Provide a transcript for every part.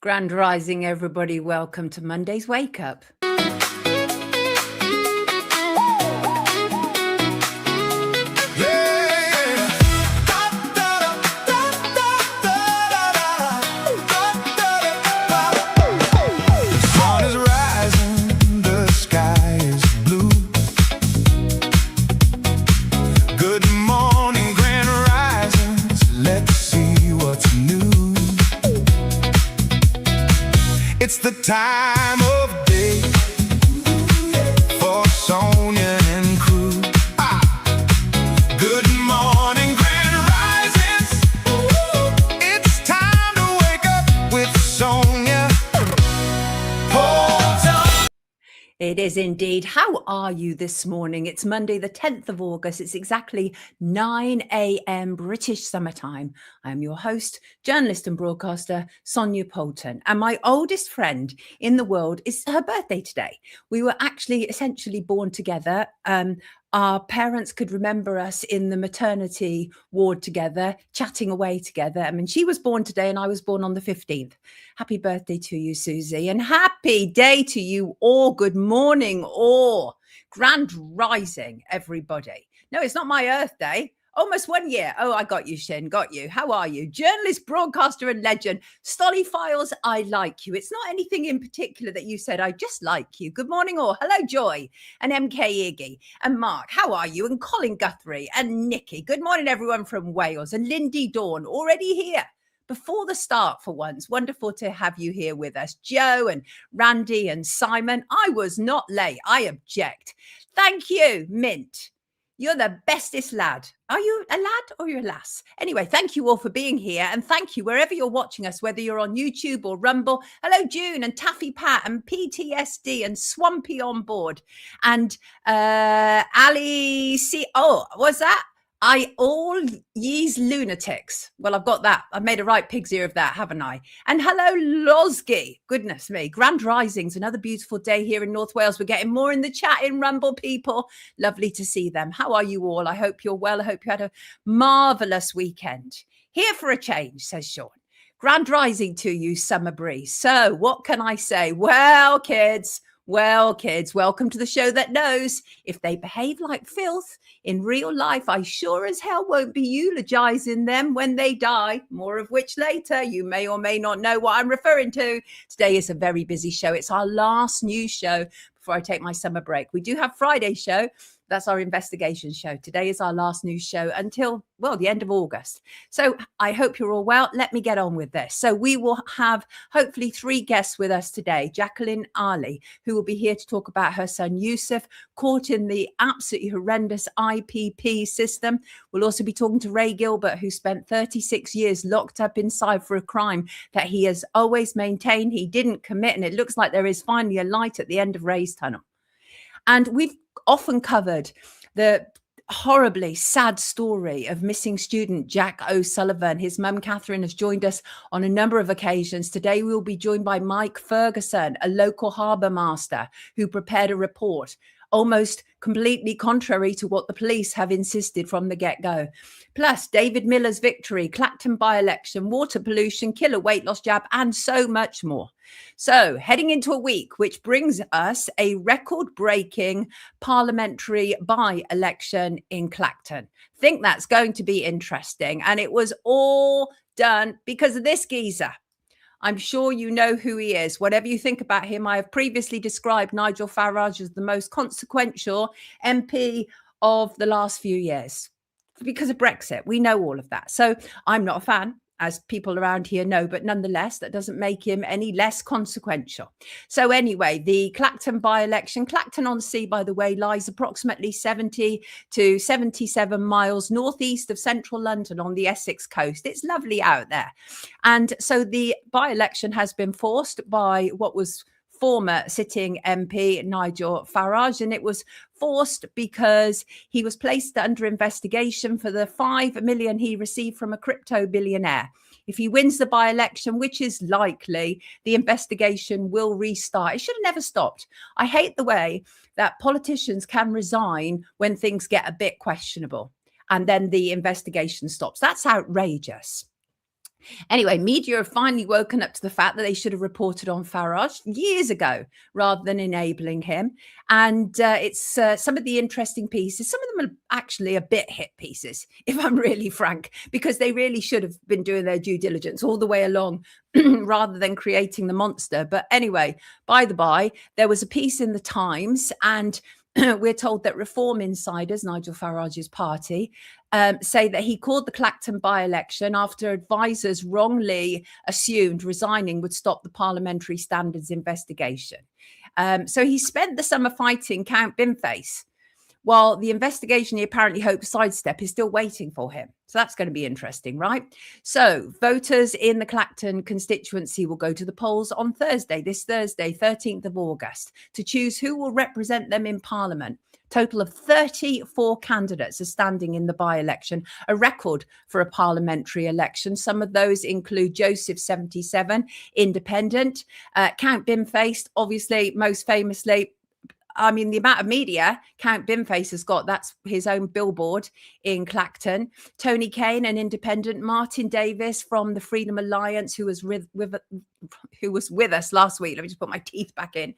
Grand Rising, everybody. Welcome to Monday's Wake Up. It's the time of day for Sonia and crew. Good morning, Grand Risings. It's time to wake up with Sonia Poulton. It is indeed. How are you this morning? It's Monday, the 10th of August. It's exactly 9 a.m. British summertime. I'm your host, journalist and broadcaster, Sonia Poulton. And my oldest friend in the world is her birthday today. We were actually essentially born together. Our parents could remember us in the maternity ward together, chatting away together. I mean, she was born today and I was born on the 15th. Happy birthday to you, Susie, and happy day to you all. Good morning, or grand rising, everybody. No, it's not my Earth Day. Almost 1 year. Oh, I got you, Shin. Got you. How are you? Journalist, broadcaster, and legend. Stolly Files, I like you. It's not anything in particular that you said. I just like you. Good morning, all. Hello, Joy, and MK Iggy, and Mark. How are you? And Colin Guthrie, and Nikki. Good morning, everyone from Wales. And Lindy Dawn, already here before the start for once. Wonderful to have you here with us. Joe and Randy and Simon. I was not late. I object. Thank you, Mint. You're the bestest lad. Are you a lad or you're a lass? Anyway, thank you all for being here. And thank you wherever you're watching us, whether you're on YouTube or Rumble. Hello, June and Taffy Pat and PTSD and Swampy on board. And Ali C. Oh, what's that? I all ye's lunatics. Well, I've got that. I've made a right pig's ear of that, haven't I? And hello, Losgy. Goodness me. Grand Risings. Another beautiful day here in North Wales. We're getting more in the chat in Rumble, people. Lovely to see them. How are you all? I hope you're well. I hope you had a marvellous weekend. Here for a change, says Sean. Grand Rising to you, Summer Breeze. So what can I say? Well, kids, welcome to the show that knows if they behave like filth in real life, I sure as hell won't be eulogizing them when they die. More of which later. You may or may not know what I'm referring to. Today is a very busy show. It's our last news show before I take my summer break. We do have Friday's show. That's our investigation show. Today is our last news show until, well, the end of August. So I hope you're all well. Let me get on with this. So we will have hopefully 3 guests with us today. Jacqueline Ali, who will be here to talk about her son Yusuf, caught in the absolutely horrendous IPP system. We'll also be talking to Ray Gilbert, who spent 36 years locked up inside for a crime that he has always maintained he didn't commit. And it looks like there is finally a light at the end of Ray's tunnel. And we've often covered the horribly sad story of missing student Jack O'Sullivan. His mum, Catherine, has joined us on a number of occasions. Today, we will be joined by Mike Ferguson, a local harbour master who prepared a report almost completely contrary to what the police have insisted from the get-go. Plus, David Miller's victory, Clacton By-Election, water pollution, killer weight loss jab, and so much more. So, heading into a week which brings us a record-breaking parliamentary by-election in Clacton. Think that's going to be interesting. And it was all done because of this geezer. I'm sure you know who he is. Whatever you think about him, I have previously described Nigel Farage as the most consequential MP of the last few years because of Brexit. We know all of that. So I'm not a fan, as people around here know, but nonetheless, that doesn't make him any less consequential. So anyway, the Clacton by-election, Clacton-on-Sea, by the way, lies approximately 70 to 77 miles northeast of central London on the Essex coast. It's lovely out there. And so the by-election has been forced by what was former sitting MP Nigel Farage, and it was forced because he was placed under investigation for the 5 million he received from a crypto billionaire. If he wins the by-election, which is likely, the investigation will restart. It should have never stopped. I hate the way that politicians can resign when things get a bit questionable and then the investigation stops. That's outrageous. Anyway, media have finally woken up to the fact that they should have reported on Farage years ago rather than enabling him. And it's some of the interesting pieces. Some of them are actually a bit hit pieces, if I'm really frank, because they really should have been doing their due diligence all the way along rather than creating the monster. But anyway, by the by, there was a piece in the Times, and we're told that Reform insiders, Nigel Farage's party, say that he called the Clacton by-election after advisors wrongly assumed resigning would stop the parliamentary standards investigation. So he spent the summer fighting Count Binface, while the investigation he apparently hoped to sidestep is still waiting for him. So that's going to be interesting, right? So voters in the Clacton constituency will go to the polls on Thursday, this Thursday, 13th of August, to choose who will represent them in Parliament. Total of 34 candidates are standing in the by-election, a record for a parliamentary election. Some of those include Joseph, 77, independent, Count Binface, obviously, most famously, I mean, the amount of media Count Binface has got, that's his own billboard in Clacton. Tony Kane, an independent. Martin Davis from the Freedom Alliance, who was with us last week. Let me just put my teeth back in.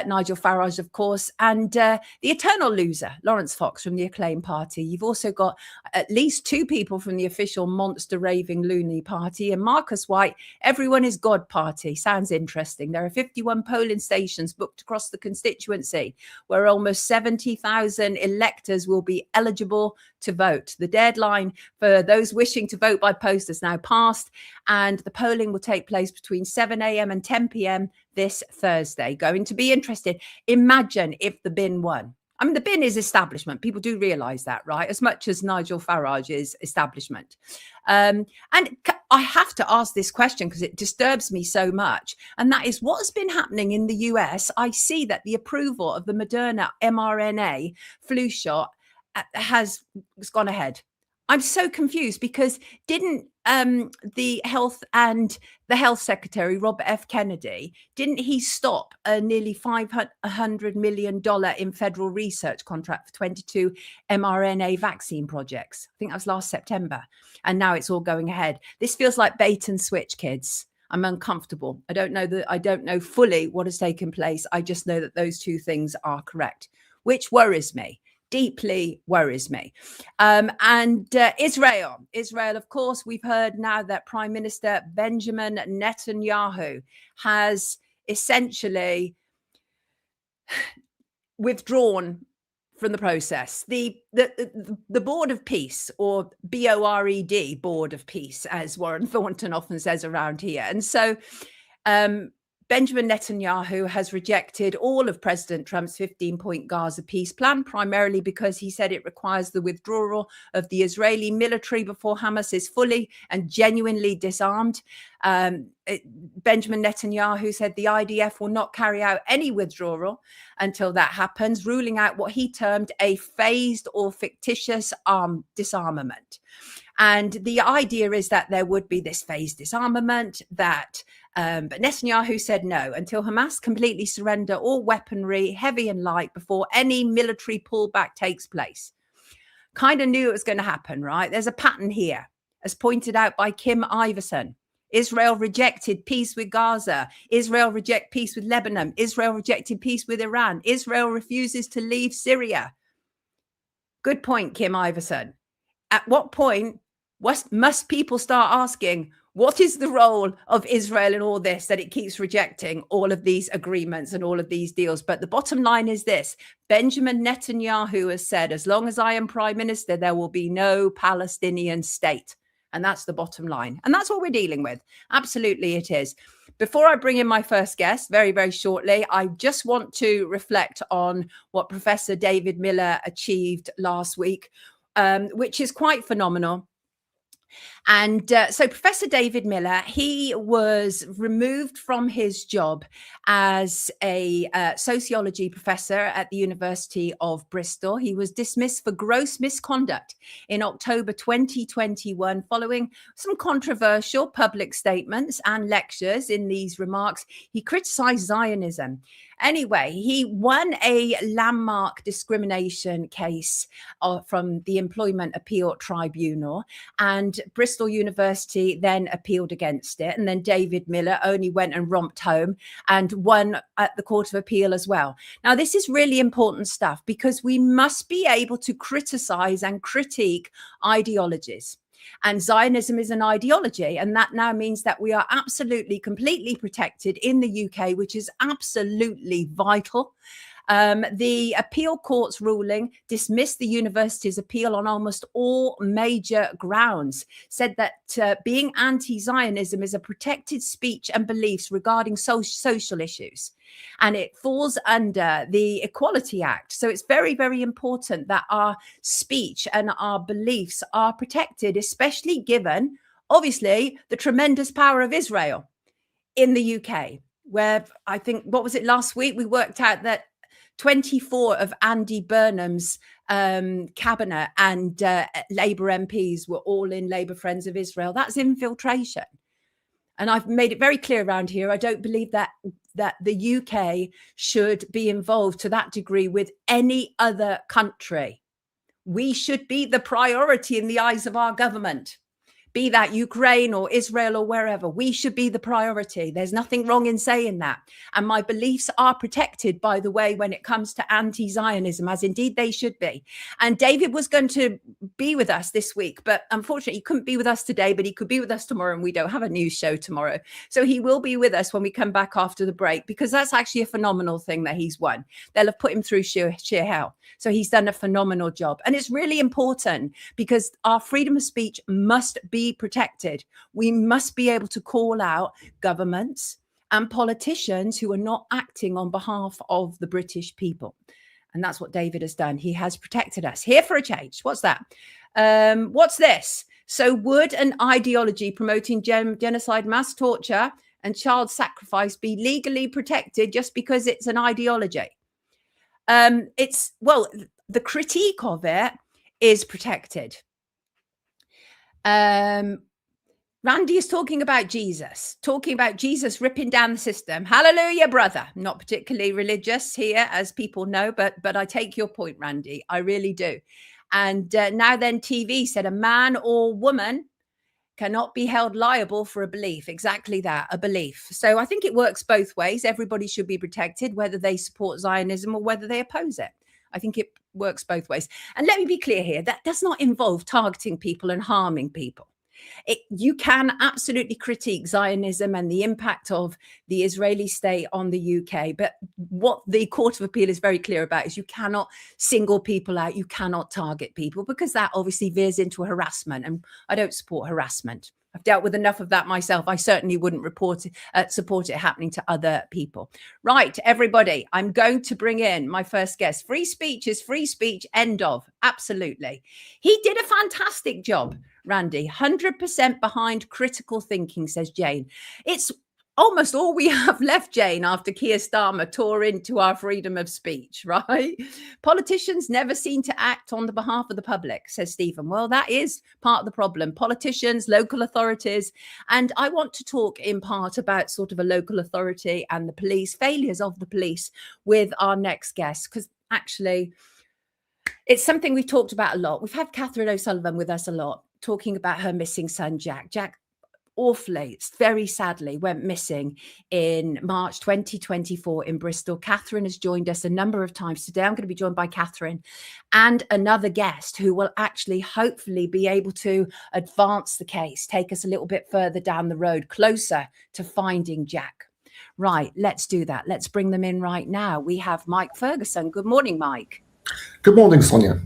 Nigel Farage, of course, and the eternal loser, Lawrence Fox from the Acclaim Party. You've also got at least two people from the official monster raving loony party, and Marcus White, Everyone is God party. Sounds interesting. There are 51 polling stations booked across the constituency where almost 70,000 electors will be eligible to vote. The deadline for those wishing to vote by post is now passed, and the polling will take place between 7 a.m. and 10 p.m. this Thursday. Going to be interesting. Imagine if the bin won. I mean, the bin is establishment. People do realise that, right? As much as Nigel Farage is establishment. And I have to ask this question because it disturbs me so much. And that is what's been happening in the US. I see that the approval of the Moderna mRNA flu shot has gone ahead. I'm so confused because didn't the health secretary, Robert F. Kennedy, didn't he stop a nearly $500 million in federal research contract for 22 mRNA vaccine projects? I think that was last September. And now it's all going ahead. This feels like bait and switch, kids. I'm uncomfortable. I don't know fully what has taken place. I just know that those two things are correct, which worries me. Deeply worries me. And Israel, of course, we've heard now that Prime Minister Benjamin Netanyahu has essentially withdrawn from the process. The Board of Peace, or BORED, Board of Peace, as Warren Thornton often says around here. And so Benjamin Netanyahu has rejected all of President Trump's 15-point Gaza peace plan, primarily because he said it requires the withdrawal of the Israeli military before Hamas is fully and genuinely disarmed. Benjamin Netanyahu said the IDF will not carry out any withdrawal until that happens, ruling out what he termed a phased or fictitious disarmament. And the idea is that there would be this phased disarmament but Netanyahu said no, until Hamas completely surrender all weaponry, heavy and light, before any military pullback takes place. Kind of knew it was going to happen, right? There's a pattern here, as pointed out by Kim Iverson. Israel rejected peace with Gaza. Israel rejected peace with Lebanon. Israel rejected peace with Iran. Israel refuses to leave Syria. Good point, Kim Iverson. At what point must people start asking, what is the role of Israel in all this, that it keeps rejecting all of these agreements and all of these deals? But the bottom line is this. Benjamin Netanyahu has said, as long as I am prime minister, there will be no Palestinian state. And that's the bottom line. And that's what we're dealing with. Absolutely it is. Before I bring in my first guest, very, very shortly, I just want to reflect on what Professor David Miller achieved last week, which is quite phenomenal. And so Professor David Miller, he was removed from his job as a sociology professor at the University of Bristol. He was dismissed for gross misconduct in October 2021 following some controversial public statements and lectures. In these remarks, he criticized Zionism. Anyway, he won a landmark discrimination case from the Employment Appeal Tribunal, and Bristol Bristol University then appealed against it. And then David Miller only went and romped home and won at the Court of Appeal as well. Now, this is really important stuff because we must be able to criticize and critique ideologies. And Zionism is an ideology. And that now means that we are absolutely, completely protected in the UK, which is absolutely vital. The appeal court's ruling dismissed the university's appeal on almost all major grounds, said that being anti-Zionism is a protected speech and beliefs regarding social issues, and it falls under the Equality Act. So it's very, very important that our speech and our beliefs are protected, especially given, obviously, the tremendous power of Israel in the UK, where I think, what was it last week? We worked out that 24 of Andy Burnham's cabinet and Labour MPs were all in Labour Friends of Israel. That's infiltration. And I've made it very clear around here, I don't believe that the UK should be involved to that degree with any other country. We should be the priority in the eyes of our government. Be that Ukraine or Israel or wherever, we should be the priority. There's nothing wrong in saying that. And my beliefs are protected, by the way, when it comes to anti-Zionism, as indeed they should be. And David was going to be with us this week, but unfortunately he couldn't be with us today, but he could be with us tomorrow, and we don't have a news show tomorrow. So he will be with us when we come back after the break, because that's actually a phenomenal thing that he's won. They'll have put him through sheer hell. So he's done a phenomenal job. And it's really important because our freedom of speech must be protected. We must be able to call out governments and politicians who are not acting on behalf of the British people. And that's what David has done. He has protected us. Here for a change. What's that? What's this? So would an ideology promoting genocide, mass torture and child sacrifice be legally protected just because it's an ideology? The critique of it is protected. Randy is talking about Jesus ripping down the system. Hallelujah, brother. Not particularly religious here, as people know, but I take your point, Randy. I really do. And Now Then TV said a man or woman cannot be held liable for a belief. Exactly that, a belief. So I think it works both ways. Everybody should be protected, whether they support Zionism or whether they oppose it. I think it works both ways. And let me be clear here, that does not involve targeting people and harming people. You can absolutely critique Zionism and the impact of the Israeli state on the UK. But what the Court of Appeal is very clear about is you cannot single people out. You cannot target people, because that obviously veers into harassment. And I don't support harassment. I've dealt with enough of that myself. I certainly wouldn't support it happening to other people. Right, everybody, I'm going to bring in my first guest. Free speech is free speech, end of. Absolutely. He did a fantastic job, Randy. 100% behind critical thinking, says Jane. It's almost all we have left, Jane, after Keir Starmer tore into our freedom of speech, right? Politicians never seem to act on the behalf of the public, says Stephen. Well, that is part of the problem. Politicians, local authorities, and I want to talk in part about sort of a local authority and the police, failures of the police, with our next guest, because actually it's something we've talked about a lot. We've had Catherine O'Sullivan with us a lot, talking about her missing son, Jack. Jack awfully, very sadly, went missing in March 2024 in Bristol. Catherine has joined us a number of times. Today I'm going to be joined by Catherine and another guest who will actually hopefully be able to advance the case, take us a little bit further down the road, closer to finding Jack. Right, let's do that. Let's bring them in right now. We have Mike Ferguson. Good morning, Mike. Good morning, Sonia.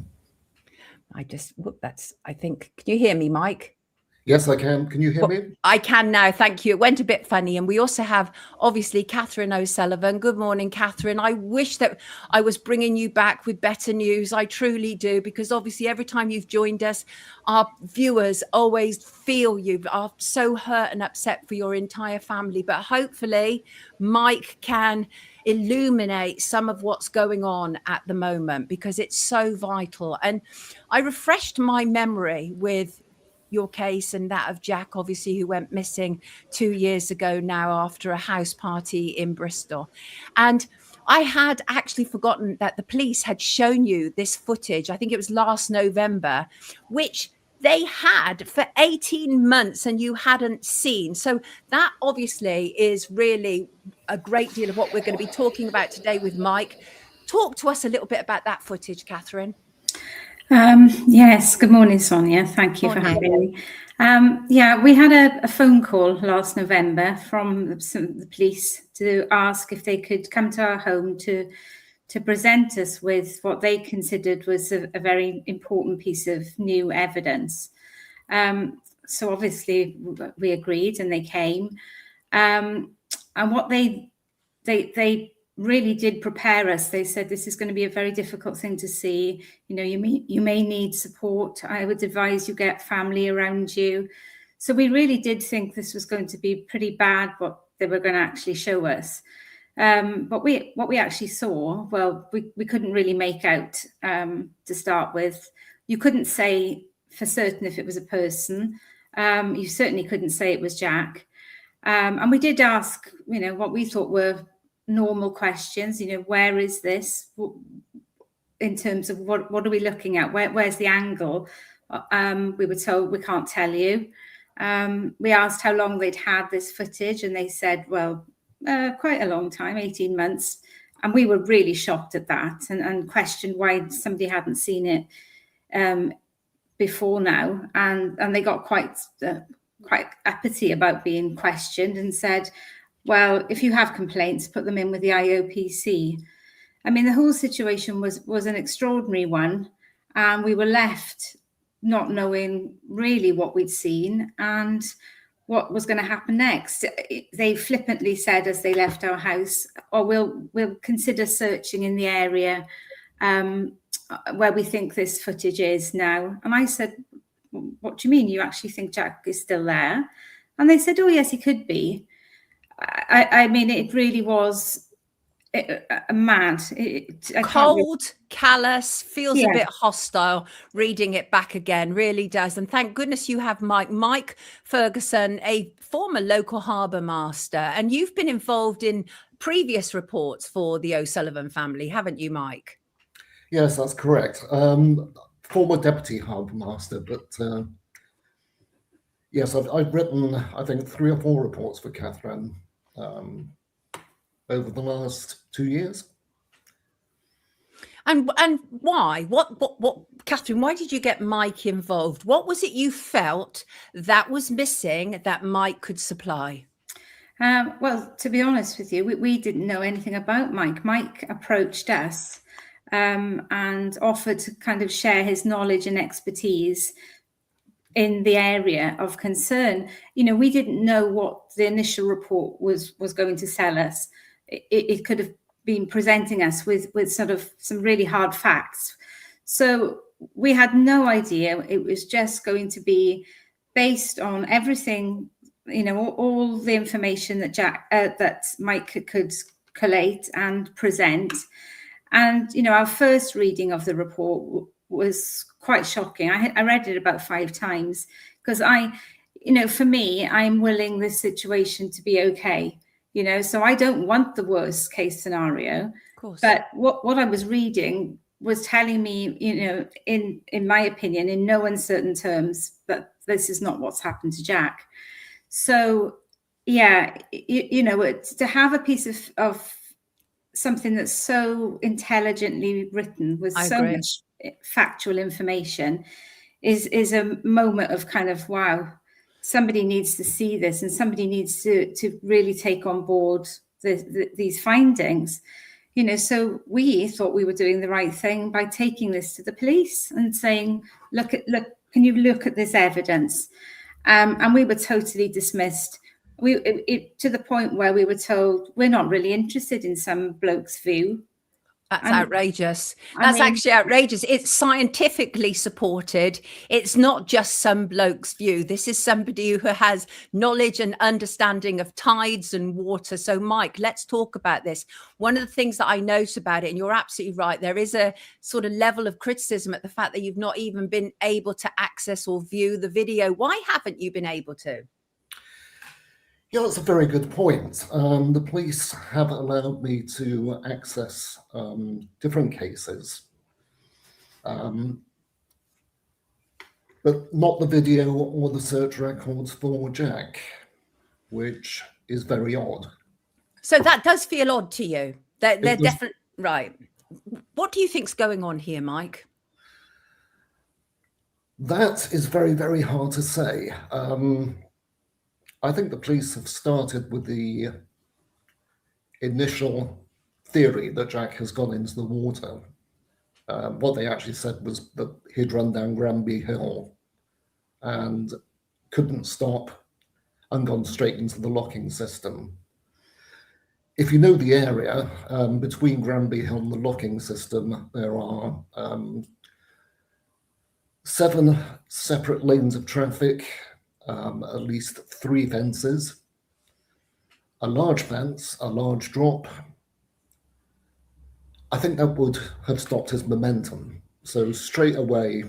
Can you hear me, Mike? Yes, I can. Can you hear me? I can now. Thank you. It went a bit funny. And we also have, obviously, Catherine O'Sullivan. Good morning, Catherine. I wish that I was bringing you back with better news. I truly do, because obviously every time you've joined us, our viewers always feel you are so hurt and upset for your entire family. But hopefully Mike can illuminate some of what's going on at the moment, because it's so vital. And I refreshed my memory with your case and that of Jack, obviously, who went missing 2 years ago now after a house party in Bristol. And I had actually forgotten that the police had shown you this footage. I think it was last November, which they had for 18 months and you hadn't seen. So that obviously is really a great deal of what we're going to be talking about today with Mike. Talk to us a little bit about that footage, Catherine. Yes, good morning, Sonia. Thank you for having me. Yeah, we had a phone call last November from the police to ask if they could come to our home to present us with what they considered was a very important piece of new evidence. So obviously we agreed and they came. And what they really did prepare us. They said this is going to be a very difficult thing to see. You know, you may need support. I would advise you get family around you. So we really did think this was going to be pretty bad, what they were going to actually show us. But what we actually saw, well, we couldn't really make out to start with. You couldn't say for certain if it was a person. You certainly couldn't say it was Jack. And we did ask, you know, what we thought were normal questions. You know, where is this in terms of what are we looking at? Where's the angle? We were told we can't tell you. We asked how long they'd had this footage, and they said, well, quite a long time, 18 months. And we were really shocked at that and questioned why somebody hadn't seen it before now. And they got quite uppity about being questioned and said, well, if you have complaints, put them in with the IOPC. I mean, the whole situation was an extraordinary one. And we were left not knowing really what we'd seen and what was going to happen next. They flippantly said as they left our house, or we'll consider searching in the area where we think this footage is now. And I said, what do you mean? You actually think Jack is still there? And they said, oh, yes, he could be. I mean, it really was mad. Cold, callous, feels a bit hostile reading it back again, really does. And thank goodness you have Mike Ferguson, a former local harbour master. And you've been involved in previous reports for the O'Sullivan family, haven't you, Mike? Yes, that's correct. Former deputy harbour master, but yes, I've written, I think, 3 or 4 reports for Catherine over the last 2 years. And why? What, Catherine, why did you get Mike involved? What was it you felt that was missing that Mike could supply? Well, to be honest with you, we didn't know anything about Mike. Mike approached us and offered to kind of share his knowledge and expertise in the area of concern. You know, we didn't know what the initial report was going to tell us. It could have been presenting us with sort of some really hard facts. So we had no idea. It was just going to be based on everything, you know, all the information that that Mike could collate and present. And, you know, our first reading of the report was quite shocking. I read it about 5 times because you know, for me, I'm willing this situation to be okay, you know, so I don't want the worst case scenario. Of course. But what I was reading was telling me, you know, in my opinion, in no uncertain terms, that this is not what's happened to Jack. So, yeah, you know, to have a piece of something that's so intelligently written with so much factual information is a moment of kind of, wow, somebody needs to see this and somebody needs to really take on board these findings. You know, so we thought we were doing the right thing by taking this to the police and saying, look, can you look at this evidence? And we were totally dismissed. To the point where we were told we're not really interested in some bloke's view. That's outrageous. That's actually outrageous. It's scientifically supported. It's not just some bloke's view. This is somebody who has knowledge and understanding of tides and water. So, Mike, let's talk about this. One of the things that I note about it, and you're absolutely right, there is a sort of level of criticism at the fact that you've not even been able to access or view the video. Why haven't you been able to? Yeah, that's a very good point. The police have allowed me to access different cases. but not the video or the search records for Jack, which is very odd. So that does feel odd to you. They're does. definitely right. What do you think's going on here, Mike? That is very, very hard to say. I think the police have started with the initial theory that Jack has gone into the water. What they actually said was that he'd run down Grande Hill and couldn't stop and gone straight into the locking system. If you know the area, between Grande Hill and the locking system, there are 7 separate lanes of traffic, at least 3 fences, a large fence, a large drop. I think that would have stopped his momentum. So straight away.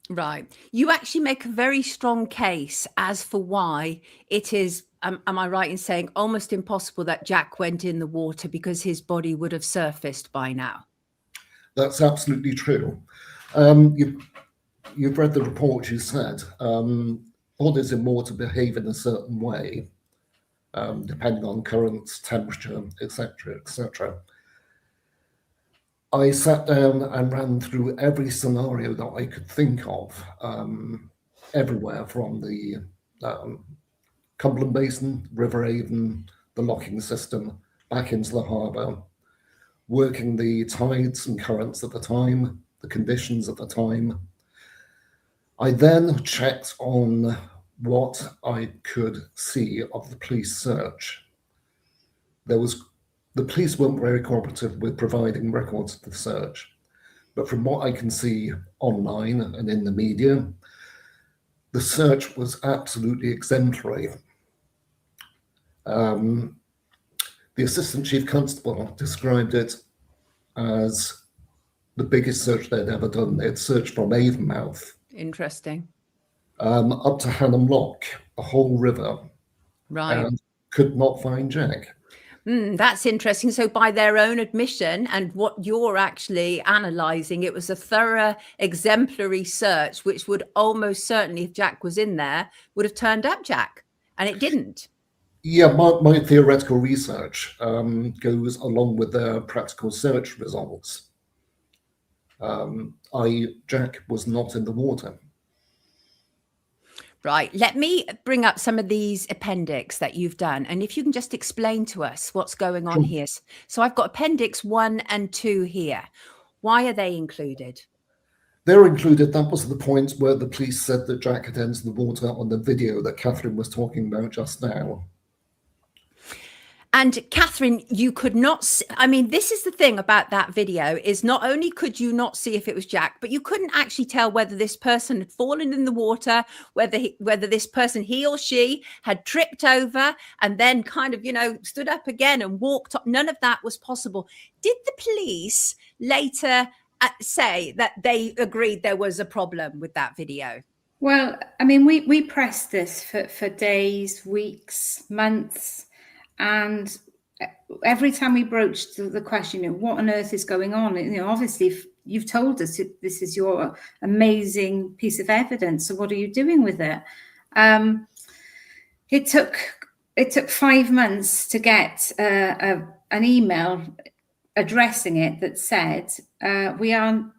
Right. You actually make a very strong case as for why it is, am I right in saying, almost impossible that Jack went in the water because his body would have surfaced by now? That's absolutely true. You've read the report, you said. Bodies in water behave in a certain way, depending on currents, temperature, etc., etc. I sat down and ran through every scenario that I could think of, everywhere from the Cumberland Basin, River Avon, the locking system, back into the harbour, working the tides and currents at the time, the conditions at the time. I then checked on what I could see of the police search. The police weren't very cooperative with providing records of the search, but from what I can see online and in the media, the search was absolutely exemplary. The Assistant Chief Constable described it as the biggest search they'd ever done. They'd searched from Avonmouth. Interesting. Up to Hannam Lock, the whole river, Right. and could not find Jack. That's interesting. So by their own admission and what you're actually analysing, it was a thorough, exemplary search, which would almost certainly, if Jack was in there, would have turned up Jack, and it didn't. Yeah, my theoretical research goes along with their practical search results. Jack was not in the water. Right. Let me bring up some of these appendix that you've done. And if you can just explain to us what's going on here. So I've got appendix 1 and 2 here. Why are they included? They're included. That was the point where the police said that Jack had entered the water on the video that Catherine was talking about just now. And Catherine, you could not see, I mean, this is the thing about that video is not only could you not see if it was Jack, but you couldn't actually tell whether this person had fallen in the water, whether this person, he or she, had tripped over and then kind of, stood up again and walked up. None of that was possible. Did the police later say that they agreed there was a problem with that video? Well, I mean, we pressed this for days, weeks, months. And every time we broached the question, what on earth is going on? Obviously, you've told us this is your amazing piece of evidence. So what are you doing with it? It took 5 months to get an email addressing it that said we are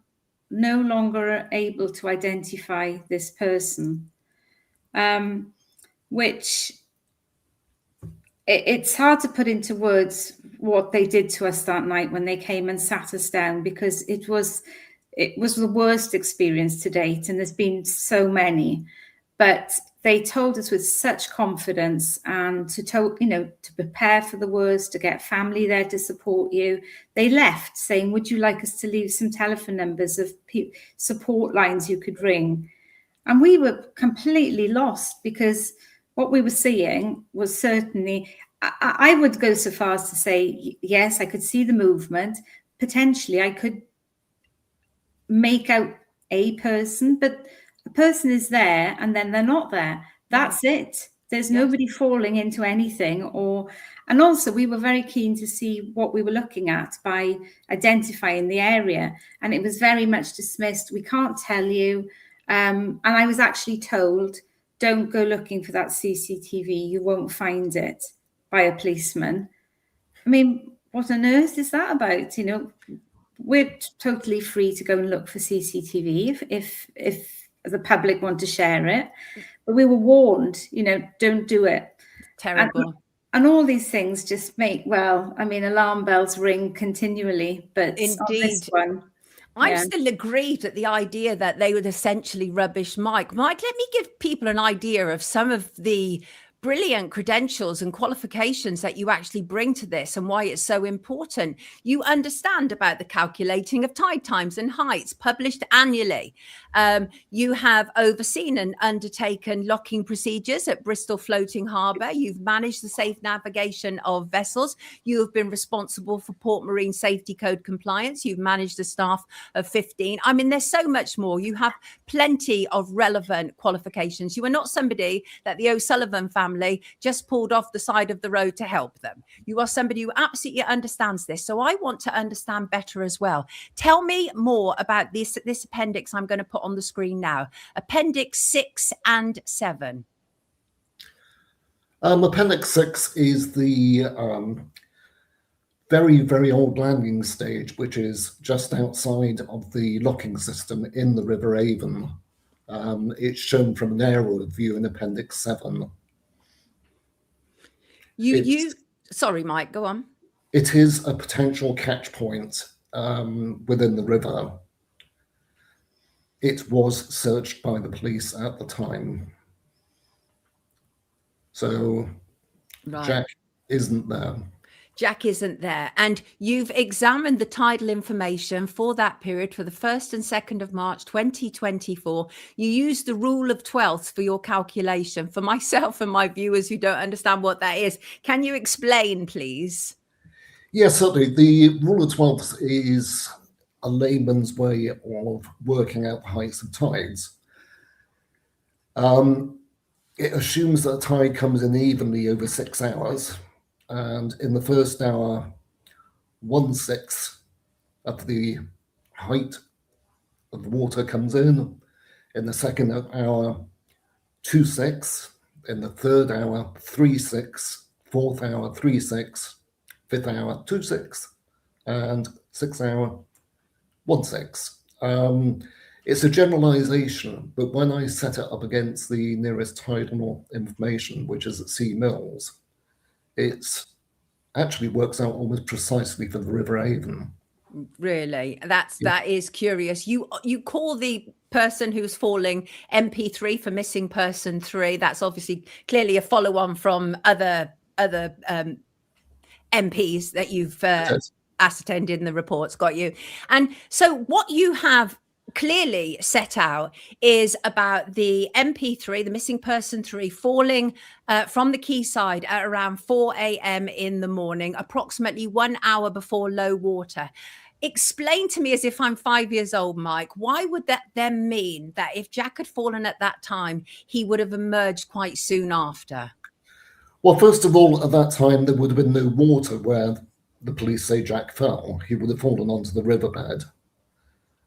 no longer able to identify this person, which. It's hard to put into words what they did to us that night when they came and sat us down, because it was the worst experience to date, and there's been so many. But they told us with such confidence and to prepare for the worst, to get family there to support you. They left saying, "Would you like us to leave some telephone numbers of support lines you could ring?" And we were completely lost, because what we were seeing was certainly, I would go so far as to say, yes, I could see the movement. Potentially, I could make out a person, but a person is there and then they're not there. That's it. There's nobody falling into anything. And also, we were very keen to see what we were looking at by identifying the area. And it was very much dismissed. We can't tell you. And I was actually told, don't go looking for that CCTV, you won't find it, by a policeman. I mean, what on earth is that about? You know, we're totally free to go and look for CCTV if the public want to share it. But we were warned, you know, don't do it. Terrible. And all these things just make, well, I mean, alarm bells ring continually, but on this one, I'm still aggrieved at the idea that they would essentially rubbish Mike. Mike, let me give people an idea of some of the brilliant credentials and qualifications that you actually bring to this and why it's so important. You understand about the calculating of tide times and heights published annually. You have overseen and undertaken locking procedures at Bristol Floating Harbour. You've managed the safe navigation of vessels. You have been responsible for Port Marine Safety Code compliance. You've managed a staff of 15. I mean, there's so much more. You have plenty of relevant qualifications. You are not somebody that the O'Sullivan family just pulled off the side of the road to help them. You are somebody who absolutely understands this. So I want to understand better as well. Tell me more about this appendix I'm going to put on the screen now. Appendix 6 and 7. Appendix 6 is the very, very old landing stage, which is just outside of the locking system in the River Avon. It's shown from an aerial view in Appendix 7. Sorry, Mike, go on. It is a potential catch point within the river. It was searched by the police at the time. So Right. Jack isn't there. Jack isn't there. And you've examined the tidal information for that period for the 1st and 2nd of March 2024. You used the rule of 12ths for your calculation. For myself and my viewers who don't understand what that is, can you explain, please? Yes, certainly. The rule of 12ths is a layman's way of working out the heights of tides. It assumes that a tide comes in evenly over 6 hours. And in the first hour, 1/6 of the height of the water comes in. In the second hour, 2/6. In the third hour, 3/6. Fourth hour, 3/6. Fifth hour, 2/6. And sixth hour, 1/6. It's a generalization, but when I set it up against the nearest tidal information, which is at Sea Mills, it actually works out almost precisely for the River Avon. Really? That is curious. You call the person who's falling MP3 for missing person 3. That's obviously clearly a follow-on from other MPs that you've ascertained in the reports. Got you. And so what you have clearly set out is about the MP3, the missing person 3, falling from the quayside at around 4 a.m. in the morning, approximately 1 hour before low water. Explain to me, as if I'm 5 years old, Mike, why would that then mean that if Jack had fallen at that time, he would have emerged quite soon after? Well, first of all, at that time, there would have been no water where the police say Jack fell. He would have fallen onto the riverbed.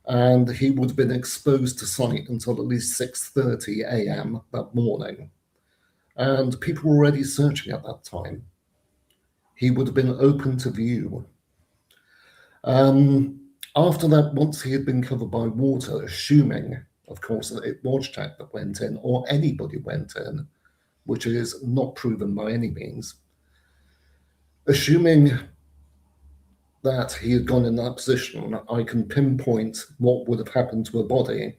And he would have been exposed to sight until at least 6:30 a.m. that morning. And people were already searching at that time. He would have been open to view. After that, once he had been covered by water, assuming, of course, that it was Jack that went in, or anybody went in, which is not proven by any means, assuming that he had gone in that position, I can pinpoint what would have happened to a body.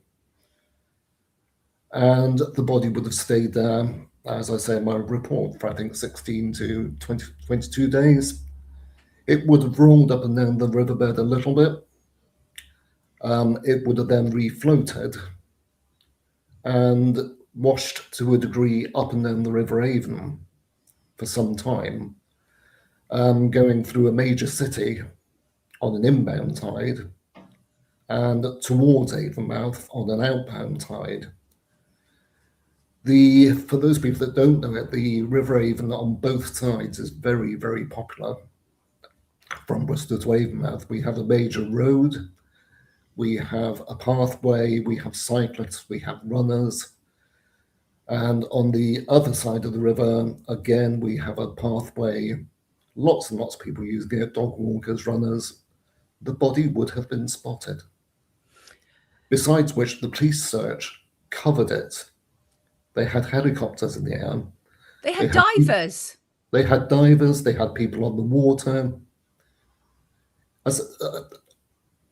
And the body would have stayed there, as I say in my report, for I think 16 to 22 days. It would have rolled up and down the riverbed a little bit. It would have then refloated and washed to a degree up and down the River Avon for some time, going through a major city on an inbound tide and towards Avonmouth on an outbound tide. For those people that don't know it, the River Avon on both sides is very, very popular. From Bristol to Avonmouth, we have a major road we have a pathway, we have cyclists, we have runners. And on the other side of the river, again, we have a pathway, lots and lots of people using it, dog walkers, runners. The body would have been spotted. Besides which, the police search covered it. They had helicopters in the air. They had divers. They had divers, they had people on the water. As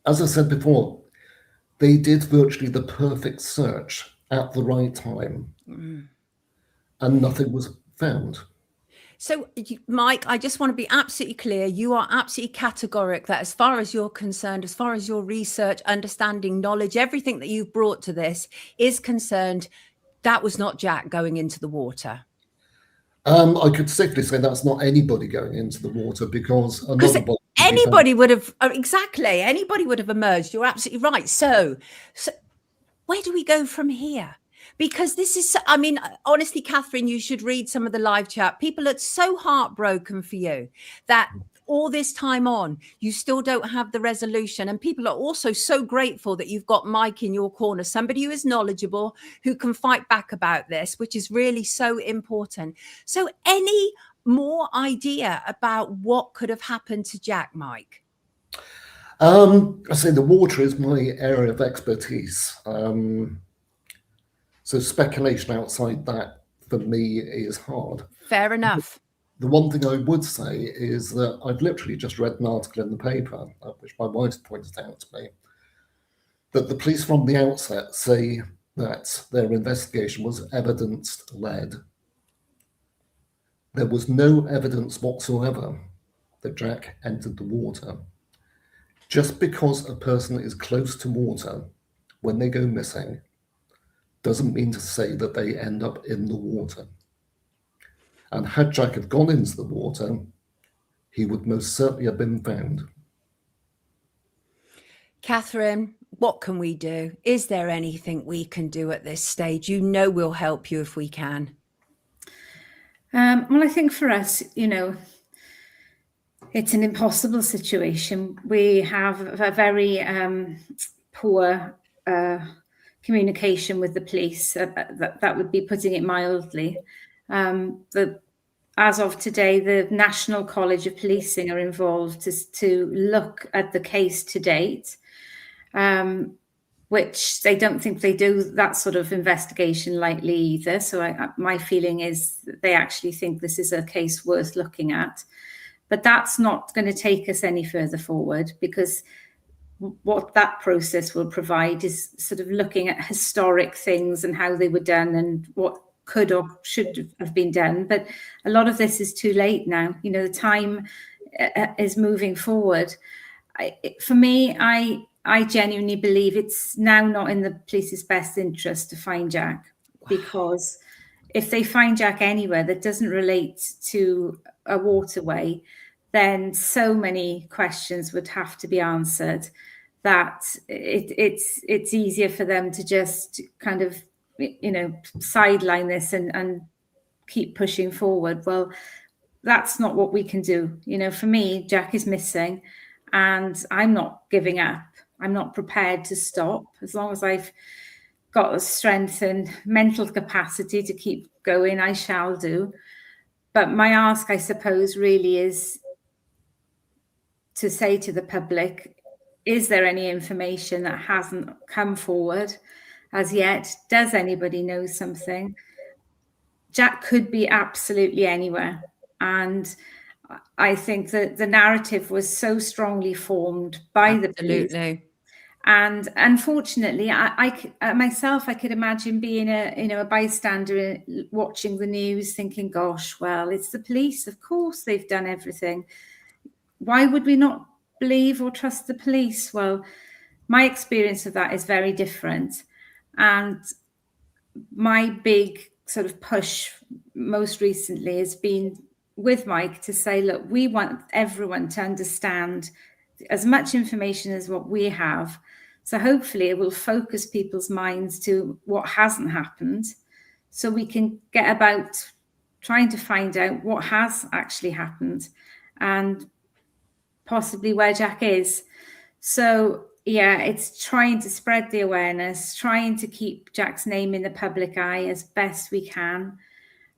I said before, they did virtually the perfect search at the right time, and nothing was found. So, Mike, I just want to be absolutely clear. You are absolutely categoric that as far as you're concerned, as far as your research, understanding, knowledge, everything that you've brought to this is concerned, that was not Jack going into the water. I could safely say that's not anybody going into the water, because another body. Anybody would have, exactly, anybody would have emerged. You're absolutely right. So where do we go from here? Because this is, I mean, honestly, Catherine, you should read some of the live chat. People are so heartbroken for you that all this time on, you still don't have the resolution. And people are also so grateful that you've got Mike in your corner, somebody who is knowledgeable, who can fight back about this, which is really so important. So any more idea about what could have happened to Jack, Mike? I say the water is my area of expertise. So speculation outside that for me is hard. Fair enough. The one thing I would say is that I've literally just read an article in the paper, which my wife pointed out to me, that the police from the outset say that their investigation was evidence-led. There was no evidence whatsoever that Jack entered the water. Just because a person is close to water when they go missing doesn't mean to say that they end up in the water. And had Jack have gone into the water, he would most certainly have been found. Catherine, what can we do? Is there anything we can do at this stage? You know we'll help you if we can. Well, I think for us, you know, it's an impossible situation. We have a very poor communication with the police. That would be putting it mildly. As of today, the National College of Policing are involved to look at the case to date, which they don't think they do that sort of investigation lightly either. So my feeling is that they actually think this is a case worth looking at. But that's not going to take us any further forward, because what that process will provide is sort of looking at historic things and how they were done and what could or should have been done. But a lot of this is too late now. You know, the time is moving forward. For me, I genuinely believe it's now not in the police's best interest to find Jack, because if they find Jack anywhere that doesn't relate to a waterway, then so many questions would have to be answered that it's easier for them to just kind of, you know, sideline this and keep pushing forward. Well, that's not what we can do. You know, for me, Jack is missing and I'm not giving up. I'm not prepared to stop. As long as I've got the strength and mental capacity to keep going, I shall do. But my ask, I suppose, really is to say to the public, is there any information that hasn't come forward as yet? Does anybody know something? Jack could be absolutely anywhere. And I think that the narrative was so strongly formed by the police. And unfortunately, I myself, I could imagine being a bystander watching the news thinking, gosh, well, it's the police. Of course, they've done everything. Why would we not believe or trust the police? Well, my experience of that is very different. And my big sort of push most recently has been with Mike to say, look, we want everyone to understand as much information as what we have. So hopefully it will focus people's minds to what hasn't happened, so we can get about trying to find out what has actually happened and possibly where Jack is. So it's trying to spread the awareness, trying to keep Jack's name in the public eye as best we can.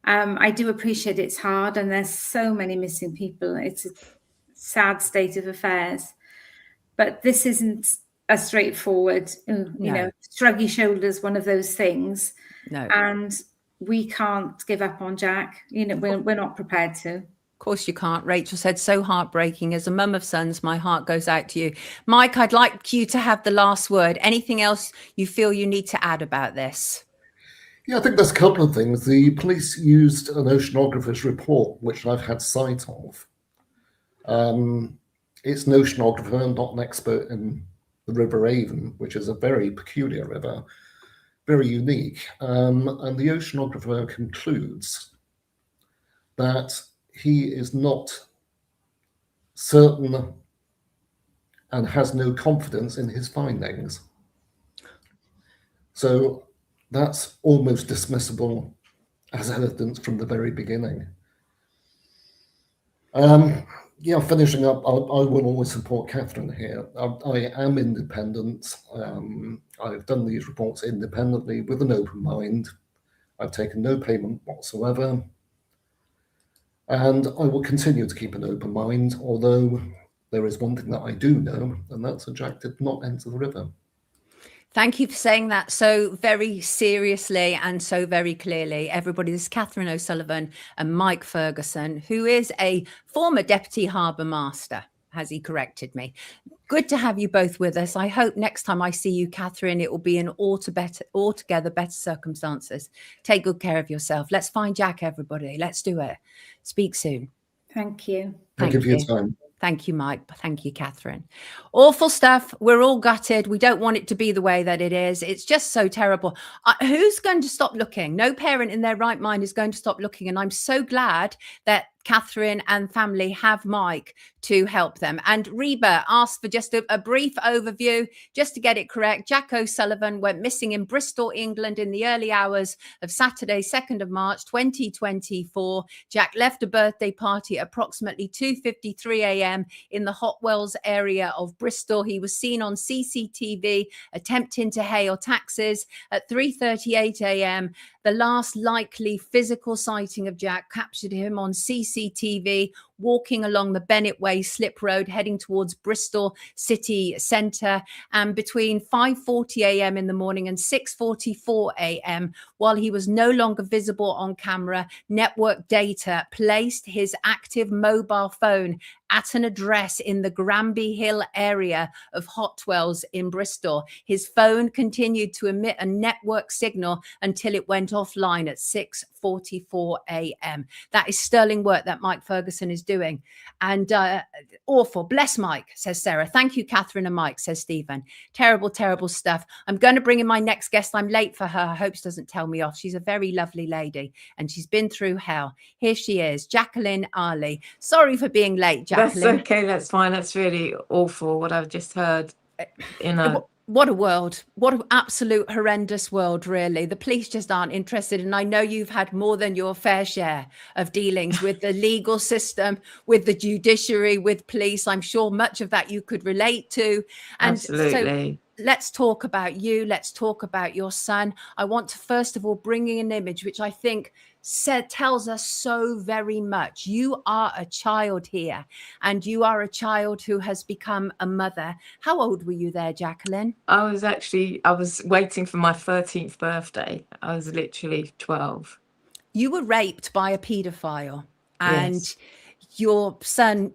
I do appreciate it's hard and there's so many missing people. It's a sad state of affairs. But this isn't a straightforward, shrug your shoulders, one of those things. No. And we can't give up on Jack. We're not prepared to. Of course you can't. Rachel said, so heartbreaking. As a mum of sons, my heart goes out to you. Mike, I'd like you to have the last word. Anything else you feel you need to add about this? Yeah, I think there's a couple of things. The police used an oceanographer's report, which I've had sight of. It's an oceanographer, not an expert in the River Avon, which is a very peculiar river, very unique. And the oceanographer concludes that he is not certain and has no confidence in his findings. So that's almost dismissible as evidence from the very beginning. Finishing up, I will always support Catherine here. I am independent. I've done these reports independently with an open mind. I've taken no payment whatsoever. And I will continue to keep an open mind, although there is one thing that I do know, and that's that Jack did not enter the river. Thank you for saying that so very seriously and so very clearly. Everybody, this is Catherine O'Sullivan and Mike Ferguson, who is a former Deputy Harbour Master, has he corrected me. Good to have you both with us. I hope next time I see you, Catherine, it will be in altogether better circumstances. Take good care of yourself. Let's find Jack, everybody. Let's do it. Speak soon. Thank you. Thank you for your time. Thank you, Mike. Thank you, Catherine. Awful stuff. We're all gutted. We don't want it to be the way that it is. It's just so terrible. Who's going to stop looking? No parent in their right mind is going to stop looking. And I'm so glad that Catherine and family have Mike to help them. And Reba asked for just a brief overview, just to get it correct. Jack O'Sullivan went missing in Bristol, England in the early hours of Saturday, 2nd of March, 2024. Jack left a birthday party at approximately 2:53 a.m. in the Hotwells area of Bristol. He was seen on CCTV attempting to hail taxis at 3:38 a.m. The last likely physical sighting of Jack captured him on CCTV walking along the Bennett Way slip road heading towards Bristol city centre, and between 5:40 a.m. in the morning and 6:44 a.m. while he was no longer visible on camera, network data placed his active mobile phone at an address in the Granby Hill area of Hotwells in Bristol. His phone continued to emit a network signal until it went offline at 6:44 a.m. That is sterling work that Mike Ferguson is doing. And awful. Bless Mike, says Sarah. Thank you, Catherine and Mike, says Stephen. Terrible, terrible stuff. I'm going to bring in my next guest. I'm late for her. I hope she doesn't tell me off. She's a very lovely lady and she's been through hell. Here she is, Jacqueline Ali. Sorry for being late, Jacqueline. That's okay. That's fine. That's really awful what I've just heard. What a world. What an absolute horrendous world, really. The police just aren't interested. And I know you've had more than your fair share of dealings with the legal system, with the judiciary, with police. I'm sure much of that you could relate to. And absolutely. So let's talk about you. Let's talk about your son. I want to first of all bring in an image which I think tells us so very much. You are a child here, and you are a child who has become a mother. How old were you there, Jacqueline? I was waiting for my 13th birthday. I was literally 12. You were raped by a paedophile, and Yes. your son,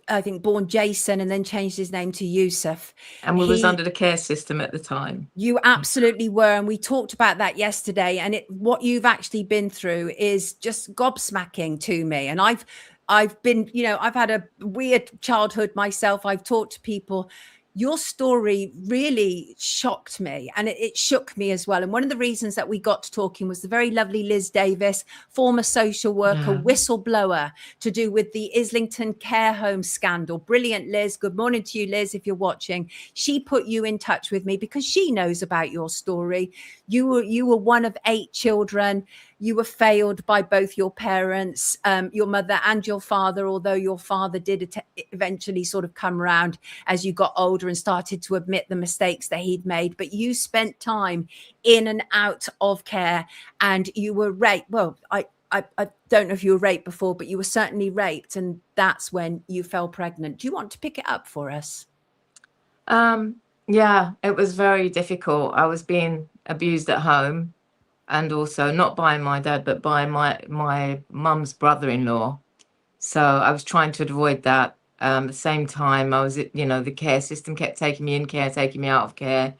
I think, born Jason and then changed his name to Yusuf. And we was under the care system at the time. You absolutely were. And we talked about that yesterday. And what you've actually been through is just gobsmacking to me. And I've been, I've had a weird childhood myself. I've talked to people. Your story really shocked me, and it shook me as well. And one of the reasons that we got to talking was the very lovely Liz Davis, former social worker, whistleblower, to do with the Islington care home scandal. Brilliant, Liz. Good morning to you, Liz, if you're watching. She put you in touch with me because she knows about your story. you were one of 8 children. You were failed by both your parents, your mother and your father, although your father did eventually sort of come around as you got older and started to admit the mistakes that he'd made. But you spent time in and out of care, and you were raped. Well, I don't know if you were raped before, but you were certainly raped, and that's when you fell pregnant. Do you want to pick it up for us? Yeah, it was very difficult. I was being abused at home, and also not by my dad, but by my mum's brother-in-law. So I was trying to avoid that. At the same time, I was, the care system kept taking me in care, taking me out of care.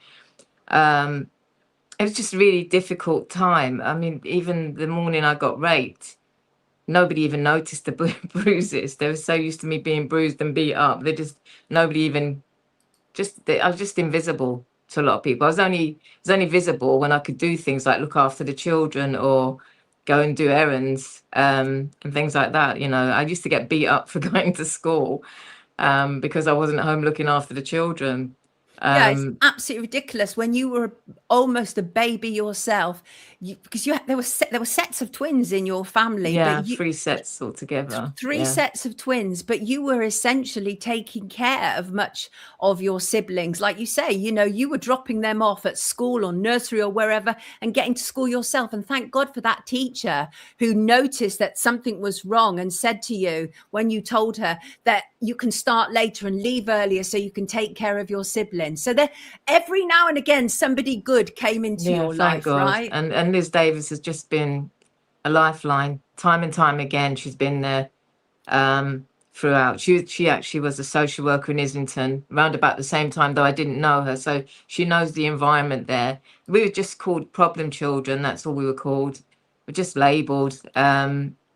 It was just a really difficult time. I mean, even the morning I got raped, nobody even noticed the bruises. They were so used to me being bruised and beat up. Nobody even, I was just invisible to a lot of people. I was only visible when I could do things like look after the children or go and do errands, and things like that. I used to get beat up for going to school, because I wasn't at home looking after the children. Yeah, it's absolutely ridiculous when you were almost a baby yourself, because there were sets of twins in your family. Yeah, but 3 sets altogether. Three Yeah. sets of twins, but you were essentially taking care of much of your siblings. Like you say, you were dropping them off at school or nursery or wherever and getting to school yourself. And thank God for that teacher who noticed that something was wrong and said to you when you told her that you can start later and leave earlier so you can take care of your siblings. So that every now and again, somebody good came into your life, God. right? And Liz Davis has just been a lifeline. Time and time again, she's been there throughout. She actually was a social worker in Islington around about the same time, though I didn't know her. So she knows the environment there. We were just called problem children. That's all we were called. We're just labelled.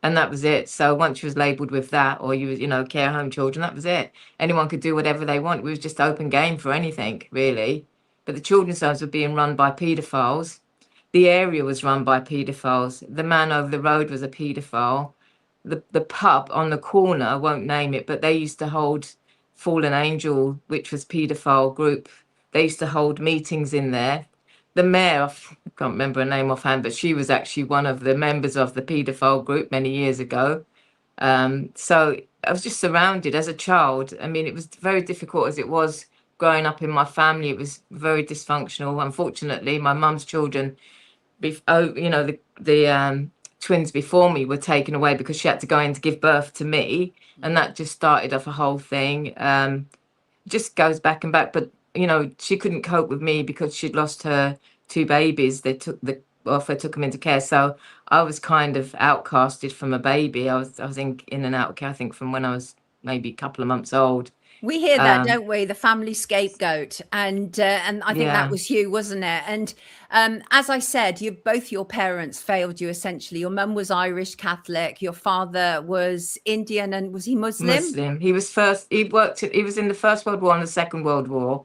And that was it. So once you was labelled with that, or you was, care home children, that was it. Anyone could do whatever they want. We was just open game for anything, really. But the children's homes were being run by paedophiles. The area was run by paedophiles. The man over the road was a paedophile. The pub on the corner, I won't name it, but they used to hold Fallen Angel, which was paedophile group. They used to hold meetings in there. The mayor, I can't remember her name offhand, but she was actually one of the members of the paedophile group many years ago. So I was just surrounded as a child. I mean, it was very difficult as it was growing up in my family. It was very dysfunctional. Unfortunately, my mum's children, the twins before me were taken away because she had to go in to give birth to me. And that just started off a whole thing. Just goes back and back. But she couldn't cope with me because she'd lost her 2 babies. They took them into care. So I was kind of outcasted from a baby. I was in and out of care, I think, from when I was maybe a couple of months old. We hear that, don't we? The family scapegoat, and I think that Yeah. was you, wasn't it? And as I said, both your parents failed you essentially. Your mum was Irish Catholic, your father was Indian, and was he Muslim? Muslim. He was he was in the First World War and the Second World War.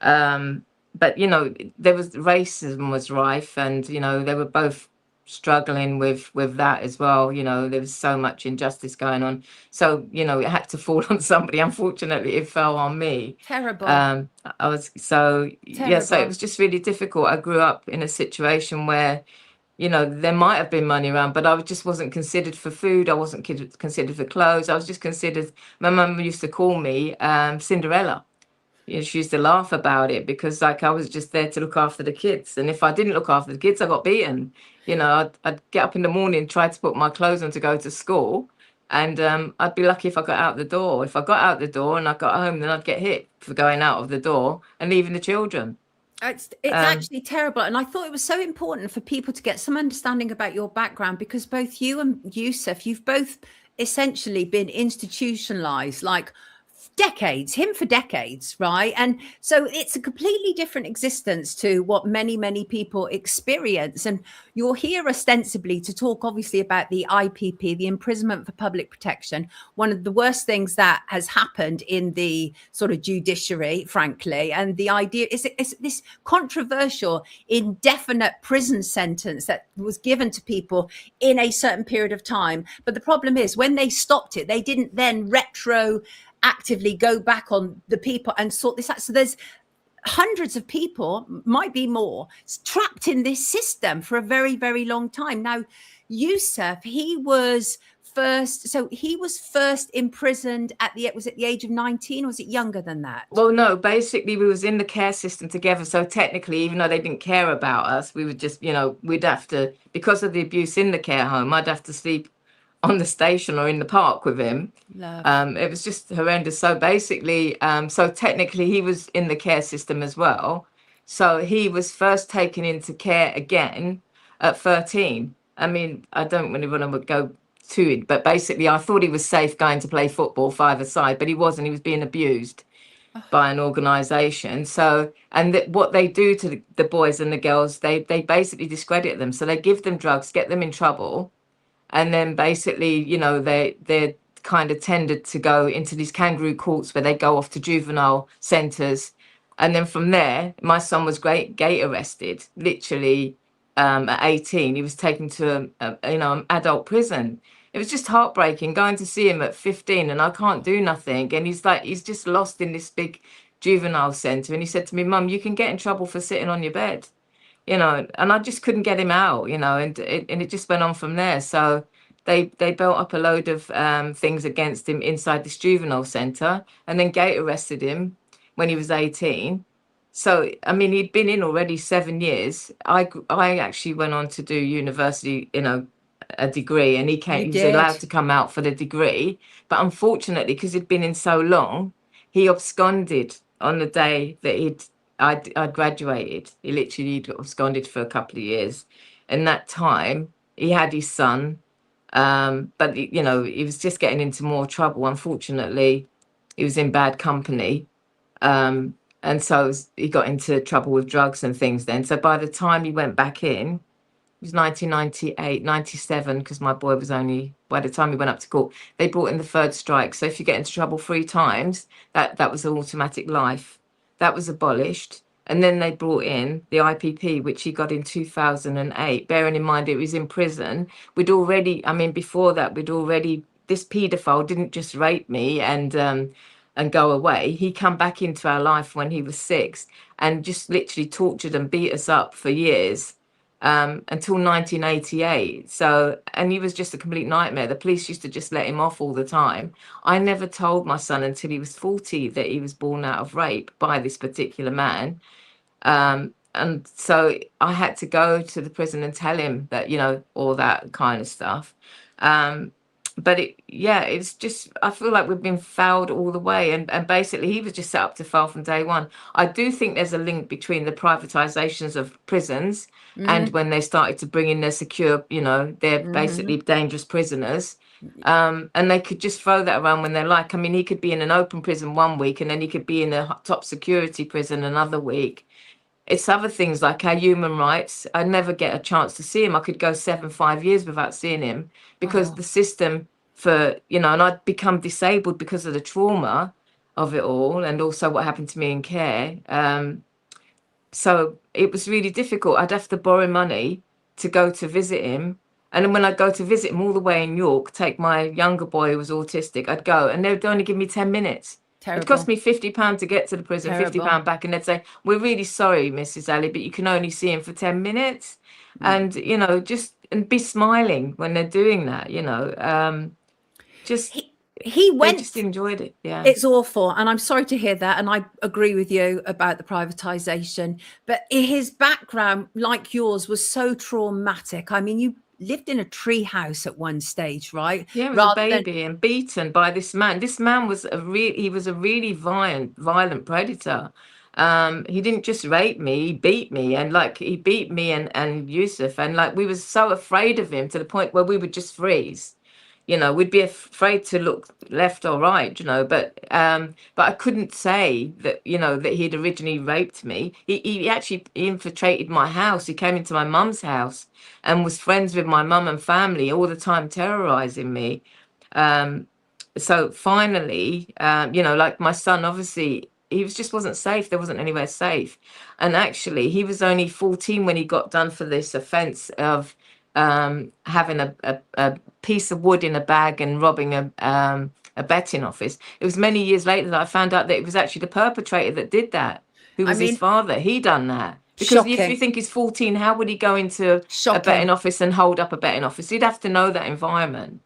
But there was racism was rife, and they were both struggling with that as well. There was so much injustice going on, so it had to fall on somebody. Unfortunately, it fell on me. Terrible. I was so Terrible. it was just really difficult. I grew up in a situation where there might have been money around, but I just wasn't considered for food. I wasn't considered for clothes. I was just considered. My mum used to call me Cinderella. She used to laugh about it because I was just there to look after the kids. And if I didn't look after the kids, I got beaten. I'd get up in the morning, try to put my clothes on to go to school. And I'd be lucky if I got out the door. If I got out the door and I got home, then I'd get hit for going out of the door and leaving the children. It's actually terrible. And I thought it was so important for people to get some understanding about your background, because both you and Yusuf, you've both essentially been institutionalized, like him for decades, right? And so it's a completely different existence to what many, many people experience. And you're here ostensibly to talk, obviously, about the IPP, the imprisonment for public protection, one of the worst things that has happened in the sort of judiciary, frankly. And the idea is this controversial indefinite prison sentence that was given to people in a certain period of time. But the problem is, when they stopped it, they didn't then actively go back on the people and sort this out. So there's hundreds of people, might be more, trapped in this system for a very, very long time. Now, Yusuf, he was first imprisoned was it the age of 19, or was it younger than that? Well, no, basically we was in the care system together. So technically, even though they didn't care about us, we would just, we'd have to, because of the abuse in the care home, I'd have to sleep on the station or in the park with him. It was just horrendous. So basically, so technically he was in the care system as well. So he was first taken into care again at 13. I mean, I don't really want to go to it, but basically I thought he was safe going to play football five-a-side, but he wasn't. He was being abused by an organization. So, and what they do to the boys and the girls, they basically discredit them. So they give them drugs, get them in trouble, and then basically, they're kind of tended to go into these kangaroo courts where they go off to juvenile centres. And then from there, my son was gate arrested, literally at 18. He was taken to an adult prison. It was just heartbreaking going to see him at 15, and I can't do nothing. And he's just lost in this big juvenile centre. And he said to me, "Mum, you can get in trouble for sitting on your bed." And I just couldn't get him out, and it just went on from there. So they built up a load of things against him inside this juvenile centre, and then gate arrested him when he was 18. So, I mean, he'd been in already 7 years. I actually went on to do university, a degree, and he was allowed to come out for the degree. But unfortunately, because he'd been in so long, he absconded on the day that I'd graduated. He literally absconded for a couple of years. And that time he had his son, but he was just getting into more trouble. Unfortunately, he was in bad company. And so he got into trouble with drugs and things then. So by the time he went back in, it was 1998, 97, because my boy was by the time he went up to court, they brought in the third strike. So if you get into trouble 3 times, that was an automatic life. That was abolished. And then they brought in the IPP, which he got in 2008. Bearing in mind it was in prison. Before that, this paedophile didn't just rape me and go away. He come back into our life when he was 6 and just literally tortured and beat us up for years until 1988. So, and he was just a complete nightmare. The police used to just let him off all the time. I never told my son until he was 40 that he was born out of rape by this particular man. And so I had to go to the prison and tell him that, all that kind of stuff. But it's just, I feel like we've been fouled all the way. And basically he was just set up to fail from day one. I do think there's a link between the privatizations of prisons and when they started to bring in their secure, they're basically dangerous prisoners. And they could just throw that around when they like. I mean, he could be in an open prison one week and then he could be in a top security prison another week. It's other things like our human rights. I never get a chance to see him. I could go 5 years without seeing him because the system and I'd become disabled because of the trauma of it all and also what happened to me in care. So it was really difficult. I'd have to borrow money to go to visit him. And then when I'd go to visit him all the way in York, take my younger boy who was autistic, I'd go and they'd only give me 10 minutes. Terrible. It cost me £50 to get to the prison, Terrible. £50 back. And they'd say, "We're really sorry, Mrs. Ali, but you can only see him for 10 minutes. And, and be smiling when they're doing that, He went. They just enjoyed it. Yeah. It's awful. And I'm sorry to hear that. And I agree with you about the privatization. But his background, like yours, was so traumatic. I mean, you lived in a tree house at one stage, right? Yeah, he was a baby and beaten by this man. This man was a really violent predator. He didn't just rape me, he beat me, and he beat me and Yusuf, and we was so afraid of him to the point where we would just freeze. We'd be afraid to look left or right, but I couldn't say that, that he'd originally raped me. He actually infiltrated my house. He came into my mum's house and was friends with my mum and family all the time, terrorizing me. So finally, my son, obviously, he wasn't safe. There wasn't anywhere safe. And actually, he was only 14 when he got done for this offense of having a piece of wood in a bag and robbing a betting office. It was many years later that I found out that it was actually the perpetrator that did that. who was his mean, father. He done that. Because if shocking. you think he's 14, how would he go into a Shocking. betting office and hold up a betting office? He'd have to know that environment.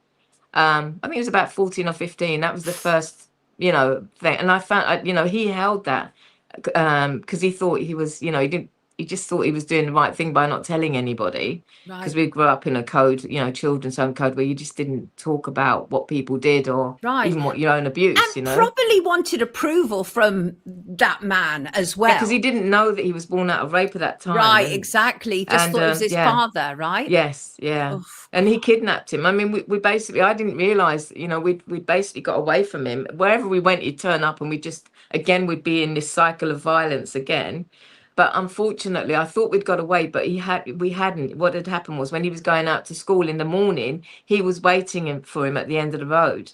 I think it was about 14 or 15. That was the first, you know, thing. And I found, you know, he held that because he thought he was, you know, he just thought he was doing the right thing by not telling anybody. Because Right. we grew up in a code, you know, children's home code where you just didn't talk about what people did or Right. even what your own abuse, And you know. probably wanted approval from that man as well. Because he didn't know that he was born out of rape at that time. Right, and- exactly. Just thought it was his yeah. father, right? Yes, yeah. Oof. And he kidnapped him. I mean, we basically, I didn't realize, you know, we basically got away from him. Wherever we went, he'd turn up and we'd be in this cycle of violence again. But unfortunately, I thought we'd got away, but we hadn't. What had happened was when he was going out to school in the morning, he was waiting for him at the end of the road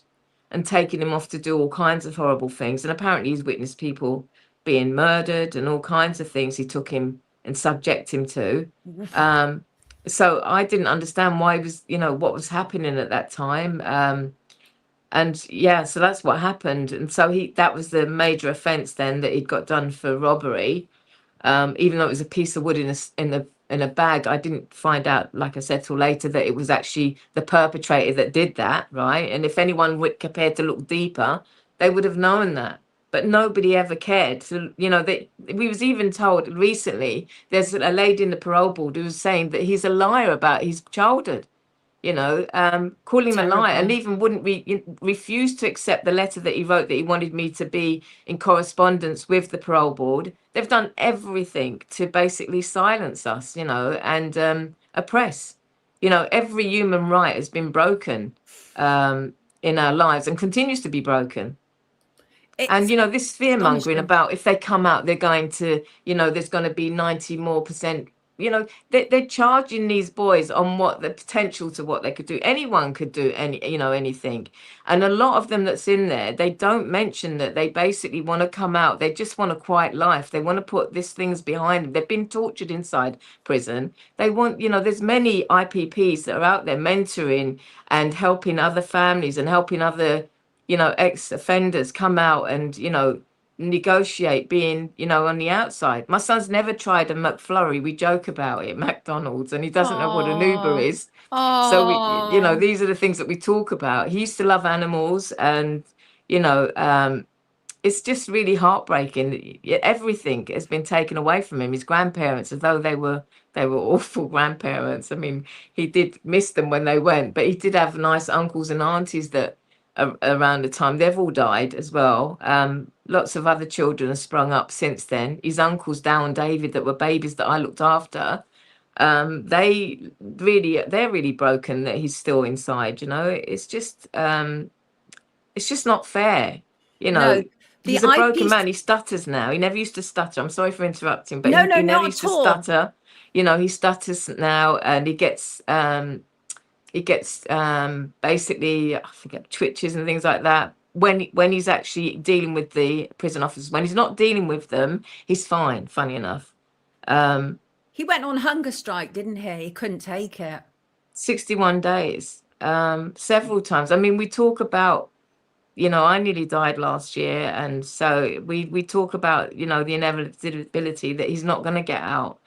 and taking him off to do all kinds of horrible things. And apparently he's witnessed people being murdered and all kinds of things he took him and subject him to. So I didn't understand why he was, you know, what was happening at that time. And yeah, so that's what happened. And so that was the major offence then that he'd got done for robbery. Even though it was a piece of wood in a bag, I didn't find out, like I said, till later that it was actually the perpetrator that did that, right? And if anyone would prepared to look deeper, they would have known that. But nobody ever cared. So, you know, we was even told recently, there's a lady in the parole board who was saying that he's a liar about his childhood. You know, calling him a liar, and even wouldn't refuse to accept the letter that he wrote that he wanted me to be in correspondence with the parole board. They've done everything to basically silence us, you know, and oppress. You know, every human right has been broken in our lives and continues to be broken. And, you know, this fear mongering about if they come out, they're going to, you know, there's going to be 90% more. You know, they're charging these boys on what the potential to what they could do. Anyone could do anything. And a lot of them that's in there, they don't mention that they basically want to come out. They just want a quiet life. They want to put these things behind them. They've been tortured inside prison. They want, you know, there's many IPPs that are out there mentoring and helping other families and helping other, you know, ex-offenders come out and, you know, negotiate being, you know, on the outside. My son's never tried a McFlurry. We joke about it, McDonald's, and he doesn't know what an Uber is. So we, you know, these are the things that we talk about. He used to love animals, and, you know, it's just really heartbreaking. Everything has been taken away from him. His grandparents, as though they were awful grandparents. I mean, he did miss them when they went, but he did have nice uncles and aunties that around the time. They've all died as well. Lots of other children have sprung up since then. His uncles, Dow and David, that were babies that I looked after, they're really broken that he's still inside. You know, it's just not fair. You know, he's a broken man. He stutters now. He never used to stutter. I'm sorry for interrupting, but he never used to stutter. You know, he stutters now, and he gets basically, I forget, twitches and things like that when he's actually dealing with the prison officers. When he's not dealing with them, he's fine, funny enough. He went on hunger strike, didn't he? He couldn't take it. 61 days, several times. I mean, we talk about, you know, I nearly died last year, and so we talk about, you know, the inevitability that he's not going to get out,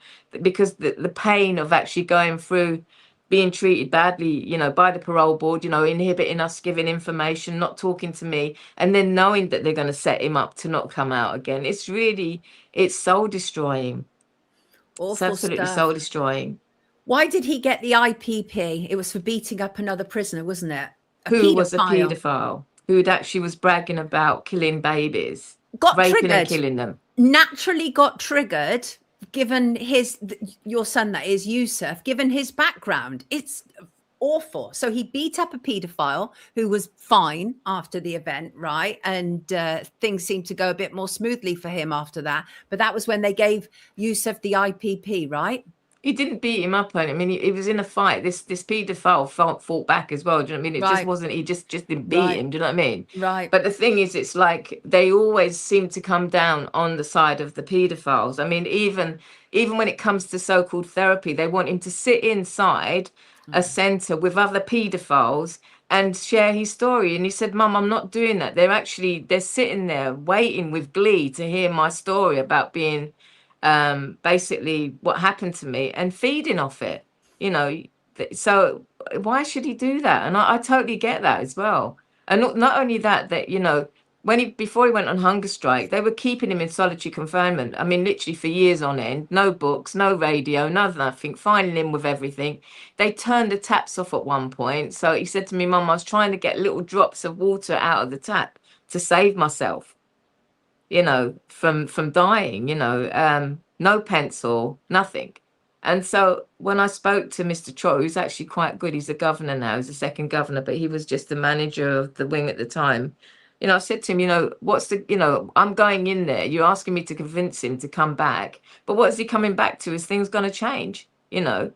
because the pain of actually going through being treated badly, you know, by the parole board, you know, inhibiting us, giving information, not talking to me, and then knowing that they're going to set him up to not come out again. It's soul destroying. Awful it's absolutely stuff. soul destroying. Why did he get the IPP? It was for beating up another prisoner, wasn't it? Who was a paedophile, who actually was bragging about killing babies, raping triggered. and killing them. Naturally got triggered, given your son, that is Yusuf, given his background. It's awful. So he beat up a paedophile who was fine after the event, right? And things seemed to go a bit more smoothly for him after that. But that was when they gave Yusuf the IPP, right? He didn't beat him up on it. I mean, he was in a fight. This paedophile fought back as well. Do you know what I mean? It just wasn't, he just didn't beat him. Do you know what I mean? Right. But the thing is, it's like they always seem to come down on the side of the paedophiles. I mean, even when it comes to so-called therapy, they want him to sit inside a centre with other paedophiles and share his story. And he said, Mum, I'm not doing that. They're sitting there waiting with glee to hear my story about being basically what happened to me and feeding off it, you know. So why should he do that? And I totally get that as well. And not only that, you know, before he went on hunger strike, they were keeping him in solitary confinement. I mean, literally for years on end, no books, no radio, nothing, fining him with everything. They turned the taps off at one point. So he said to me, Mum, I was trying to get little drops of water out of the tap to save myself, you know, from dying, you know, no pencil, nothing. And so when I spoke to Mr. Trott, who's actually quite good, he's a governor now, he's a second governor, but he was just the manager of the wing at the time. You know, I said to him, you know, I'm going in there. You're asking me to convince him to come back. But what is he coming back to? Is things going to change, you know?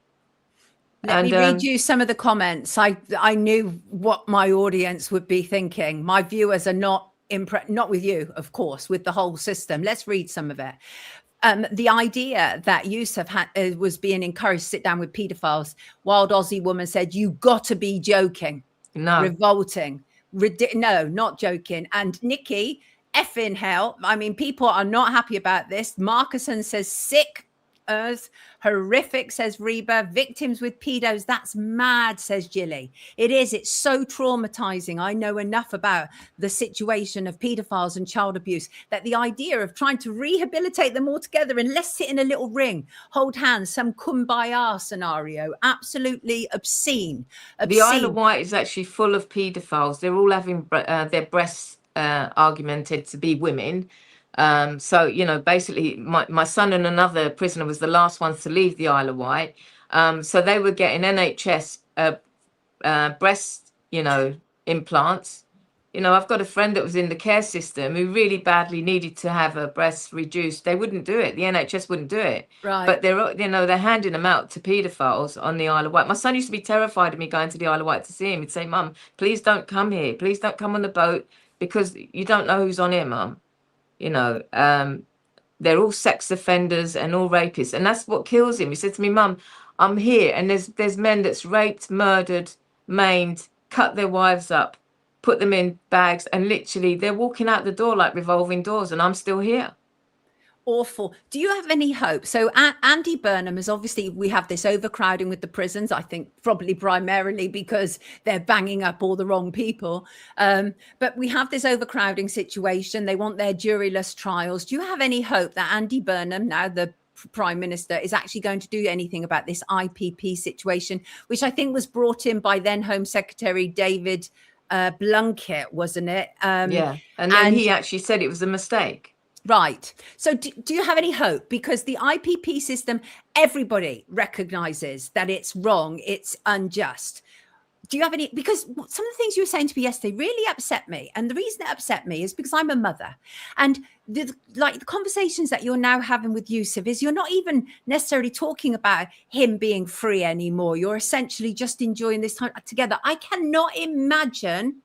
Let me read you some of the comments. I knew what my audience would be thinking. My viewers are not with you, of course, with the whole system. Let's read some of it. The idea that Yusuf was being encouraged to sit down with paedophiles. Wild Aussie woman said, you got to be joking. No. Revolting. No, not joking. And Nikki, effing hell. I mean, people are not happy about this. Marcuson says sick. Horrific, says Reba. Victims with pedos, that's mad, says Jilly. It is. It's so traumatizing. I know enough about the situation of pedophiles and child abuse that the idea of trying to rehabilitate them all together and let's sit in a little ring, hold hands, some kumbaya scenario, absolutely obscene. The Isle of Wight is actually full of pedophiles. They're all having their breasts augmented to be women. So, you know, basically my son and another prisoner was the last ones to leave the Isle of Wight. So they were getting NHS breast, you know, implants. You know, I've got a friend that was in the care system who really badly needed to have her breasts reduced. They wouldn't do it. The NHS wouldn't do it. Right. But they're handing them out to paedophiles on the Isle of Wight. My son used to be terrified of me going to the Isle of Wight to see him. He'd say, Mum, please don't come here. Please don't come on the boat because you don't know who's on here, Mum. You know, they're all sex offenders and all rapists. And that's what kills him. He said to me, Mum, I'm here. And there's men that's raped, murdered, maimed, cut their wives up, put them in bags. And literally they're walking out the door like revolving doors. And I'm still here. Awful. Do you have any hope? So Andy Burnham is obviously, we have this overcrowding with the prisons, I think probably primarily because they're banging up all the wrong people. But we have this overcrowding situation. They want their juryless trials. Do you have any hope that Andy Burnham, now the Prime Minister, is actually going to do anything about this IPP situation, which I think was brought in by then Home Secretary David Blunkett, wasn't it? Yeah. And then he actually said it was a mistake. Right. So do you have any hope? Because the IPP system, everybody recognizes that it's wrong, it's unjust. Do you have any, because some of the things you were saying to me yesterday really upset me. And the reason it upset me is because I'm a mother. And the conversations that you're now having with Yusuf is you're not even necessarily talking about him being free anymore. You're essentially just enjoying this time together. I cannot imagine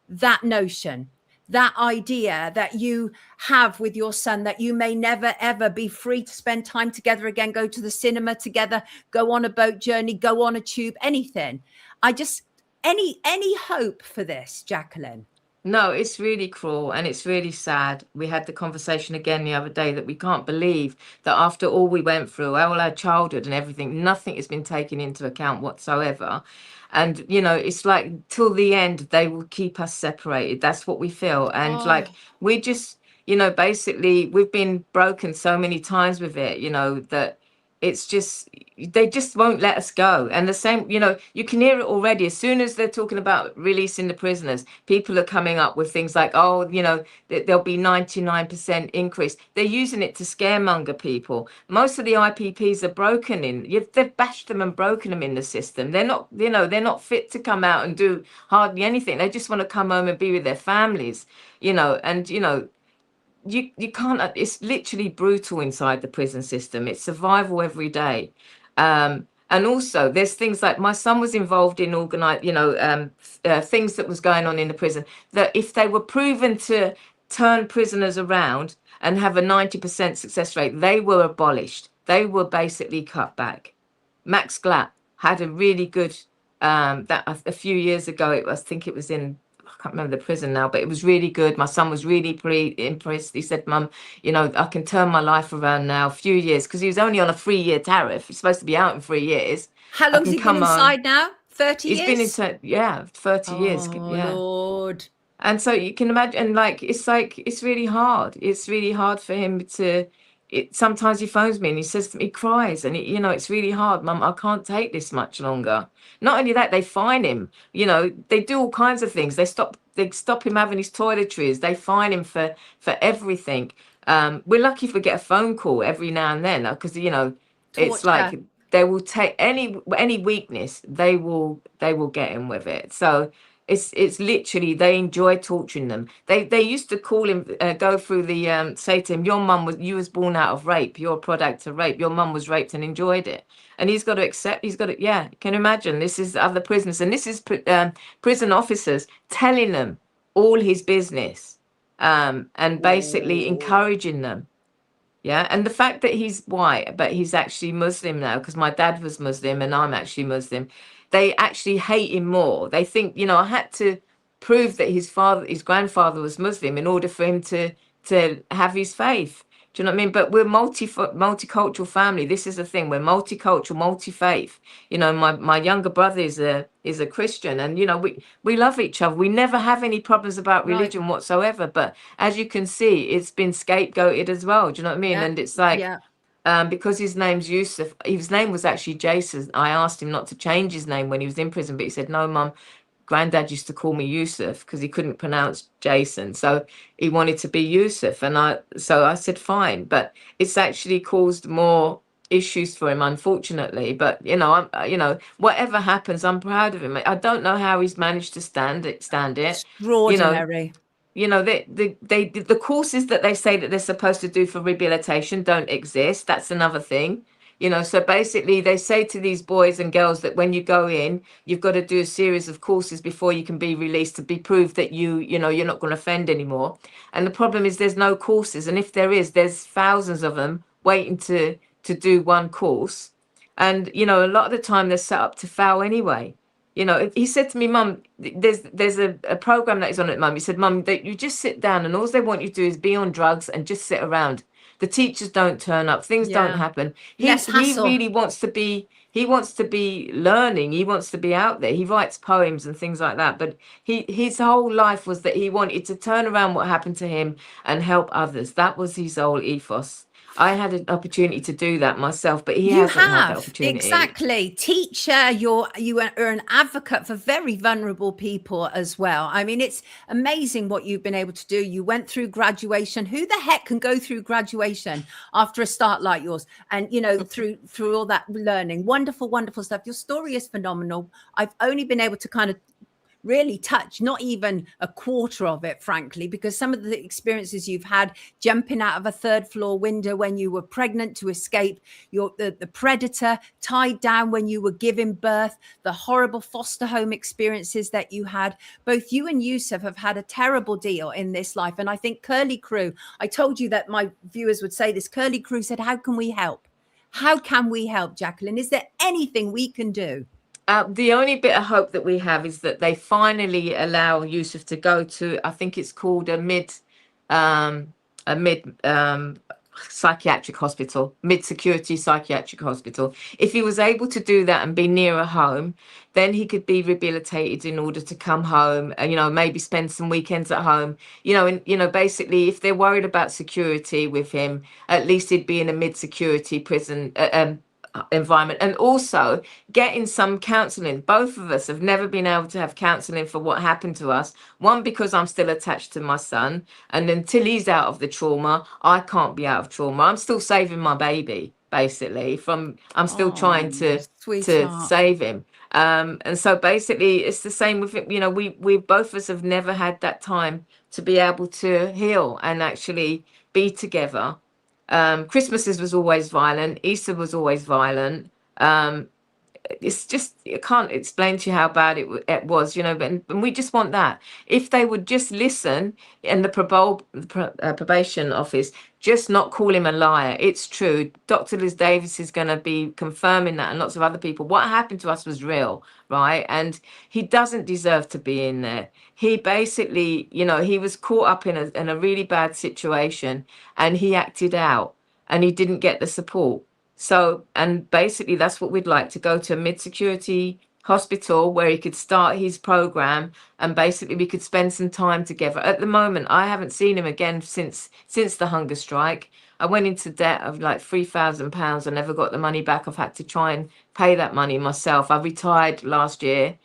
that notion, that idea that you have with your son, that you may never, ever be free to spend time together again, go to the cinema together, go on a boat journey, go on a tube, anything. I just, any hope for this, Jacqueline? No, it's really cruel and it's really sad. We had the conversation again the other day that we can't believe that after all we went through, all our childhood and everything, nothing has been taken into account whatsoever. And, you know, it's like till the end, they will keep us separated. That's what we feel. And like, we just, you know, basically we've been broken so many times with it, you know, that it's just, they just won't let us go. And the same, you know, you can hear it already. As soon as they're talking about releasing the prisoners, people are coming up with things like, oh, you know, there'll be 99% increase. They're using it to scaremonger people. Most of the IPPs are broken in. They've bashed them and broken them in the system. They're not, you know, they're not fit to come out and do hardly anything. They just want to come home and be with their families, you know, and, you know, you can't, it's literally brutal inside the prison system. It's survival every day. And also there's things like my son was involved in organized, you know, things that was going on in the prison that if they were proven to turn prisoners around and have a 90% success rate, they were abolished. They were basically cut back. Max Glatt had a really good that a few years ago, I think it was in, I can't remember the prison now, but it was really good. My son was really impressed. He said, Mum, you know, I can turn my life around now. A few years, because he was only on a 3-year tariff. He's supposed to be out in 3 years. How long's he been inside now? 30 He's years? been inside, 30 years. Oh, Yeah. Lord. And so you can imagine, like, it's really hard. It's really hard for him to, sometimes he phones me and he says to me, he cries, and you know, it's really hard, Mum, I can't take this much longer. Not only that, they fine him, you know, they do all kinds of things. They stop him having his toiletries. They fine him for everything. We're lucky if we get a phone call every now and then, because, you know, it's Torture. like they will take any weakness, they will get him with it. So it's literally, they enjoy torturing them. They used to call him, go through the, say to him, you was born out of rape. You're a product of rape. Your mum was raped and enjoyed it. And he's got to accept, yeah, can you imagine? This is other prisoners. And this is prison officers telling them all his business, and basically encouraging them. Yeah. And the fact that he's white, but he's actually Muslim now, because my dad was Muslim and I'm actually Muslim, they actually hate him more. They think, you know, I had to prove that his grandfather was Muslim in order for him to have his faith. Do you know what I mean? But we're multicultural family. This is the thing. We're multicultural, multi-faith. You know, my younger brother is a Christian, and you know, we love each other. We never have any problems about religion whatsoever. But as you can see, it's been scapegoated as well. Do you know what I mean? Yeah. And it's like, Yeah. because his name's Yusuf, his name was actually Jason. I asked him not to change his name when he was in prison, but he said, no, Mum, Granddad used to call me Yusuf because he couldn't pronounce Jason. So he wanted to be Yusuf. And I said, fine. But it's actually caused more issues for him, unfortunately. But, you know, whatever happens, I'm proud of him. I don't know how he's managed to stand it. Extraordinary. You know, the courses that they say that they're supposed to do for rehabilitation don't exist. That's another thing. You know, so basically they say to these boys and girls that when you go in, you've got to do a series of courses before you can be released to be proved that you know, you're not going to offend anymore. And the problem is there's no courses. And if there is, there's thousands of them waiting to do one course. And, you know, a lot of the time they're set up to fail anyway. You know, he said to me, Mum, there's a program that is on at Mum. He said, Mum, that you just sit down and all they want you to do is be on drugs and just sit around. The teachers don't turn up. Things don't happen. He really wants to be, learning. He wants to be out there. He writes poems and things like that. But his whole life was that he wanted to turn around what happened to him and help others. That was his whole ethos. I had an opportunity to do that myself, but he hasn't had that opportunity. Exactly. Teacher, you are an advocate for very vulnerable people as well. I mean, it's amazing what you've been able to do. You went through graduation. Who the heck can go through graduation after a start like yours? And, you know, through all that learning, wonderful, wonderful stuff. Your story is phenomenal. I've only been able to kind of really touch not even a quarter of it, frankly, because some of the experiences you've had, jumping out of a 3rd floor window when you were pregnant to escape the predator, tied down when you were giving birth, the horrible foster home experiences that you had. Both you and Yusuf have had a terrible deal in this life. And I think Curly Crew, I told you that my viewers would say this, Curly Crew said, how can we help? How can we help, Jacqueline? Is there anything we can do? The only bit of hope that we have is that they finally allow Yusuf to go to, I think it's called a mid psychiatric hospital, mid-security psychiatric hospital. If he was able to do that and be nearer home, then he could be rehabilitated in order to come home and, you know, maybe spend some weekends at home, you know, and, you know, basically if they're worried about security with him, at least he'd be in a mid-security prison environment, and also getting some counseling. Both of us have never been able to have counseling for what happened to us. One, because I'm still attached to my son, and until he's out of the trauma, I can't be out of trauma. I'm still saving my baby, basically, I'm still trying to save him. And so basically it's the same with it. You know, we both of us have never had that time to be able to heal and actually be Christmases was always violent. Easter was always violent. it's just, I can't explain to you how bad it was, you know, and we just want that. If they would just listen, and the probation office just not call him a liar. It's true. Dr. Liz Davis is going to be confirming that, and lots of other people. What happened to us was real, right? And he doesn't deserve to be in there. He basically, you know, he was caught up in a really bad situation, and he acted out, and he didn't get the support. So, and basically that's what we'd like, to go to a mid-security hospital where he could start his program, and basically we could spend some time together. At the moment, I haven't seen him again since the hunger strike. I went into debt of like £3,000. I never got the money back. I've had to try and pay that money myself. I retired last year,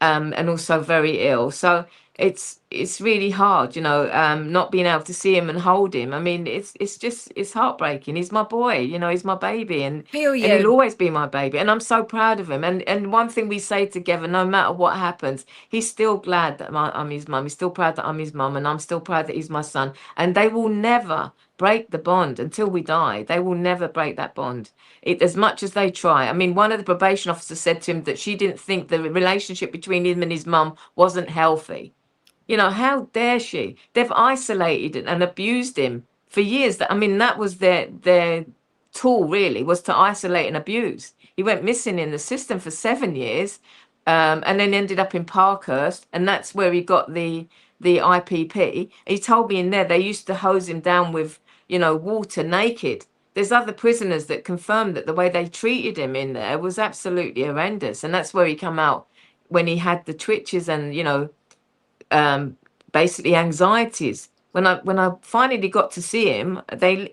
and also very ill. So it's really hard, you know, not being able to see him and hold him. I mean, it's heartbreaking. He's my boy, you know, he's my baby, and he'll always be my baby. And I'm so proud of him. And one thing we say together, no matter what happens, he's still glad that I'm his mum. He's still proud that I'm his mum, and I'm still proud that he's my son. And they will never break the bond until we die. They will never break that bond, as much as they try. I mean, one of the probation officers said to him that she didn't think the relationship between him and his mum wasn't healthy. You know, how dare she? They've isolated and abused him for years. I mean, that was their tool, really, was to isolate and abuse. He went missing in the system for 7 years, and then ended up in Parkhurst, and that's where he got the IPP. He told me in there they used to hose him down with, you know, water naked. There's other prisoners that confirmed that the way they treated him in there was absolutely horrendous, and that's where he come out when he had the twitches and, you know, basically anxieties. When I finally got to see him,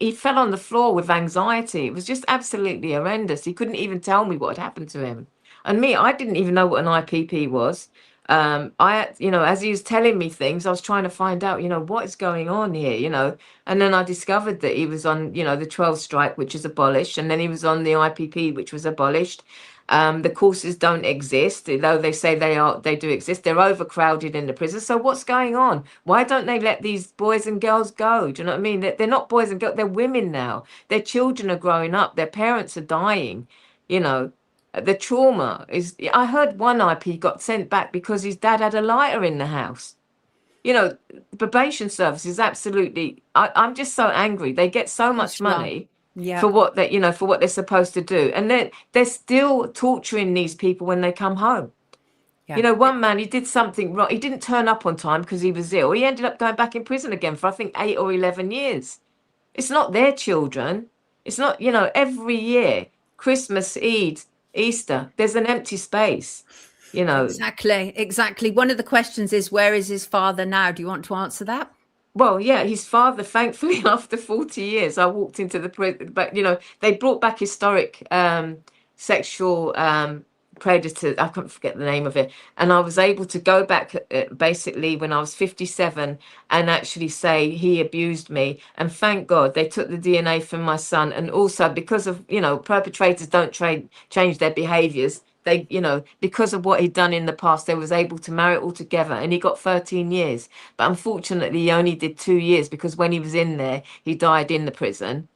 he fell on the floor with anxiety. It was just absolutely horrendous. He couldn't even tell me what had happened to him. And me, I didn't even know what an IPP was. You know, as he was telling me things, I was trying to find out, you know, what is going on here, you know. And then I discovered that he was on, you know, the 12 strike, which is abolished, and then he was on the IPP, which was abolished. The courses don't exist, though they say they do exist. They're overcrowded in the prison. So what's going on? Why don't they let these boys and girls go? Do you know what I mean? They're not boys and girls. They're women now. Their children are growing up. Their parents are dying. You know, the trauma is. I heard one IP got sent back because his dad had a lighter in the house. You know, the probation service is absolutely. I'm just so angry. They get so much money. Yeah. For what they, you know, for what they're supposed to do, and they're still torturing these people when they come home. Yeah. You know, one man, he did something wrong. He didn't turn up on time because he was ill. He ended up going back in prison again for I think 8 or 11 years. It's not their children. It's not, you know, every year, Christmas, Eid, Easter, there's an empty space. You know, exactly. One of the questions is, where is his father now? Do you want to answer that? Well, yeah, his father, thankfully, after 40 years, I walked into the prison, but, you know, they brought back historic sexual predator. I can't forget the name of it. And I was able to go back basically when I was 57 and actually say he abused me. And thank God they took the DNA from my son. And also because of, you know, perpetrators don't change their behaviors. They, you know, because of what he'd done in the past, they was able to marry it all together, and he got 13 years. But unfortunately, he only did 2 years because when he was in there, he died in the prison.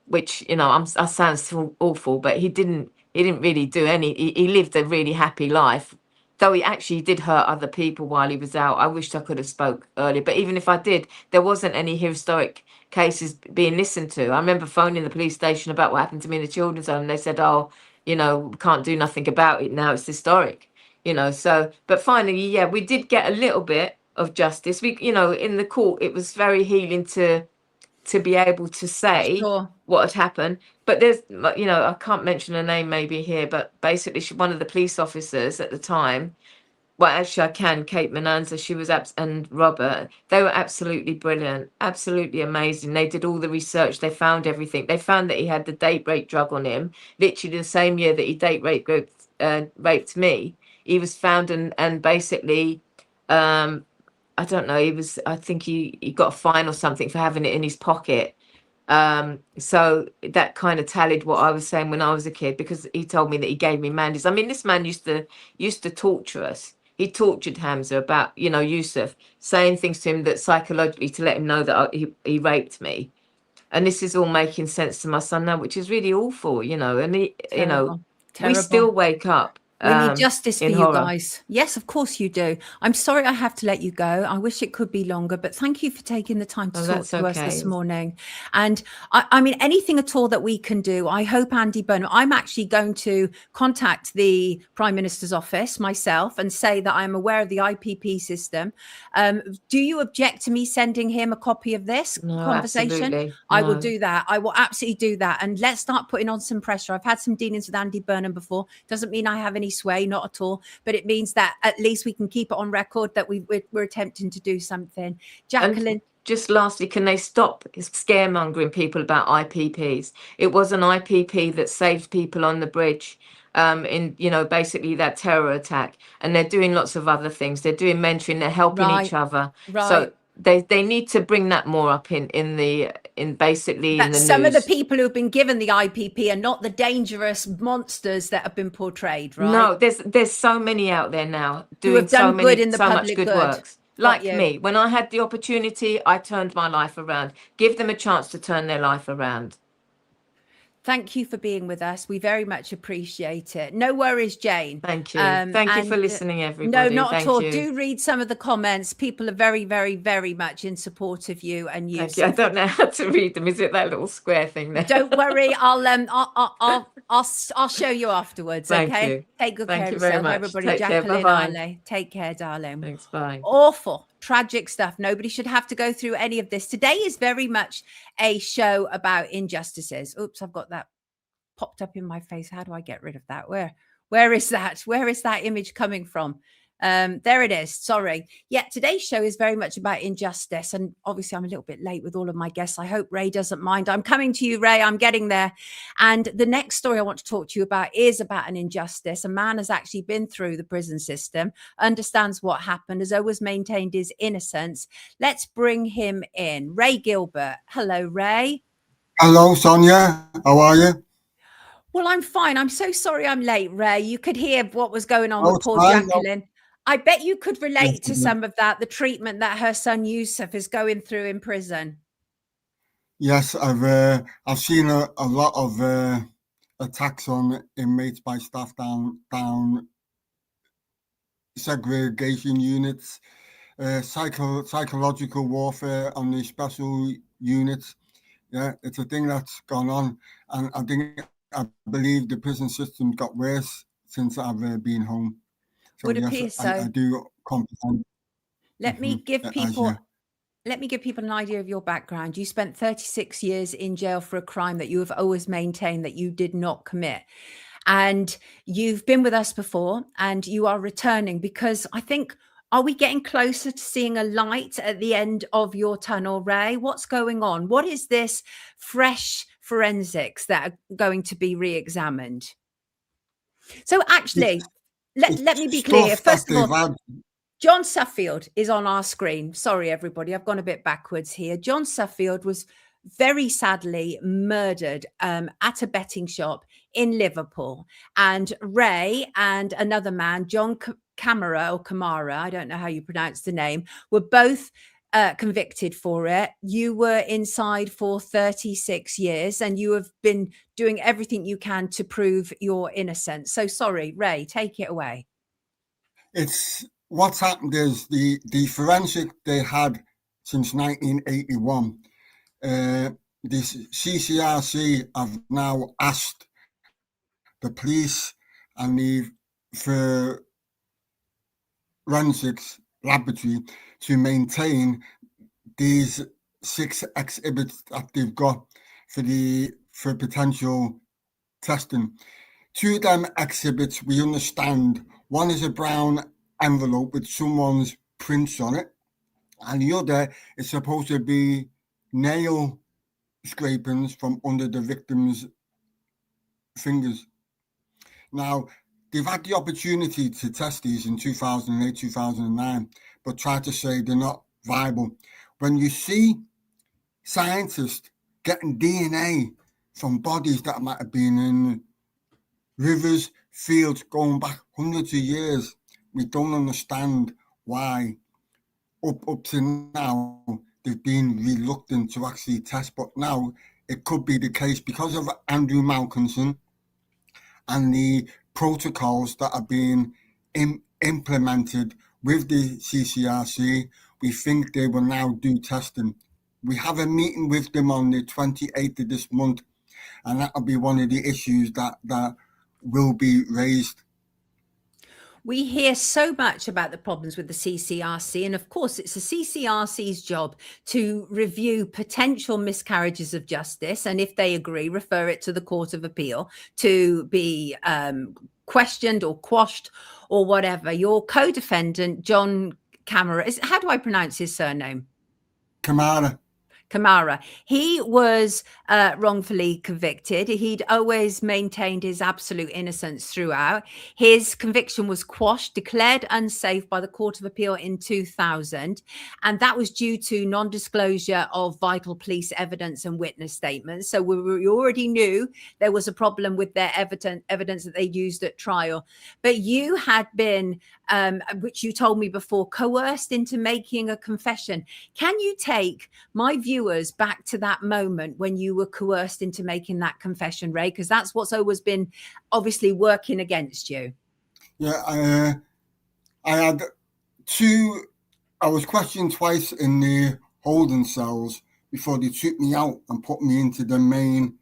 Which, you know, I sound so awful, but he didn't really do any. He lived a really happy life, though he actually did hurt other people while he was out. I wished I could have spoke earlier, but even if I did, there wasn't any historic cases being listened to. I remember phoning the police station about what happened to me in the children's home, and they said, "Oh, you know, we can't do nothing about it now. It's historic." You know, so, but finally, yeah, we did get a little bit of justice. We, you know, in the court, it was very healing to be able to say what had happened. But there's, you know, I can't mention her name maybe here, but basically one of the police officers at the time, well, actually I can, Kate Menanza, she was, and Robert, they were absolutely brilliant, absolutely amazing. They did all the research. They found everything. They found that he had the date rape drug on him, literally the same year that he date raped me. He was found and basically, I don't know, I think he got a fine or something for having it in his pocket. So that kind of tallied what I was saying when I was a kid, because he told me that he gave me Mandy's. I mean, this man used to torture us. He tortured Hamza about, you know, Yusuf, saying things to him that psychologically to let him know that he raped me. And this is all making sense to my son now, which is really awful, you know. And he, you know, Terrible. We still wake up. We need justice for in you horror. guys. Yes, of course you do. I'm sorry I have to let you go. I wish it could be longer, but thank you for taking the time to Oh, talk that's to us okay. this morning. And I mean, anything at all that we can do, I hope Andy Burnham, I'm actually going to contact the Prime Minister's office myself and say that I'm aware of the IPP system. Do you object to me sending him a copy of this No, conversation? absolutely. I will No. do that. I will absolutely do that. And let's start putting on some pressure. I've had some dealings with Andy Burnham before. Doesn't mean I have any sway, not at all. But it means that at least we can keep it on record that we're attempting to do something. Jacqueline. And just lastly, can they stop scaremongering people about IPPs? It was an IPP that saved people on the bridge in, basically that terror attack. And they're doing lots of other things. They're doing mentoring. They're helping each other. Right. So they need to bring that more up in the Some news. of the people who've been given the IPP are not the dangerous monsters that have been portrayed, right? No, there's so many out there now Who doing have done good in the so much public good good. works. Got Like you. me, when I had the opportunity, I turned my life around. Give them a chance to turn their life around. Thank you for being with us. We very much appreciate it. No worries, Jane. Thank you. Thank you for listening, everybody. No, not Thank at all. you. Do read some of the comments. People are very, very, very much in support of you and you. Thank you. I don't know how to read them. Is it that little square thing there? Don't worry. I'll show you afterwards. Thank Okay. you. Take good Thank care you of very yourself, much. everybody. Take care. Jacqueline Bye-bye. Ali. Take care, darling. Thanks. Bye. Awful, tragic stuff. Nobody should have to go through any of this. Today is very much a show about injustices. Oops, I've got that popped up in my face. How do I get rid of that? Where is that? Where is that image coming from? There it is. Sorry. Yeah, today's show is very much about injustice. And obviously I'm a little bit late with all of my guests. I hope Ray doesn't mind. I'm coming to you, Ray. I'm getting there. And the next story I want to talk to you about is about an injustice. A man has actually been through the prison system, understands what happened, has always maintained his innocence. Let's bring him in. Ray Gilbert. Hello, Ray. Hello, Sonia. How are you? Well, I'm fine. I'm so sorry I'm late, Ray. You could hear what was going on Oh, with it's poor fine. Jacqueline. I bet you could relate to Yes, some of that, the treatment that her son Yusuf is going through in prison. Yes, I've seen a lot of attacks on inmates by staff down segregation units, psychological warfare on the special units. Yeah, it's a thing that's gone on, and I believe the prison system got worse since I've been home. So Would yes, appear so. I do comprehend. Let me give as people you- let me give people an idea of your background. You spent 36 years in jail for a crime that you have always maintained that you did not commit. And you've been with us before and you are returning because I think, are we getting closer to seeing a light at the end of your tunnel, Ray? What's going on? What is this fresh forensics that are going to be re-examined? So actually, let me be clear. Stuff that First of all, they've had. John Suffield is on our screen. Sorry, everybody. I've gone a bit backwards here. John Suffield was very sadly murdered at a betting shop in Liverpool. And Ray and another man, John Camara, I don't know how you pronounce the name, were both convicted for it. You were inside for 36 years and you have been doing everything you can to prove your innocence. So sorry, Ray, take it away. It's what's happened is the forensic they had since 1981. The CCRC have now asked the police and the forensics laboratory to maintain these 6 exhibits that they've got for potential testing. 2 of them exhibits we understand. One is a brown envelope with someone's prints on it, and the other is supposed to be nail scrapings from under the victim's fingers. Now, they've had the opportunity to test these in 2008, 2009, but tried to say they're not viable. When you see scientists getting DNA from bodies that might have been in rivers, fields going back hundreds of years, we don't understand why up to now they've been reluctant to actually test. But now it could be the case because of Andrew Malkinson and the protocols that are being implemented with the CCRC, we think they will now do testing. We have a meeting with them on the 28th of this month, and that will be one of the issues that will be raised. We hear so much about the problems with the CCRC, and of course, it's the CCRC's job to review potential miscarriages of justice, and if they agree, refer it to the Court of Appeal to be questioned or quashed or whatever. Your co-defendant, John Camara, how do I pronounce his surname? Kamara. He was wrongfully convicted. He'd always maintained his absolute innocence throughout. His conviction was quashed, declared unsafe by the Court of Appeal in 2000. And that was due to non-disclosure of vital police evidence and witness statements. So we already knew there was a problem with their evidence that they used at trial. But you had been, which you told me before, coerced into making a confession. Can you take my viewers back to that moment when you were coerced into making that confession, Ray? Because that's what's always been obviously working against you. Yeah, I was questioned twice in the holding cells before they took me out and put me into the main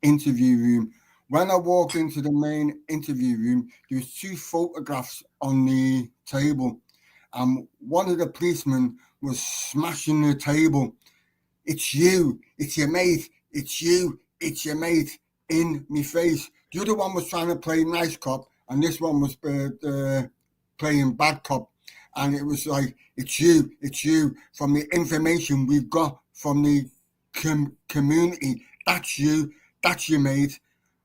interview room. When I walked into the main interview room, there was 2 photographs on the table, and one of the policemen was smashing the table. It's you, it's your mate, it's you, it's your mate, in me face. The other one was trying to play nice cop, and this one was playing bad cop. And it was like, it's you, from the information we've got from the community. That's you, that's your mate.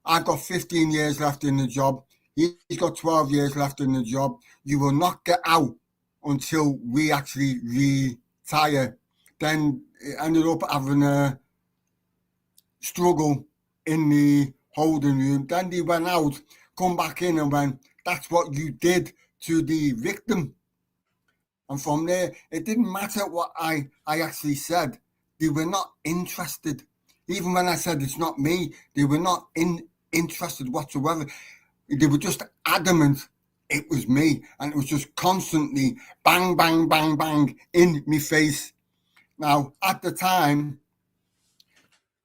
I've got 15 years left in the job. He's got 12 years left in the job. You will not get out until we actually retire. Then it ended up having a struggle in the holding room. Then they went out, come back in and went, that's what you did to the victim. And from there, it didn't matter what I actually said. They were not interested. Even when I said it's not me, they were not interested whatsoever. They were just adamant it was me. And it was just constantly bang, bang, bang, bang in my face. Now, at the time,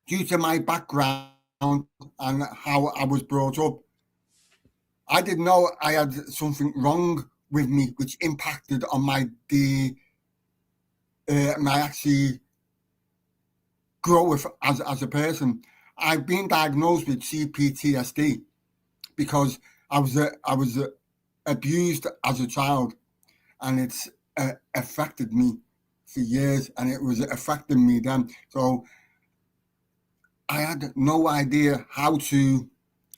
due to my background and how I was brought up, I didn't know I had something wrong with me, which impacted on my actually growth as a person. I've been diagnosed with CPTSD because I was abused as a child, and it's affected me for years, and it was affecting me then. So I had no idea how to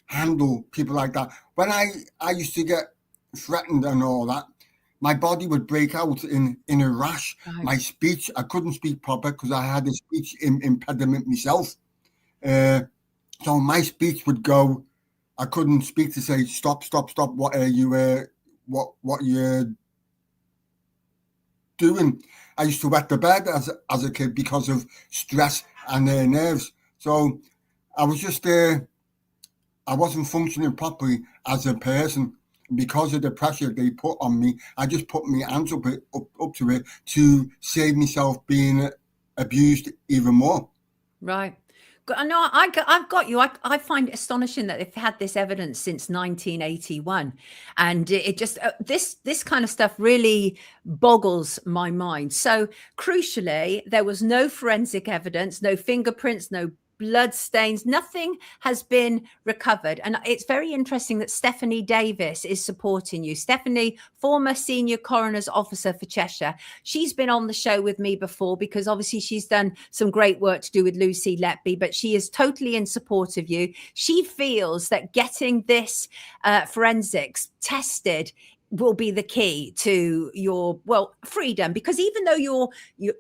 handle people like that. When I used to get threatened and all that, my body would break out in a rash. Right. My speech, I couldn't speak proper because I had a speech impediment myself. So my speech would go, I couldn't speak to say, stop, what are you, what you're doing. I used to wet the bed as a kid because of stress and nerves. So I was just, I wasn't functioning properly as a person. Because of the pressure they put on me, I just put my hands up to it to save myself being abused even more. Right. No, I've got you. I find it astonishing that they've had this evidence since 1981, and it just this kind of stuff really boggles my mind. So crucially, there was no forensic evidence, no fingerprints, no blood stains, nothing has been recovered. And it's very interesting that Stephanie Davis is supporting you. Stephanie, former senior coroner's officer for Cheshire. She's been on the show with me before because obviously she's done some great work to do with Lucy Letby, but she is totally in support of you. She feels that getting this forensics tested will be the key to your, well, freedom, because even though you're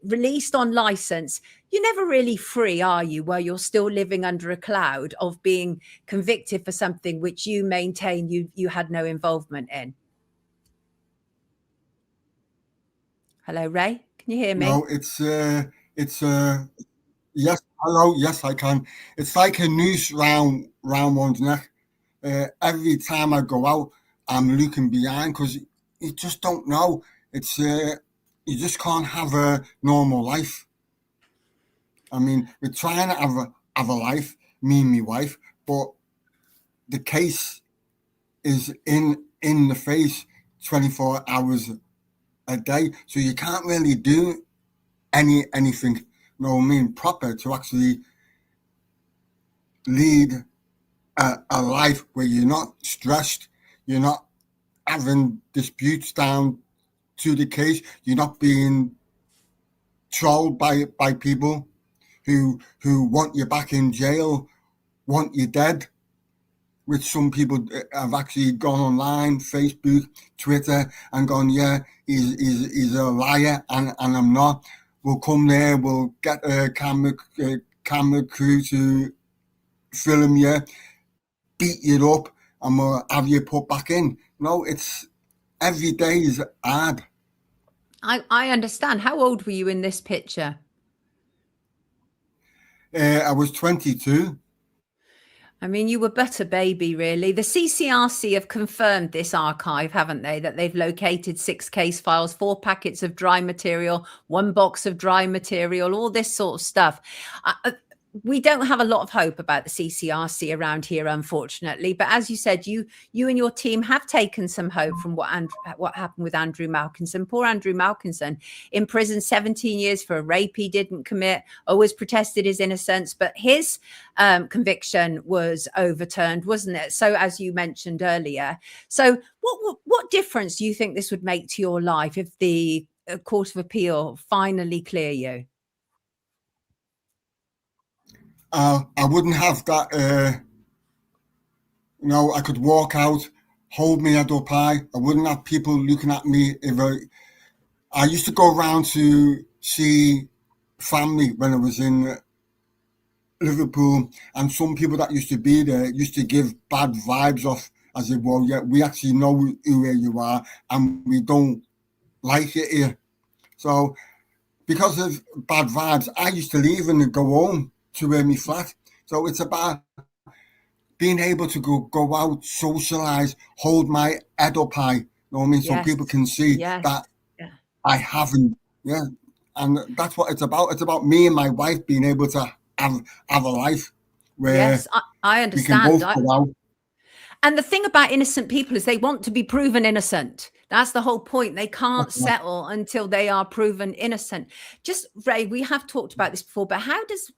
released on license, you're never really free, are you, where you're still living under a cloud of being convicted for something which you maintain you had no involvement in. Hello, Ray, can you hear me? No, it's yes, hello, yes, I can. It's like a noose round one's neck. Every time I go out, I'm looking behind because you just don't know. It's you just can't have a normal life. I mean, we're trying to have a life, me and my wife, but the case is in the face 24 hours a day, so you can't really do anything, you know what I mean, proper to actually lead a life where you're not stressed, you're not having disputes down to the case, you're not being trolled by people who want you back in jail, want you dead, which some people have actually gone online, Facebook, Twitter, and gone, yeah, he's a liar, and I'm not. We'll come there, we'll get a camera crew to film you, beat you up, and we'll have you put back in. No, it's every day is hard. I understand. How old were you in this picture? I was 22. I mean, you were but a baby, really. The CCRC have confirmed this archive, haven't they? That they've located 6 case files, 4 packets of dry material, 1 box of dry material, all this sort of stuff. We don't have a lot of hope about the CCRC around here, unfortunately. But as you said, you and your team have taken some hope from what happened with Andrew Malkinson. Poor Andrew Malkinson, in prison 17 years for a rape he didn't commit, always protested his innocence, but his conviction was overturned, wasn't it? So as you mentioned earlier, so what difference do you think this would make to your life if the Court of Appeal finally clear you? I wouldn't have that, I could walk out, hold my head up high. I wouldn't have people looking at me. I used to go around to see family when I was in Liverpool, and some people that used to be there used to give bad vibes off as if, well, yeah, we actually know who you are, and we don't like it here. So because of bad vibes, I used to leave and go home to my flat. So it's about being able to go out, socialize, hold my head up high, you know what I mean? So people can see that I haven't, and that's what it's about. It's about me and my wife being able to have a life where I understand. We can both go out. And the thing about innocent people is they want to be proven innocent. That's the whole point. They can't settle until they are proven innocent. Just, Ray, we have talked about this before, but how does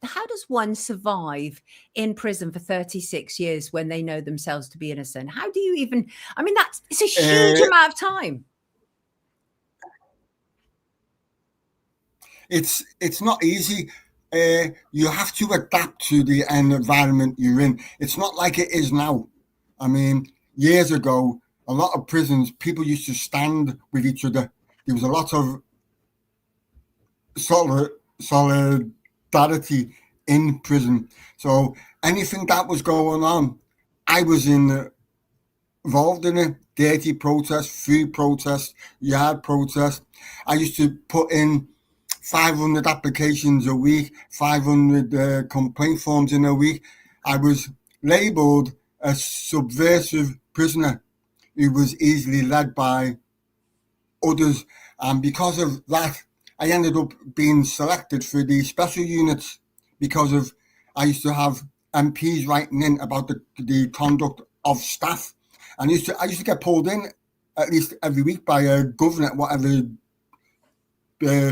one survive in prison for 36 years when they know themselves to be innocent? How do you even, I mean, it's a huge amount of time. It's not easy. You have to adapt to the environment you're in. It's not like it is now. I mean, years ago, a lot of prisons, people used to stand with each other. There was a lot of solidarity in prison. So anything that was going on, I was involved in it. Dirty protest, food protest, yard protest. I used to put in 500 applications a week, 500 complaint forms in a week. I was labelled a subversive prisoner who was easily led by others. And because of that, I ended up being selected for the special units because of I used to have MPs writing in about the conduct of staff. And I used to get pulled in at least every week by a governor, whatever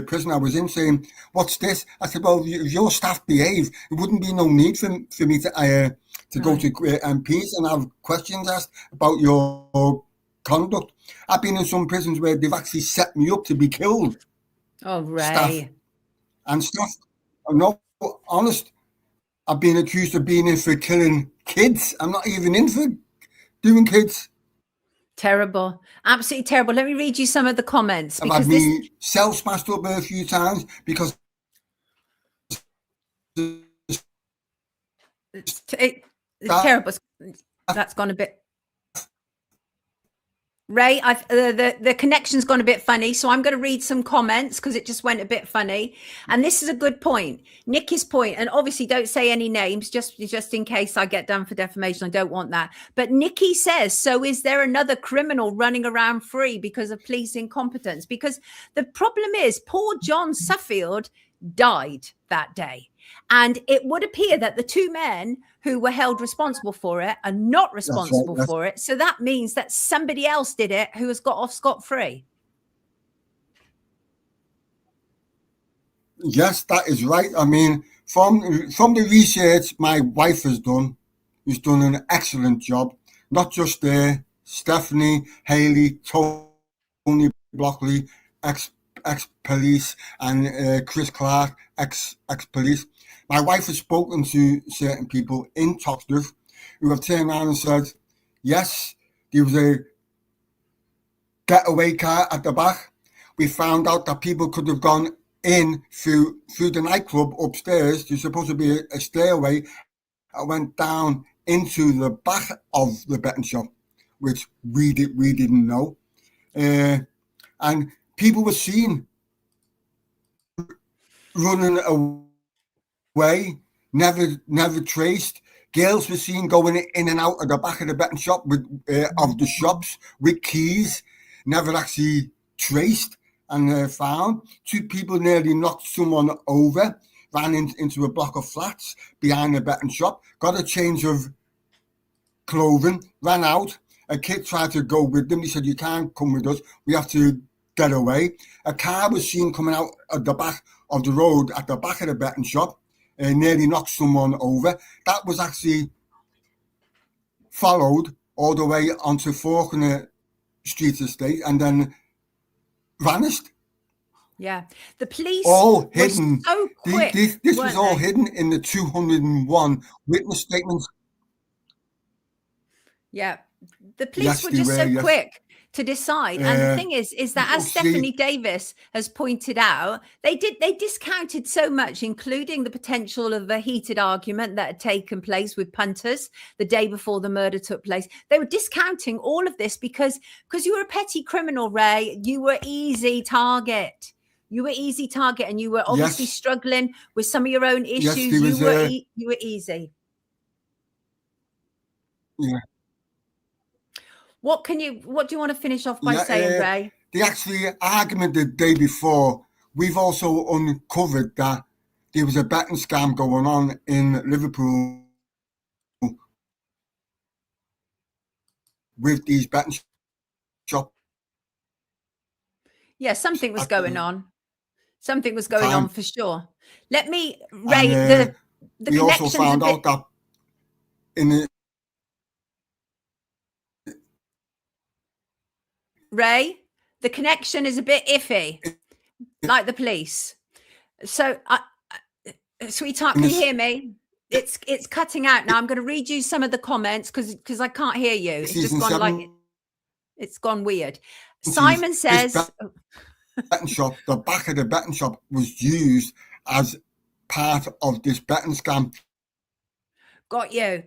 prison I was in, saying, "What's this?" I said, "Well, if your staff behave, it wouldn't be no need for me to go to MPs and have questions asked about your conduct." I've been in some prisons where they've actually set me up to be killed. Oh, Ray. Staff and stuff. I'm not honest. I've been accused of being in for killing kids. I'm not even in for doing kids. Terrible. Absolutely terrible. Let me read you some of the comments. I've had me self smashed up a few times because it's terrible. That's gone a bit. Ray, the connection's gone a bit funny, so I'm going to read some comments because it just went a bit funny. And this is a good point, Nikki's point, and obviously don't say any names, just in case I get done for defamation. I don't want that. But Nikki says, so is there another criminal running around free because of police incompetence? Because the problem is, poor John Suffield died that day. And it would appear that the two men who were held responsible for it are not responsible for it. So that means that somebody else did it who has got off scot-free. Yes, that is right. I mean, from the research my wife has done, who's done an excellent job. Not just Stephanie, Haley, Tony Blockley, ex-police, and Chris Clark, ex-police. My wife has spoken to certain people in Toxteth who have turned around and said, yes, there was a getaway car at the back. We found out that people could have gone in through the nightclub upstairs. There's supposed to be a stairway. I went down into the back of the betting shop, which we didn't know. And people were seen running away, never traced. Girls were seen going in and out of the back of the betting shop of the shops with keys, never actually traced and found. Two people nearly knocked someone over, ran into a block of flats behind the betting shop, got a change of clothing, ran out. A kid tried to go with them. He said, you can't come with us. We have to get away. A car was seen coming out of the back of the road at the back of the betting shop, nearly knocked someone over. That was actually followed all the way onto Faulkner Street Estate and then vanished. Yeah, the police all hidden. So quick, this was all hidden in the 201 witness statements. Yeah, the police were just so quick to decide. And the thing is that, as Stephanie Davis has pointed out, they discounted so much, including the potential of a heated argument that had taken place with punters the day before the murder took place. They were discounting all of this because you were a petty criminal, Ray. You were easy target. You were easy target, and you were obviously struggling with some of your own issues. You were easy. Yeah. What do you want to finish off by saying, Ray? The actually argument the day before, we've also uncovered that there was a betting scam going on in Liverpool with these betting shops. Yeah, something was going on. Something was going on for sure. Let me, Ray, the we also found out that in the Ray, the connection is a bit iffy, like the police. So, sweetheart, can you hear me? It's cutting out now. I'm going to read you some of the comments because I can't hear you. It's just gone it's gone weird. Simon says, betting shop, the back of the betting shop was used as part of this betting scam. Got you.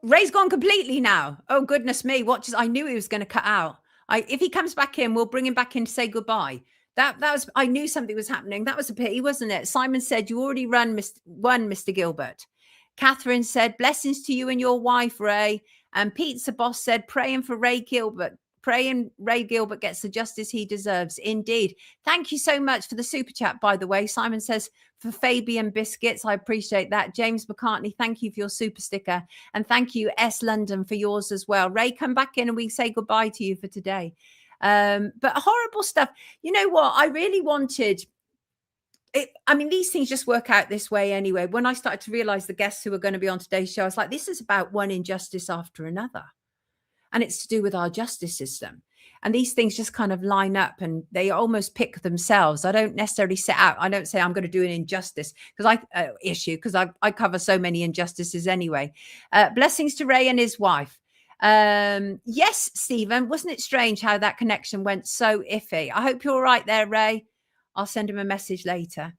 Ray's gone completely now. Oh goodness me! I knew he was going to cut out. If he comes back in, we'll bring him back in to say goodbye. That was, I knew something was happening. That was a pity, wasn't it? Simon said, you already won, Mr. Gilbert. Catherine said, blessings to you and your wife, Ray. And Pizza Boss said, praying for Ray Gilbert. Praying Ray Gilbert gets the justice he deserves. Indeed. Thank you so much for the super chat, by the way. Simon says, for Fabian Biscuits, I appreciate that. James McCartney, thank you for your super sticker. And thank you, S. London, for yours as well. Ray, come back in and we say goodbye to you for today. But horrible stuff. You know what? I really wanted it. I mean, these things just work out this way anyway. When I started to realize the guests who were going to be on today's show, I was like, this is about one injustice after another. And it's to do with our justice system. And these things just kind of line up and they almost pick themselves. I don't necessarily set out. I don't say I'm going to do an injustice because I cover so many injustices anyway. Blessings to Ray and his wife. Yes, Stephen, wasn't it strange how that connection went so iffy? I hope you're all right there, Ray. I'll send him a message later.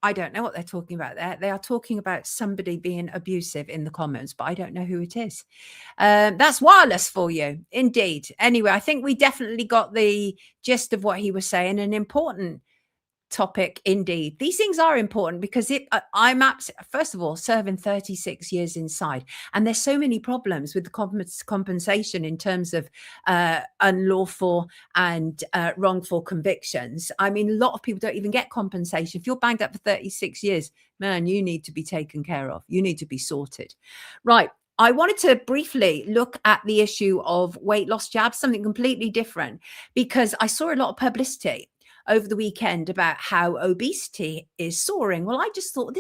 I don't know what they're talking about there. They are talking about somebody being abusive in the comments, but I don't know who it is. That's wireless for you, indeed. Anyway, I think we definitely got the gist of what he was saying. An important topic indeed. These things are important because I'm first of all serving 36 years inside, and there's so many problems with the compensation in terms of unlawful and wrongful convictions. I mean, a lot of people don't even get compensation. If you're banged up for 36 years, man, you need to be taken care of. You need to be sorted. Right. I wanted to briefly look at the issue of weight loss jabs, something completely different, because I saw a lot of publicity over the weekend about how obesity is soaring. Well, I just thought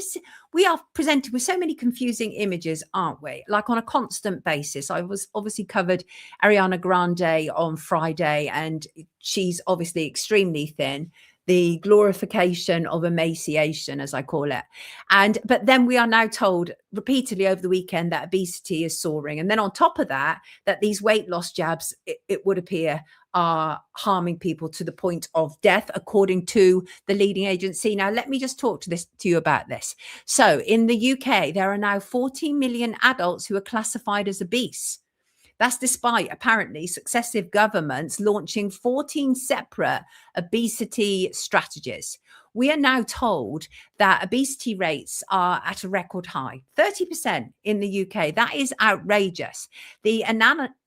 we are presented with so many confusing images, aren't we? Like on a constant basis. I was obviously covered Ariana Grande on Friday, and she's obviously extremely thin. The glorification of emaciation, as I call it. But then we are now told repeatedly over the weekend that obesity is soaring. And then on top of that these weight loss jabs, it would appear, are harming people to the point of death, according to the leading agency. Now, let me just talk to you about this. So in the UK, there are now 14 million adults who are classified as obese. That's despite apparently successive governments launching 14 separate obesity strategies. We are now told that obesity rates are at a record high, 30% in the UK. That is outrageous. The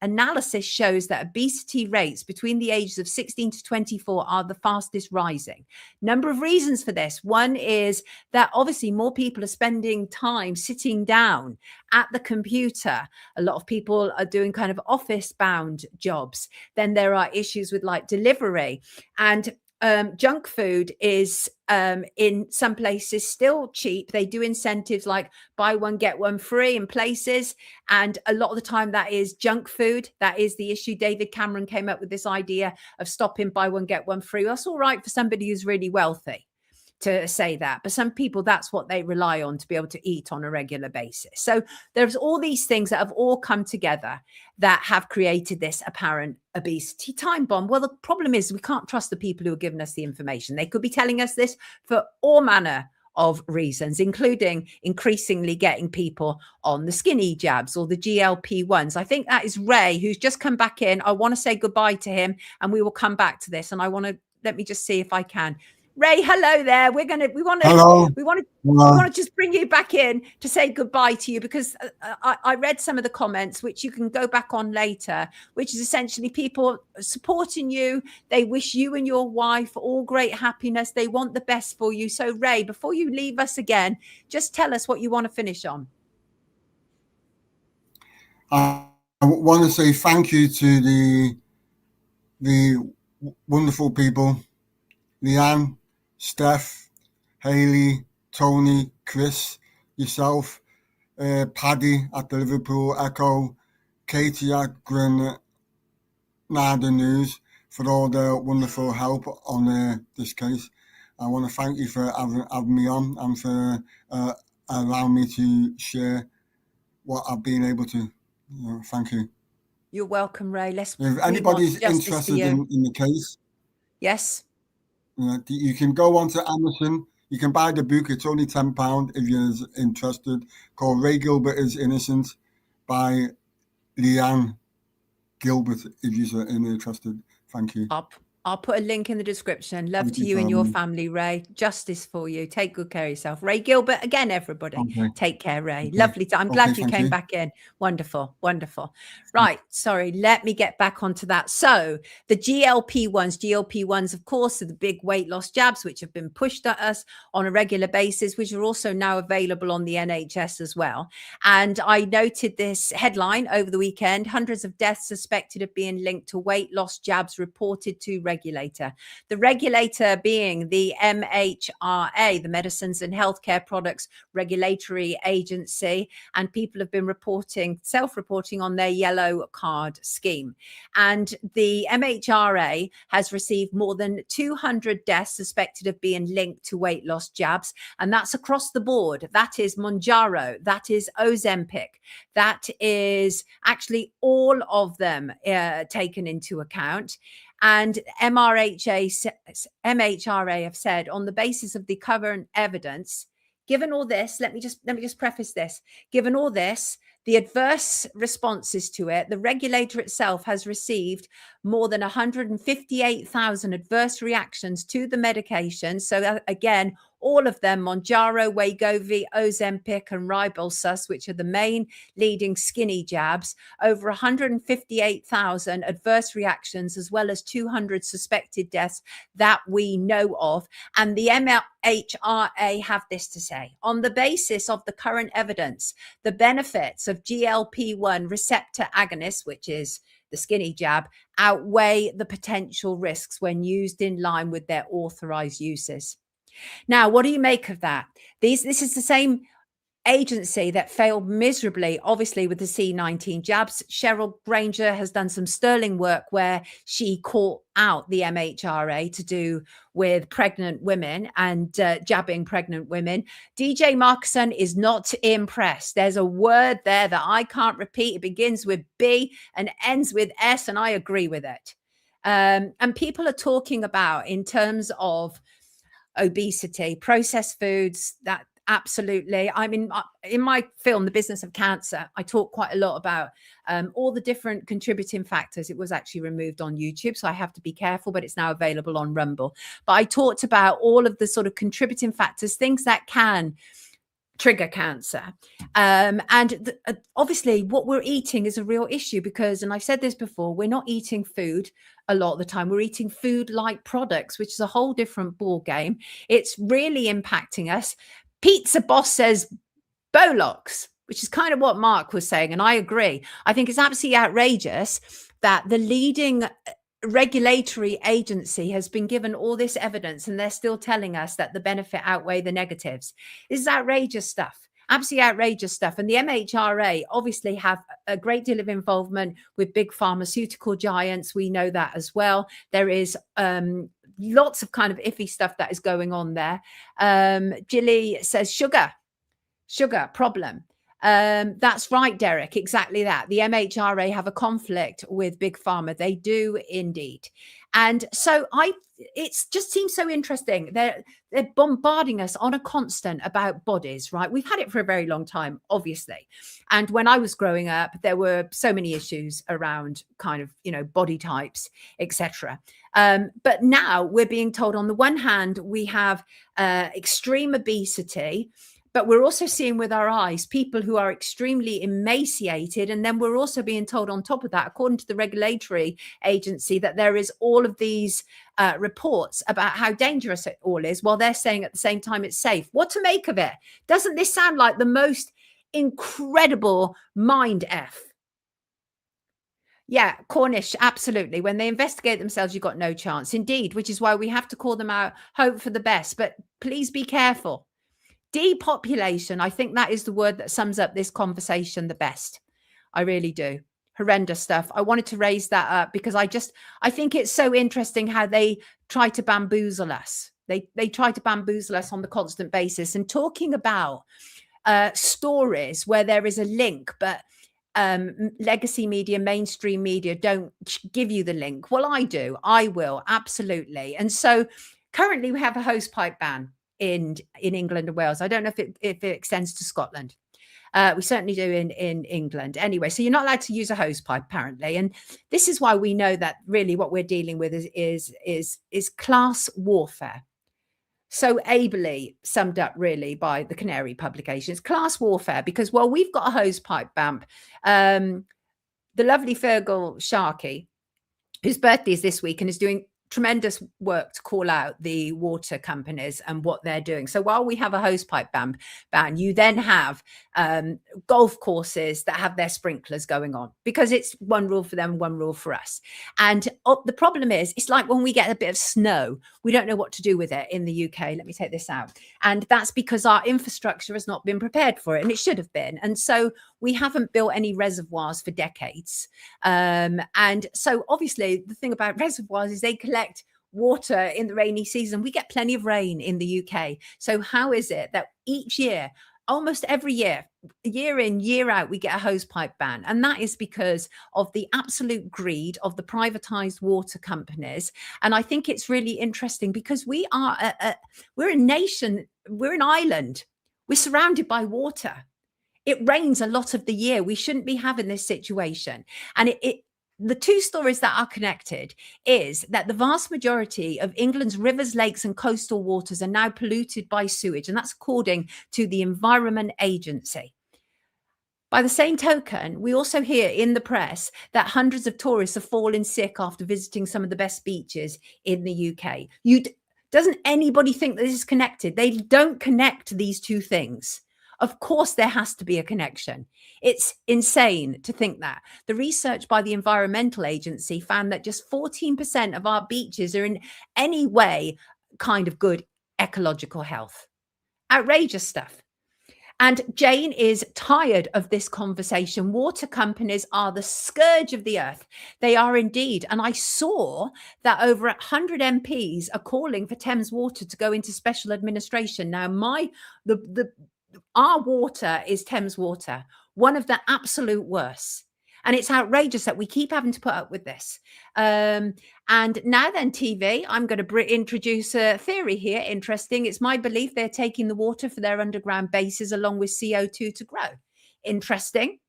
analysis shows that obesity rates between the ages of 16 to 24 are the fastest rising. Number of reasons for this. One is that obviously more people are spending time sitting down at the computer. A lot of people are doing kind of office-bound jobs. Then there are issues with like delivery, and junk food is in some places still cheap. They do incentives like buy one, get one free in places. And a lot of the time that is junk food. That is the issue. David Cameron came up with this idea of stopping buy one, get one free. That's all right for somebody who's really wealthy to say that, but some people, that's what they rely on to be able to eat on a regular basis. So there's all these things that have all come together that have created this apparent obesity time bomb. Well, the problem is we can't trust the people who are giving us the information. They could be telling us this for all manner of reasons, including increasingly getting people on the skinny jabs or the GLP-1s. I think that is Ray, who's just come back in. I want to say goodbye to him, and we will come back to this. And let me just see if I can. Ray, hello there. We want to just bring you back in to say goodbye to you, because I read some of the comments, which you can go back on later, which is essentially people supporting you. They wish you and your wife all great happiness. They want the best for you. So Ray, before you leave us again, just tell us what you want to finish on. I want to say thank you to the wonderful people, Leanne, Steph, Haley, Tony, Chris, yourself, Paddy at the Liverpool Echo, Katie at Granada News, for all the wonderful help on this case. I want to thank you for having me on and for allowing me to share what I've been able to. Thank you. You're welcome, Ray. If anybody's interested in the case, yes. You can go onto Amazon. You can buy the book. It's only £10 if you're interested. Called Ray Gilbert is Innocent by Leanne Gilbert, if you're interested. Thank you. I'll put a link in the description. Love to you and your family, Ray. Justice for you. Take good care of yourself. Ray Gilbert, again, everybody. Okay. Take care, Ray. Okay. Lovely. I'm glad you came back in. Wonderful. Wonderful. Right. Sorry. Let me get back onto that. So the GLP-1s, of course, are the big weight loss jabs, which have been pushed at us on a regular basis, which are also now available on the NHS as well. And I noted this headline over the weekend: hundreds of deaths suspected of being linked to weight loss jabs reported to Regulator. The regulator being the MHRA, the Medicines and Healthcare Products Regulatory Agency, and people have been self-reporting on their yellow card scheme. And the MHRA has received more than 200 deaths suspected of being linked to weight loss jabs, and that's across the board. That is Mounjaro, that is Ozempic, that is actually all of them taken into account. And MHRA have said, on the basis of the current evidence, given all this, let me just preface this. Given all this, the adverse responses to it, the regulator itself has received more than 158,000 adverse reactions to the medication. So again, all of them, Mounjaro, Wegovy, Ozempic and Ribelsus, which are the main leading skinny jabs, over 158,000 adverse reactions, as well as 200 suspected deaths that we know of. And the MHRA have this to say: on the basis of the current evidence, the benefits of GLP-1 receptor agonists, which is the skinny jab, outweigh the potential risks when used in line with their authorized uses. Now, what do you make of that? This is the same agency that failed miserably, obviously, with the C19 jabs. Cheryl Granger has done some sterling work where she caught out the MHRA to do with pregnant women and jabbing pregnant women. DJ Markson is not impressed. There's a word there that I can't repeat. It begins with B and ends with S, and I agree with it. And people are talking about, in terms of obesity, processed foods, that absolutely. I mean, in my film, The Business of Cancer, I talk quite a lot about all the different contributing factors. It was actually removed on YouTube, so I have to be careful, but it's now available on Rumble. But I talked about all of the sort of contributing factors, things that can trigger cancer. Obviously what we're eating is a real issue because, and I've said this before, we're not eating food a lot of the time. We're eating food-like products, which is a whole different ball game. It's really impacting us. Pizza Boss says Bolox, which is kind of what Mark was saying, and I agree. I think it's absolutely outrageous that the leading regulatory agency has been given all this evidence and they're still telling us that the benefit outweigh the negatives. This is outrageous stuff, absolutely outrageous stuff. And the MHRA obviously have a great deal of involvement with big pharmaceutical giants. We know that as well. There is lots of kind of iffy stuff that is going on there. Jilly says sugar problem. That's right, Derek, exactly that. The MHRA have a conflict with big pharma. They do indeed. And so it just seems so interesting. They're bombarding us on a constant about bodies, right? We've had it for a very long time, obviously. And when I was growing up, there were so many issues around kind of, body types, etc. But now we're being told, on the one hand, we have extreme obesity, but we're also seeing with our eyes people who are extremely emaciated. And then we're also being told on top of that, according to the regulatory agency, that there is all of these reports about how dangerous it all is, while they're saying at the same time it's safe. What to make of it? Doesn't this sound like the most incredible mind F? Yeah, Cornish, absolutely. When they investigate themselves, you've got no chance. Indeed, which is why we have to call them out, hope for the best. But please be careful. Depopulation, I think that is the word that sums up this conversation the best. I really do. Horrendous stuff. I wanted to raise that up because I think it's so interesting how they try to bamboozle us. They try to bamboozle us on the constant basis, and talking about stories where there is a link, but legacy media, mainstream media don't give you the link. Well, I do. I will, absolutely. And so currently we have a hosepipe ban in England and Wales. I don't know if it extends to Scotland. We certainly do in England. Anyway, so you're not allowed to use a hosepipe apparently, and this is why we know that really what we're dealing with is class warfare. So ably summed up really by the Canary publications, class warfare, because while we've got a hosepipe ban, the lovely Fergal Sharkey, whose birthday is this week and is doing tremendous work to call out the water companies and what they're doing. So while we have a hosepipe ban, you then have golf courses that have their sprinklers going on, because it's one rule for them, one rule for us. And the problem is, it's like when we get a bit of snow, we don't know what to do with it in the UK. Let me take this out. And that's because our infrastructure has not been prepared for it, and it should have been. And so we haven't built any reservoirs for decades. And so obviously the thing about reservoirs is they collect water in the rainy season. We get plenty of rain in the UK. So how is it that each year almost every year in, year out, we get a hosepipe ban. And that is because of the absolute greed of the privatized water companies. And I think it's really interesting because we're a nation, we're an island, we're surrounded by water. It rains a lot of the year. We shouldn't be having this situation. And the two stories that are connected is that the vast majority of England's rivers, lakes and coastal waters are now polluted by sewage. And that's according to the Environment Agency. By the same token, we also hear in the press that hundreds of tourists have fallen sick after visiting some of the best beaches in the UK. Doesn't anybody think that this is connected? They don't connect these two things. Of course, there has to be a connection. It's insane to think that. The research by the Environmental Agency found that just 14% of our beaches are in any way kind of good ecological health. Outrageous stuff. And Jane is tired of this conversation. Water companies are the scourge of the earth. They are indeed. And I saw that over 100 MPs are calling for Thames Water to go into special administration. Now, our water is Thames Water, one of the absolute worst. And it's outrageous that we keep having to put up with this. And now then, TV, I'm going to introduce a theory here. Interesting. It's my belief they're taking the water for their underground bases along with CO2 to grow. Interesting.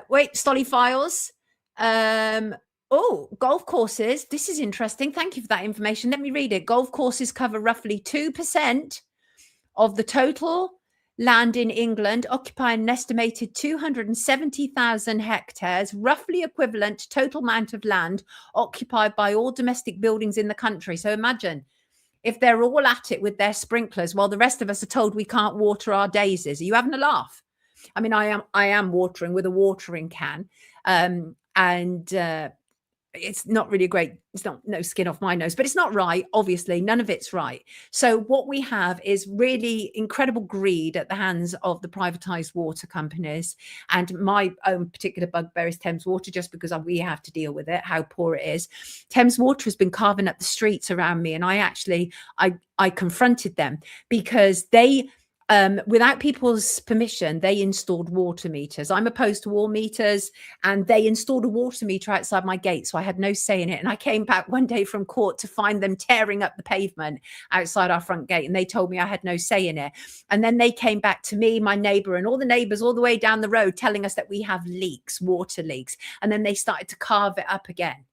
Wait, Stolly Files. Golf courses. This is interesting. Thank you for that information. Let me read it. Golf courses cover roughly 2% of the total land in England, occupying an estimated 270,000 hectares, roughly equivalent to total amount of land occupied by all domestic buildings in the country. So imagine if they're all at it with their sprinklers while the rest of us are told we can't water our daisies. Are you having a laugh? I mean, I am watering with a watering can. It's not really it's no skin off my nose, but it's not right. Obviously, none of it's right. So what we have is really incredible greed at the hands of the privatized water companies. And my own particular bugbear is Thames Water, just because we have to deal with it, how poor it is. Thames Water has been carving up the streets around me. And I confronted them because they, without people's permission, they installed water meters. I'm opposed to all meters, and they installed a water meter outside my gate, so I had no say in it. And I came back one day from court to find them tearing up the pavement outside our front gate, and they told me I had no say in it. And then they came back to me, my neighbour, and all the neighbours all the way down the road telling us that we have leaks, water leaks. And then they started to carve it up again,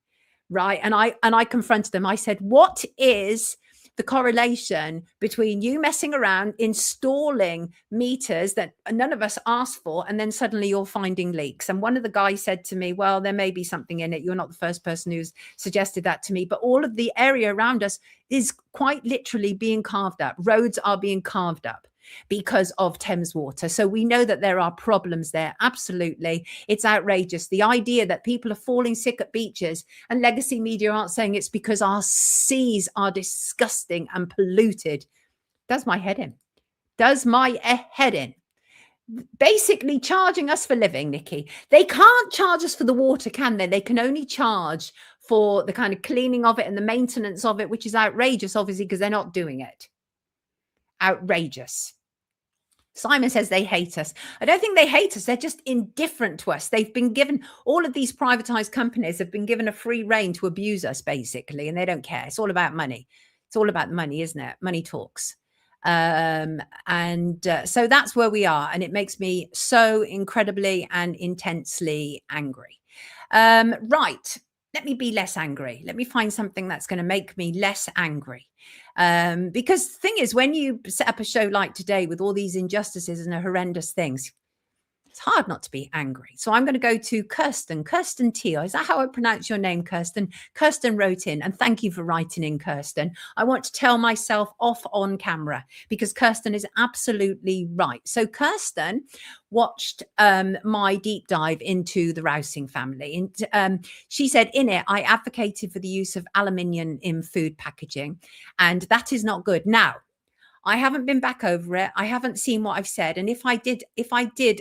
right? And I confronted them. I said, what is the correlation between you messing around, installing meters that none of us asked for, and then suddenly you're finding leaks? And one of the guys said to me, well, there may be something in it. You're not the first person who's suggested that to me, but all of the area around us is quite literally being carved up. Roads are being carved up because of Thames Water. So we know that there are problems there. Absolutely. It's outrageous. The idea that people are falling sick at beaches and legacy media aren't saying it's because our seas are disgusting and polluted does my head in. Does my head in. Basically charging us for living, Nikki. They can't charge us for the water, can they? They can only charge for the kind of cleaning of it and the maintenance of it, which is outrageous, obviously, because they're not doing it. Outrageous. Simon says they hate us. I don't think they hate us. They're just indifferent to us. They've been given, all of these privatized companies have been given a free rein to abuse us, basically, and they don't care. It's all about money. It's all about money, isn't it? Money talks. So that's where we are. And it makes me so incredibly and intensely angry. Right. Let me be less angry. Let me find something that's going to make me less angry. Because the thing is, when you set up a show like today with all these injustices and horrendous things, it's hard not to be angry. So I'm going to go to Kirsten Teo. Is that how I pronounce your name, Kirsten? Kirsten wrote in, and thank you for writing in, Kirsten. I want to tell myself off on camera because Kirsten is absolutely right. So Kirsten watched my deep dive into the Rousing family. And she said in it, I advocated for the use of aluminium in food packaging, and that is not good. Now, I haven't been back over it. I haven't seen what I've said. And if I did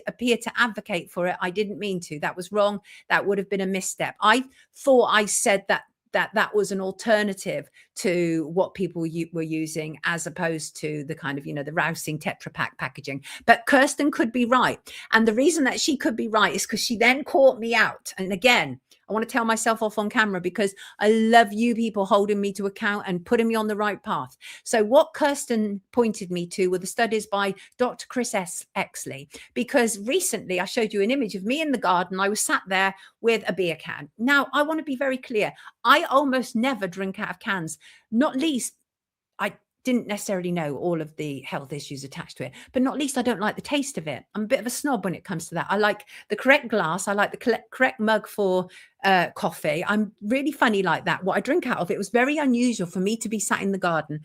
appear to advocate for it, I didn't mean to. That was wrong. That would have been a misstep. I thought I said that that was an alternative to what people were using, as opposed to the kind of, the rousing Tetra Pak packaging. But Kirsten could be right. And the reason that she could be right is because she then caught me out. And again, I want to tell myself off on camera because I love you people holding me to account and putting me on the right path. So what Kirsten pointed me to were the studies by Dr. Chris Exley, because recently I showed you an image of me in the garden. I was sat there with a beer can. Now, I want to be very clear. I almost never drink out of cans, not least I didn't necessarily know all of the health issues attached to it, but not least I don't like the taste of it. I'm a bit of a snob when it comes to that. I like the correct glass. I like the correct mug for coffee. I'm really funny like that. What I drink out of, it was very unusual for me to be sat in the garden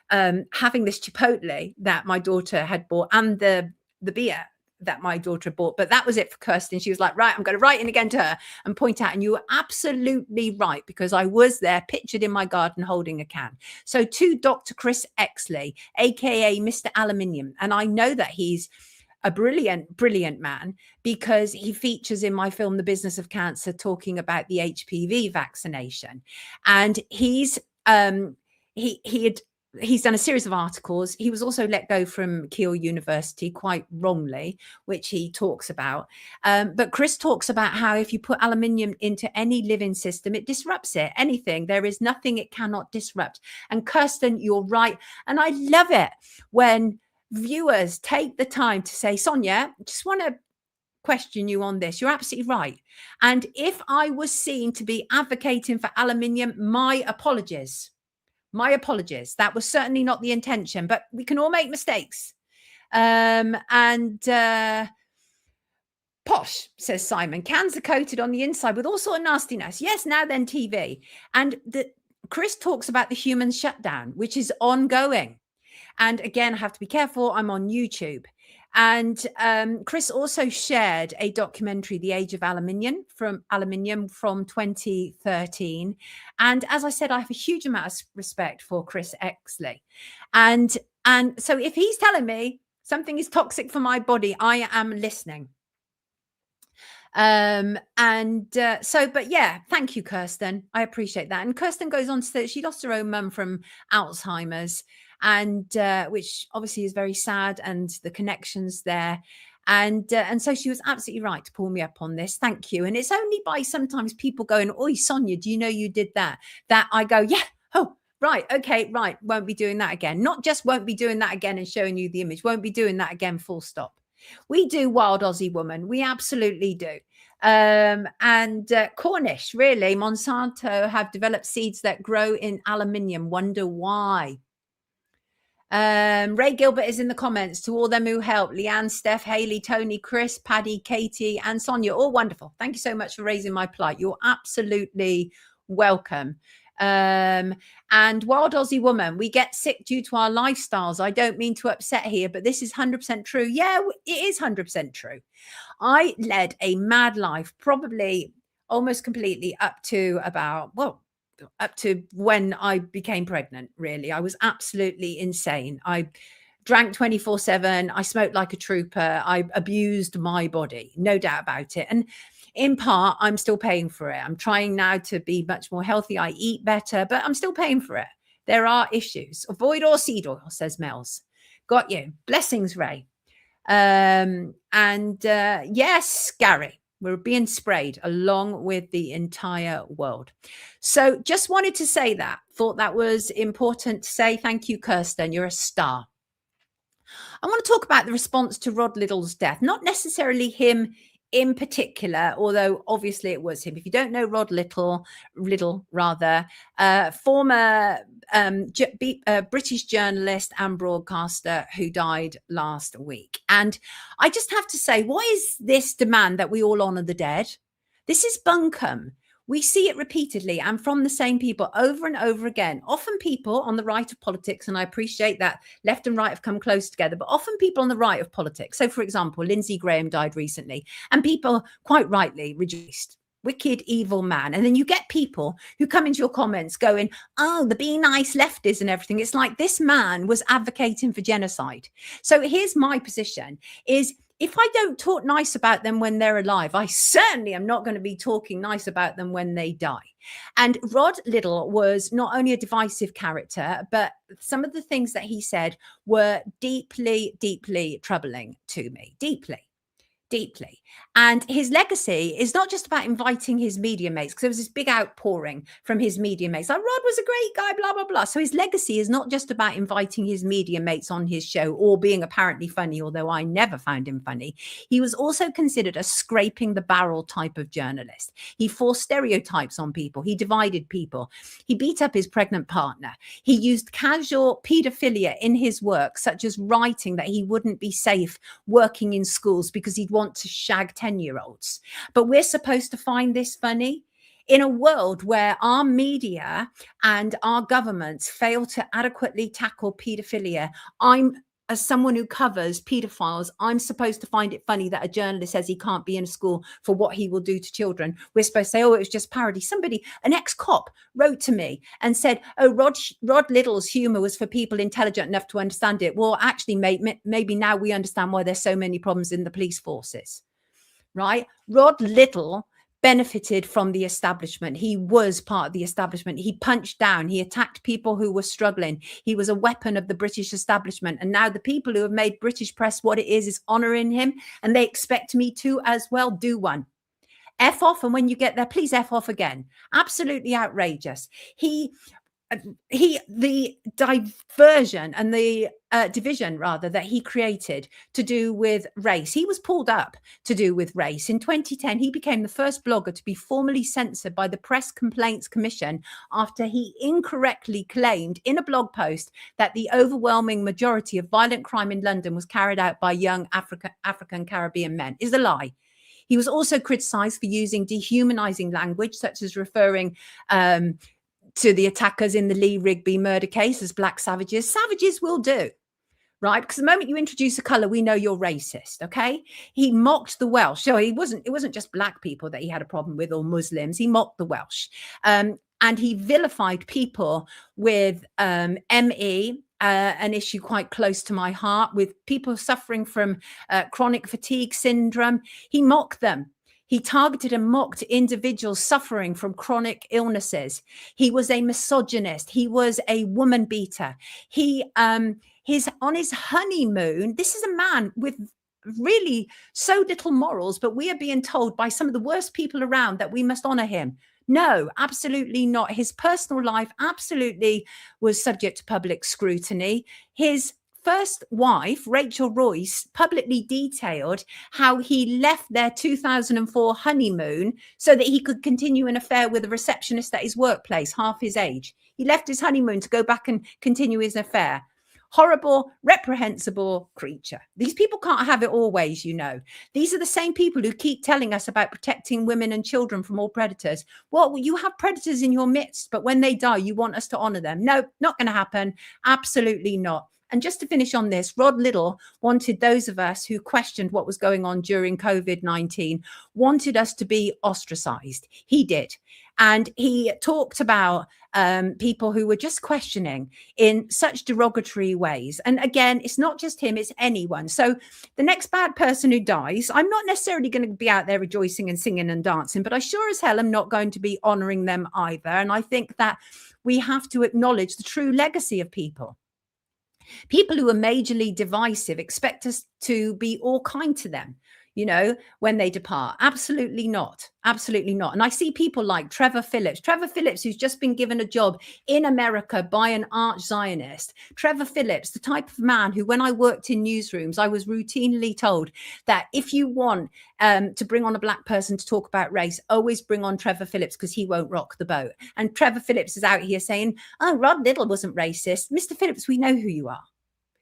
having this Chipotle that my daughter had bought and the beer that my daughter bought. But that was it for Kirsten. She was like, right, I'm going to write in again to her and point out. And you were absolutely right, because I was there pictured in my garden holding a can. So to Dr. Chris Exley, aka Mr. Aluminium. And I know that he's a brilliant man, because he features in my film, The Business of Cancer, talking about the HPV vaccination. And he's done a series of articles. He was also let go from Keele University quite wrongly, which he talks about. But Chris talks about how if you put aluminium into any living system, it disrupts it. Anything. There is nothing it cannot disrupt. And Kirsten, you're right. And I love it when viewers take the time to say, Sonia, just want to question you on this. You're absolutely right. And if I was seen to be advocating for aluminium, my apologies. My apologies. That was certainly not the intention, but we can all make mistakes. Posh, says Simon, cans are coated on the inside with all sort of nastiness. Yes, now then TV. And Chris talks about the human shutdown, which is ongoing. And again, I have to be careful. I'm on YouTube. And Chris also shared a documentary, The Age of Aluminium from 2013. And as I said, I have a huge amount of respect for Chris Exley. And so if he's telling me something is toxic for my body, I am listening. But yeah, thank you, Kirsten. I appreciate that. And Kirsten goes on to say she lost her own mum from Alzheimer's, and which obviously is very sad, and the connections there. And so she was absolutely right to pull me up on this. Thank you. And it's only by sometimes people going, "Oi, Sonia, do you know you did that?" that I go, yeah, oh, right, okay, right, won't be doing that again. Not just won't be doing that again and showing you the image, won't be doing that again, full stop. We do Wild Aussie Woman. We absolutely do. Cornish, really, Monsanto have developed seeds that grow in aluminium. Wonder why. Ray Gilbert is in the comments. To all them who helped, Leanne, Steph, Haley, Tony, Chris, Paddy, Katie, and Sonia, all wonderful. Thank you so much for raising my plight. You're absolutely welcome. And Wild Aussie Woman, we get sick due to our lifestyles. I don't mean to upset here, but this is 100% true. Yeah, it is 100% true. I led a mad life, probably almost completely up to when I became pregnant, really. I was absolutely insane. I drank 24/7. I smoked like a trooper. I abused my body, no doubt about it. And in part, I'm still paying for it. I'm trying now to be much more healthy. I eat better, but I'm still paying for it. There are issues. Avoid all seed oil, says Mel's. Got you. Blessings, Ray. Yes, Gary. We're being sprayed along with the entire world. So just wanted to say that. Thought that was important to say. Thank you, Kirsten. You're a star. I want to talk about the response to Rod Liddle's death. Not necessarily him in particular, although obviously it was him. If you don't know Rod Liddle, former British journalist and broadcaster who died last week. And I just have to say, why is this demand that we all honour the dead? This is bunkum. We see it repeatedly and from the same people over and over again. Often people on the right of politics, and I appreciate that left and right have come close together, but often people on the right of politics. So, for example, Lindsey Graham died recently, and people quite rightly rejoiced. Wicked, evil man. And then you get people who come into your comments going, oh, the be nice lefties and everything. It's like this man was advocating for genocide. So here's my position is if I don't talk nice about them when they're alive, I certainly am not going to be talking nice about them when they die. And Rod Liddle was not only a divisive character, but some of the things that he said were deeply, deeply troubling to me. Deeply. And his legacy is not just about inviting his media mates, because there was this big outpouring from his media mates. Like, Rod was a great guy, blah, blah, blah. So his legacy is not just about inviting his media mates on his show or being apparently funny, although I never found him funny. He was also considered a scraping the barrel type of journalist. He forced stereotypes on people. He divided people. He beat up his pregnant partner. He used casual paedophilia in his work, such as writing that he wouldn't be safe working in schools because he'd want to shag 10-year-olds. But we're supposed to find this funny? In a world where our media and our governments fail to adequately tackle paedophilia, as someone who covers paedophiles, I'm supposed to find it funny that a journalist says he can't be in a school for what he will do to children. We're supposed to say, oh, it was just parody. Somebody, an ex-cop, wrote to me and said, oh, Rod Liddle's humor was for people intelligent enough to understand it. Well, actually, maybe now we understand why there's so many problems in the police forces, right? Rod Liddle benefited from the establishment. He was part of the establishment. He punched down. He attacked people who were struggling. He was a weapon of the British establishment. And now the people who have made British press what it is honouring him. And they expect me to as well. Do one. F off. And when you get there, please F off again. Absolutely outrageous. The diversion and the division rather that he created to do with race, he was pulled up to do with race. In 2010, he became the first blogger to be formally censored by the Press Complaints Commission after he incorrectly claimed in a blog post that the overwhelming majority of violent crime in London was carried out by young African Caribbean men. Is a lie. He was also criticised for using dehumanizing language, such as referring to the attackers in the Lee Rigby murder case as black savages. Savages will do, right? Because the moment you introduce a colour, we know you're racist, okay? He mocked the Welsh. So it wasn't just black people that he had a problem with or Muslims. He mocked the Welsh. And he vilified people with ME, an issue quite close to my heart, with people suffering from chronic fatigue syndrome. He mocked them. He targeted and mocked individuals suffering from chronic illnesses. He was a misogynist. He was a woman beater. On his honeymoon, this is a man with really so little morals, but we are being told by some of the worst people around that we must honor him. No, absolutely not. His personal life absolutely was subject to public scrutiny. His first wife, Rachel Royce, publicly detailed how he left their 2004 honeymoon so that he could continue an affair with a receptionist at his workplace, half his age. He left his honeymoon to go back and continue his affair. Horrible, reprehensible creature. These people can't have it always, you know. These are the same people who keep telling us about protecting women and children from all predators. Well, you have predators in your midst, but when they die, you want us to honor them. No, not going to happen. Absolutely not. And just to finish on this, Rod Liddle wanted those of us who questioned what was going on during COVID-19, wanted us to be ostracized. He did. And he talked about people who were just questioning in such derogatory ways. And again, it's not just him, it's anyone. So the next bad person who dies, I'm not necessarily going to be out there rejoicing and singing and dancing, but I sure as hell am not going to be honoring them either. And I think that we have to acknowledge the true legacy of people. People who are majorly divisive expect us to be all kind to them, you know, when they depart. Absolutely not. Absolutely not. And I see people like Trevor Phillips, who's just been given a job in America by an arch Zionist. Trevor Phillips, the type of man who, when I worked in newsrooms, I was routinely told that if you want to bring on a black person to talk about race, always bring on Trevor Phillips because he won't rock the boat. And Trevor Phillips is out here saying, oh, Rod Liddle wasn't racist. Mr. Phillips, we know who you are.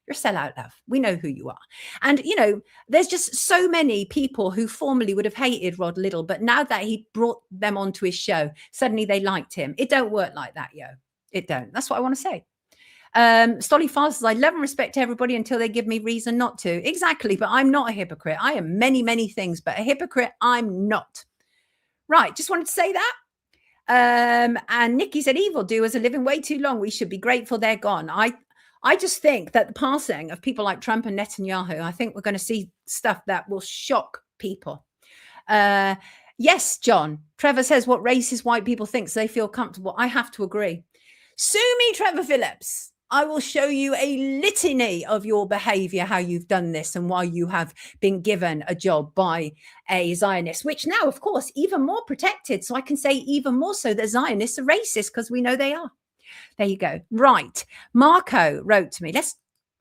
You're a sellout, love. We know who you are. And, you know, there's just so many people who formerly would have hated Rod Liddle, but now that he brought them onto his show, suddenly they liked him. It don't work like that, yo. It don't. That's what I want to say. Stolly Fast says, I love and respect everybody until they give me reason not to. Exactly. But I'm not a hypocrite. I am many, many things, but a hypocrite, I'm not. Right. Just wanted to say that. And Nikki said, evildoers are living way too long. We should be grateful they're gone. I just think that the passing of people like Trump and Netanyahu, I think we're going to see stuff that will shock people. Yes, John. Trevor says what racist white people think so they feel comfortable. I have to agree. Sue me, Trevor Phillips. I will show you a litany of your behavior, how you've done this and why you have been given a job by a Zionist, which now, of course, even more protected. So I can say even more so that Zionists are racist because we know they are. There you go. Right. Marco wrote to me. Let's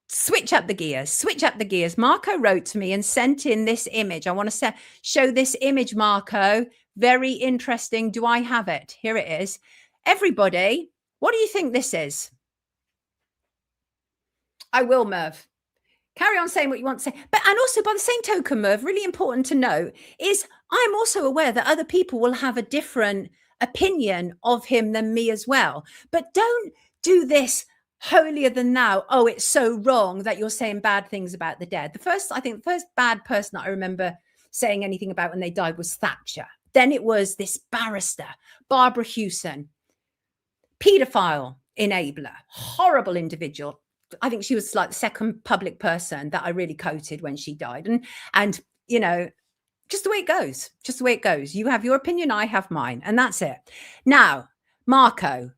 switch up the gears. Marco wrote to me and sent in this image. I want to show this image, Marco. Very interesting. Do I have it? Here it is. Everybody, what do you think this is? I will, Merv. Carry on saying what you want to say. But, and also by the same token, Merv, really important to note is I'm also aware that other people will have a different opinion of him than me as well. But don't do this holier than thou. Oh, it's so wrong that you're saying bad things about the dead. I think the first bad person that I remember saying anything about when they died was Thatcher. Then it was this barrister, Barbara Hewson, paedophile enabler, horrible individual. I think she was like the second public person that I really quoted when she died. And you know, just the way it goes. You have your opinion, I have mine, and that's it. Now, Marco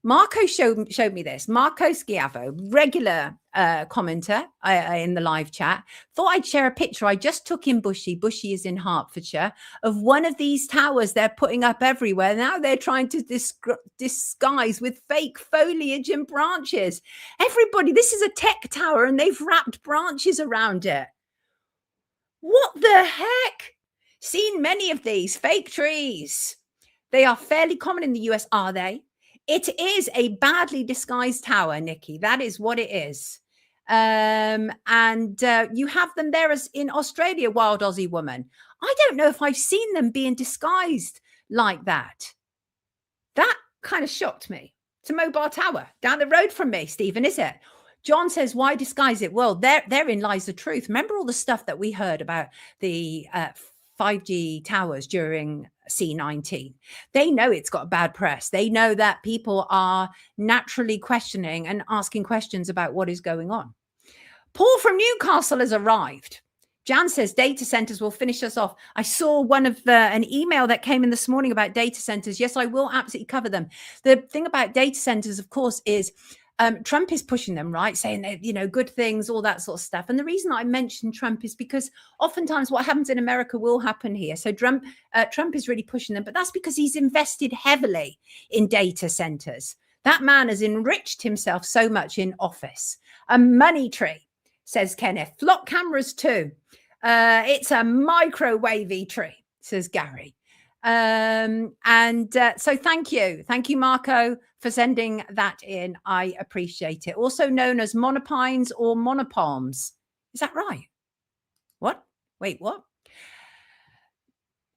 showed me this. Marco Schiavo, regular commenter in the live chat, thought I'd share a picture I just took in Bushey is in Hertfordshire, of one of these towers they're putting up everywhere. Now they're trying to disguise with fake foliage and branches. Everybody, this is a tech tower and they've wrapped branches around it. What the heck? Seen many of these fake trees. They are fairly common in the US, are they? It is a badly disguised tower, Nikki. That is what it is. And you have them there as in Australia, Wild Aussie Woman. I don't know if I've seen them being disguised like that. That kind of shocked me. It's a mobile tower down the road from me, Stephen, is it? John says, why disguise it? Well, therein lies the truth. Remember all the stuff that we heard about the 5G towers during C19. They know it's got bad press. They know that people are naturally questioning and asking questions about what is going on. Paul from Newcastle has arrived. Jan says data centers will finish us off. I saw one of an email that came in this morning about data centers. Yes, I will absolutely cover them. The thing about data centers, of course, is Trump is pushing them, right? Saying that, you know, good things, all that sort of stuff. And the reason I mentioned Trump is because oftentimes what happens in America will happen here. So Trump is really pushing them, but that's because he's invested heavily in data centers. That man has enriched himself so much in office. A money tree, says Kenneth. Flock cameras too. It's a microwavy tree, says Gary. So thank you, Marco, for sending that in. I appreciate it. Also known as monopines or monopalms. Is that right? What? Wait, what?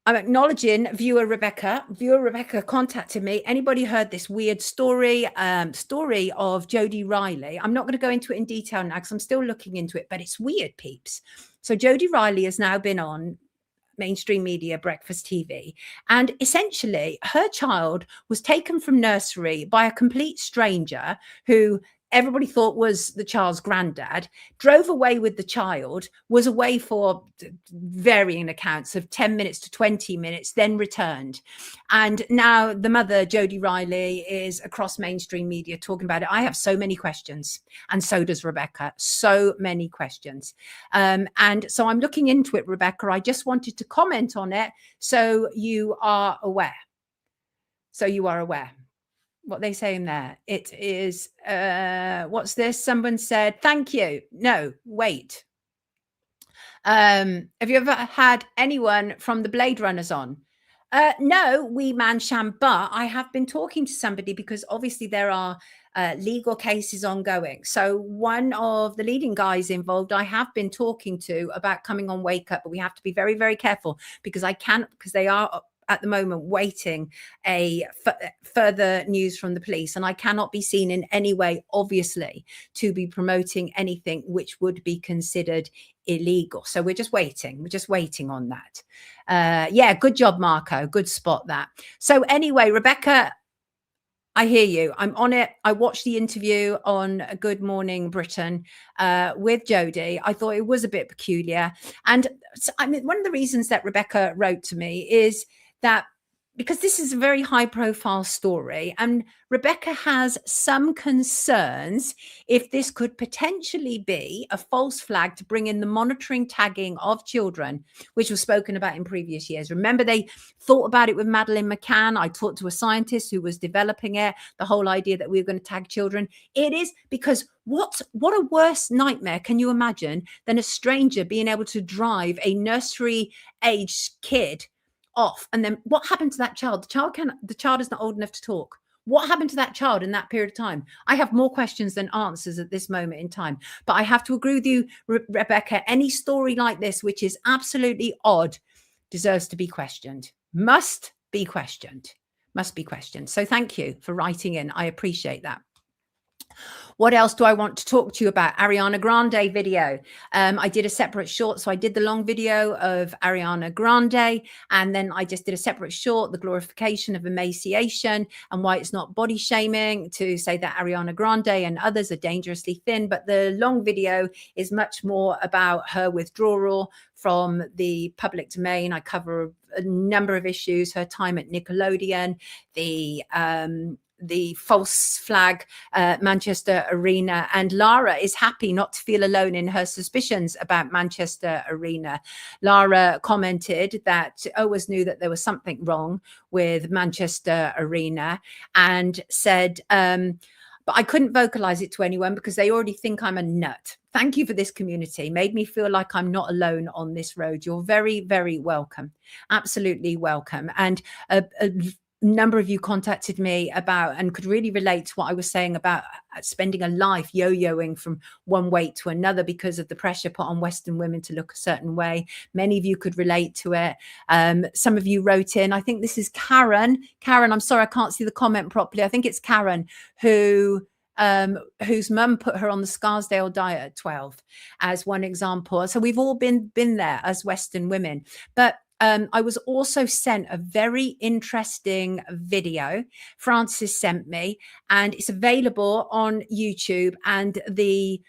I'm acknowledging viewer Rebekah. Viewer Rebekah contacted me. Anybody heard this weird story of Jody Riley? I'm not going to go into it in detail now because I'm still looking into it, but it's weird, peeps. So Jody Riley has now been on mainstream media, breakfast TV, and essentially her child was taken from nursery by a complete stranger who everybody thought was the child's granddad, drove away with the child, was away for varying accounts of 10 minutes to 20 minutes, then returned. And now the mother, Jody Riley, is across mainstream media talking about it. I have so many questions, and so does Rebekah. So many questions. And so I'm looking into it, Rebekah. I just wanted to comment on it so you are aware. What they say in there. It is, what's this? Someone said, thank you. No, wait. Have you ever had anyone from the Blade Runners on? No, Wee Man Sham, but I have been talking to somebody because obviously there are legal cases ongoing. So one of the leading guys involved, I have been talking to about coming on Wake Up, but we have to be very, very careful because they are at the moment waiting further news from the police, and I cannot be seen in any way, obviously, to be promoting anything which would be considered illegal. So we're just waiting on that. Yeah, good job, Marco. Good spot that. So anyway, Rebekah, I hear you. I'm on it. I watched the interview on Good Morning Britain with Jody. I thought it was a bit peculiar. And I mean, one of the reasons that Rebekah wrote to me is that because this is a very high profile story, and Rebekah has some concerns if this could potentially be a false flag to bring in the monitoring tagging of children, which was spoken about in previous years. Remember, they thought about it with Madeleine McCann. I talked to a scientist who was developing it, the whole idea that we were going to tag children. It is because what a worse nightmare can you imagine than a stranger being able to drive a nursery age kid off, and then what happened to that child? The child is not old enough to talk. What happened to that child in that period of time? I have more questions than answers at this moment in time. But I have to agree with you, Rebekah. Any story like this, which is absolutely odd, deserves to be questioned. Must be questioned. Must be questioned. So thank you for writing in. I appreciate that. What else do I want to talk to you about? Ariana Grande video. I did a separate short. So I did the long video of Ariana Grande, and then I just did a separate short, the glorification of emaciation and why it's not body shaming to say that Ariana Grande and others are dangerously thin. But the long video is much more about her withdrawal from the public domain. I cover a number of issues, her time at Nickelodeon, the false flag Manchester Arena, and Lara is happy not to feel alone in her suspicions about Manchester Arena. Lara commented that always knew that there was something wrong with Manchester Arena, and said, but I couldn't vocalize it to anyone because they already think I'm a nut. Thank you for this community. Made me feel like I'm not alone on this road. You're very, very welcome. Absolutely welcome. And a number of you contacted me about and could really relate to what I was saying about spending a life yo-yoing from one weight to another because of the pressure put on Western women to look a certain way. Many of you could relate to it. Some of you wrote in, I think this is Karen. Karen, I'm sorry, I can't see the comment properly. I think it's Karen whose mum put her on the Scarsdale diet at 12 as one example. So we've all been there as Western women. But I was also sent a very interesting video Francis sent me, and it's available on YouTube, and the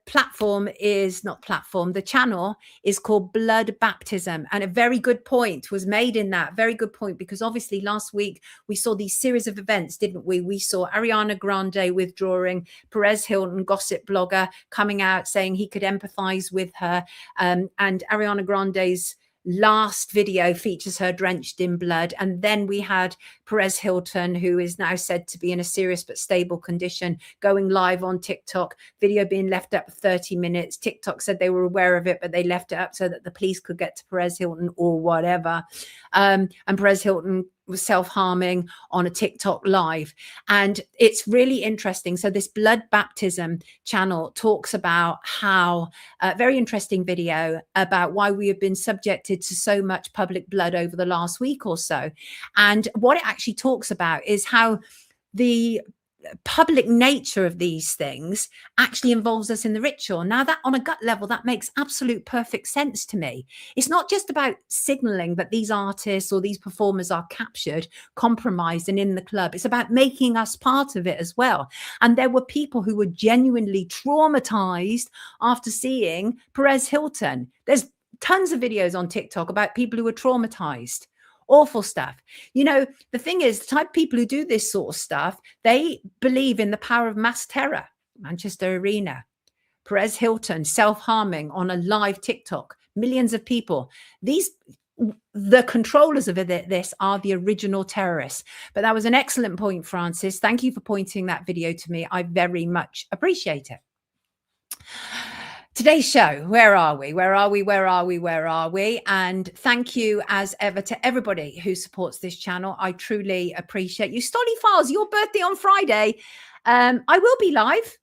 platform is not platform, the channel is called Blood Baptism. And a very good point was made in that, very good point, because obviously last week we saw these series of events, didn't we? We saw Ariana Grande withdrawing, Perez Hilton, gossip blogger, coming out saying he could empathize with her, and Ariana Grande's last video features her drenched in blood. And then we had Perez Hilton, who is now said to be in a serious but stable condition, going live on TikTok, video being left up for 30 minutes. TikTok said they were aware of it, but they left it up so that the police could get to Perez Hilton or whatever. And Perez Hilton was self-harming on a TikTok live. And it's really interesting. So this Blood Baptism channel talks about how, very interesting video about why we have been subjected to so much public blood over the last week or so. And what it actually talks about is how the public nature of these things actually involves us in the ritual. Now, that on a gut level, that makes absolute perfect sense to me. It's not just about signaling that these artists or these performers are captured, compromised, and in the club. It's about making us part of it as well. And there were people who were genuinely traumatized after seeing Perez Hilton. There's tons of videos on TikTok about people who were traumatized. Awful stuff. You know, the thing is, the type of people who do this sort of stuff, they believe in the power of mass terror. Manchester Arena, Perez Hilton self-harming on a live TikTok, millions of people. The controllers of this are the original terrorists. But that was an excellent point, Francis. Thank you for pointing that video to me. I very much appreciate it. Today's show, where are we? Where are we? Where are we? Where are we? And thank you as ever to everybody who supports this channel. I truly appreciate you. Stolly Files, your birthday on Friday. I will be live.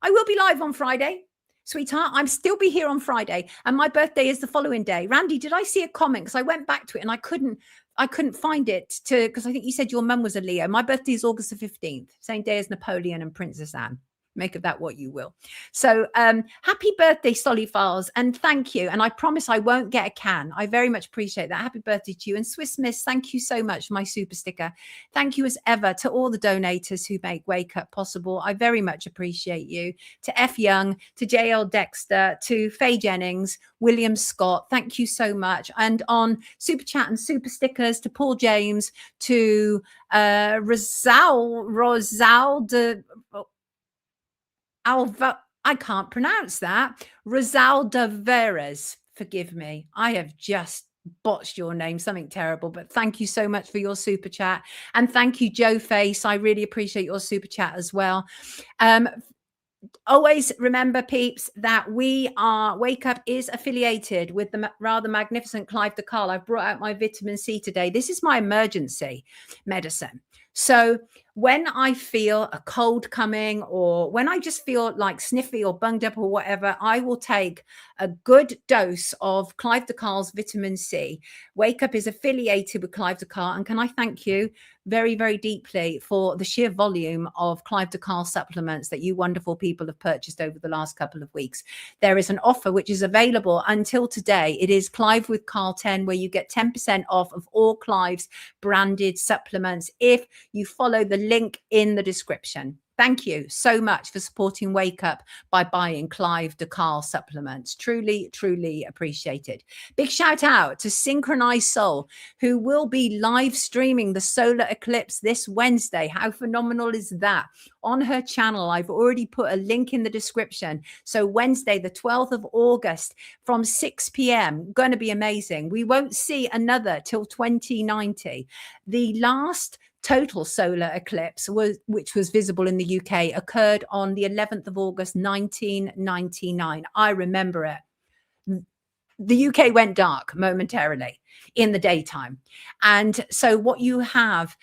I will be live on Friday, sweetheart. I'm still be here on Friday. And my birthday is the following day. Randy, did I see a comment? Because I went back to it and I couldn't find it because I think you said your mum was a Leo. My birthday is August the 15th, same day as Napoleon and Princess Anne. Make of that what you will. So happy birthday, Solifiles, and thank you. And I promise I won't get a can. I very much appreciate that. Happy birthday to you. And Swiss Miss, thank you so much for my super sticker. Thank you as ever to all the donators who make Wake Up possible. I very much appreciate you. To F Young, to JL Dexter, to Faye Jennings, William Scott, thank you so much. And on super chat and super stickers, to Paul James, to Rosalda Alva, I can't pronounce that. Rosalda Veres, forgive me. I have just botched your name, something terrible, but thank you so much for your super chat. And thank you, Joe Face. I really appreciate your super chat as well. Always remember, peeps, that Wake Up is affiliated with the rather magnificent Clive de Carle. I've brought out my vitamin C today. This is my emergency medicine. So when I feel a cold coming, or when I just feel like sniffy or bunged up or whatever, I will take a good dose of Clive de Carle's vitamin C. Wake Up is affiliated with Clive de Carle. And can I thank you very, very deeply for the sheer volume of Clive de Carle supplements that you wonderful people have purchased over the last couple of weeks. There is an offer which is available until today. It is Clive with Carle 10, where you get 10% off of all Clive's branded supplements if you follow the link in the description. Thank you so much for supporting Wake Up by buying Clive de Carle supplements. Truly, truly appreciated. Big shout out to Synchronised Soul, who will be live streaming the solar eclipse this Wednesday. How phenomenal is that? On her channel, I've already put a link in the description. So Wednesday, the 12th of August from 6 p.m. Going to be amazing. We won't see another till 2090. The last total solar eclipse, which was visible in the UK, occurred on the 11th of August 1999. I remember it. The UK went dark momentarily in the daytime. And so what you have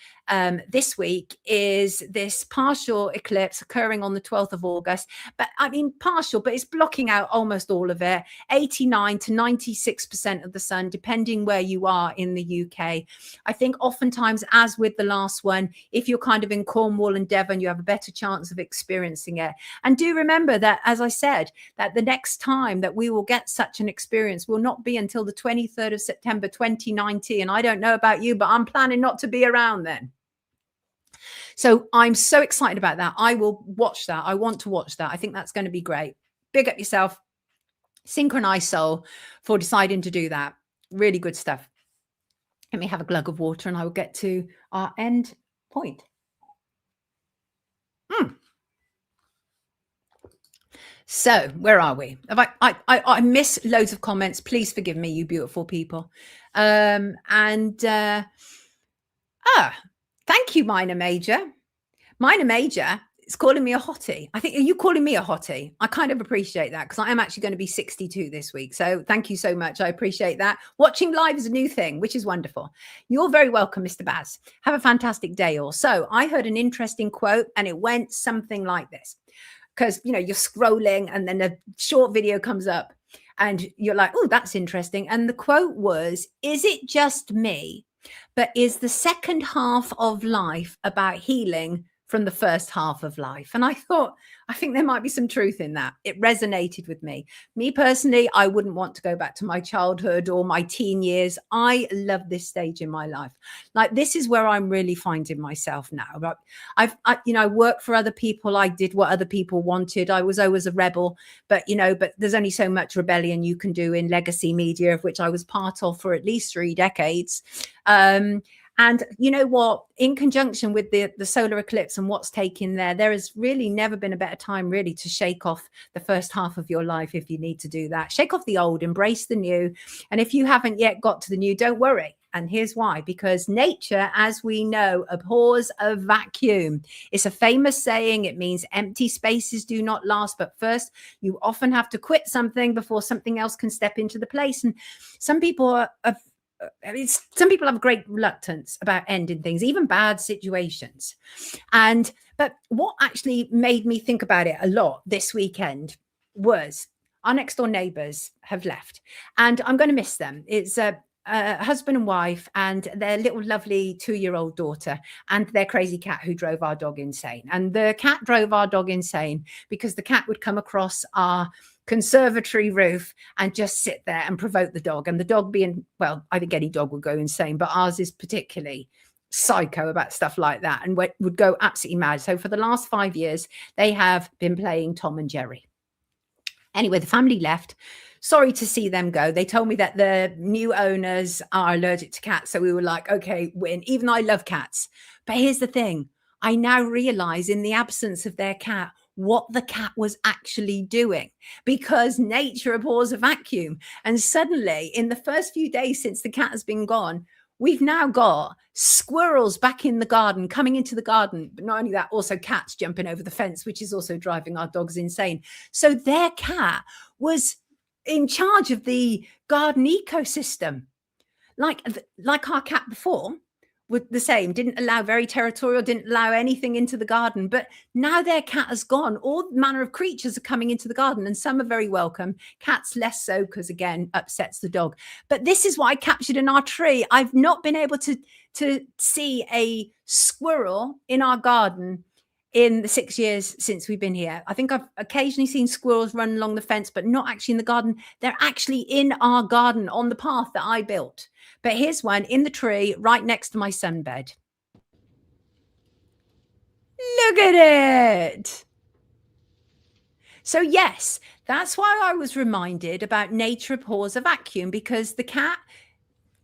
this week is this partial eclipse occurring on the 12th of August. But I mean, partial, but it's blocking out almost all of it, 89 to 96% of the sun, depending where you are in the UK. I think oftentimes, as with the last one, if you're kind of in Cornwall and Devon, you have a better chance of experiencing it. And do remember that, as I said, that the next time that we will get such an experience will not be until the 23rd of September 2019. And I don't know about you, but I'm planning not to be around then. So I'm so excited about that. I will watch that. I want to watch that. I think that's going to be great. Big up yourself, Synchronized Soul, for deciding to do that. Really good stuff. Let me have a glug of water and I will get to our end point. So where are we? Have I miss loads of comments. Please forgive me, you beautiful people. Thank you, Minor Major. Minor Major is calling me a hottie. I think, are you calling me a hottie? I kind of appreciate that because I am actually going to be 62 this week. So thank you so much. I appreciate that. Watching live is a new thing, which is wonderful. You're very welcome, Mr. Baz. Have a fantastic day all. So I heard an interesting quote and it went something like this. Because, you know, you're scrolling and then a short video comes up and you're like, oh, that's interesting. And the quote was, is it just me? But is the second half of life about healing from the first half of life? And I thought, I think there might be some truth in that. It resonated with me. Me personally, I wouldn't want to go back to my childhood or my teen years. I love this stage in my life. Like, this is where I'm really finding myself now. But I work for other people. I did what other people wanted. I was always a rebel, but there's only so much rebellion you can do in legacy media, of which I was part of for at least 3 decades. And you know what, in conjunction with the solar eclipse and what's taken there has really never been a better time really to shake off the first half of your life if you need to do that. Shake off the old, embrace the new. And if you haven't yet got to the new, don't worry. And here's why, because nature, as we know, abhors a vacuum. It's a famous saying. It means empty spaces do not last. But first, you often have to quit something before something else can step into the place. And some people some people have great reluctance about ending things, even bad situations. But what actually made me think about it a lot this weekend was our next door neighbours have left, and I'm going to miss them. It's husband and wife and their little lovely 2-year-old daughter and their crazy cat who drove our dog insane. And the cat drove our dog insane because the cat would come across our conservatory roof and just sit there and provoke the dog. And the dog being, well, I think any dog would go insane, but ours is particularly psycho about stuff like that and would go absolutely mad. So for the last 5 years, they have been playing Tom and Jerry. Anyway, the family left. Sorry to see them go. They told me that the new owners are allergic to cats. So we were like, okay, win. Even though I love cats. But here's the thing. I now realize in the absence of their cat, what the cat was actually doing, because nature abhors a vacuum. And suddenly, in the first few days since the cat has been gone, we've now got squirrels back in the garden, coming into the garden. But not only that, also cats jumping over the fence, which is also driving our dogs insane. So their cat was in charge of the garden ecosystem. Like our cat before, were the same, didn't allow, very territorial, didn't allow anything into the garden. But now their cat has gone. All manner of creatures are coming into the garden, and some are very welcome. Cats less so, because again, upsets the dog. But this is what I captured in our tree. I've not been able to see a squirrel in our garden in the 6 years since we've been here. I think I've occasionally seen squirrels run along the fence, but not actually in the garden. They're actually in our garden on the path that I built. But here's one in the tree right next to my sunbed. Look at it. So yes, that's why I was reminded about nature abhors a vacuum, because the cat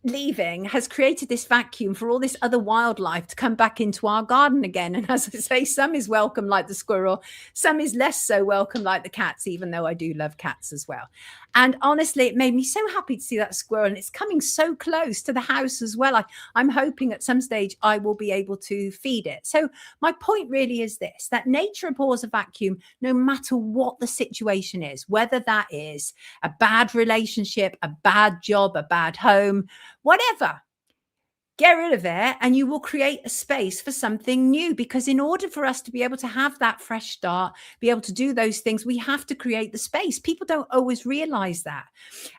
leaving has created this vacuum for all this other wildlife to come back into our garden again. And as I say, some is welcome like the squirrel, some is less so welcome like the cats, even though I do love cats as well. And honestly, it made me so happy to see that squirrel, and it's coming so close to the house as well. I'm hoping at some stage I will be able to feed it. So my point really is this, that nature abhors a vacuum no matter what the situation is, whether that is a bad relationship, a bad job, a bad home, whatever. Get rid of it and you will create a space for something new, because in order for us to be able to have that fresh start, be able to do those things, we have to create the space. People don't always realize that.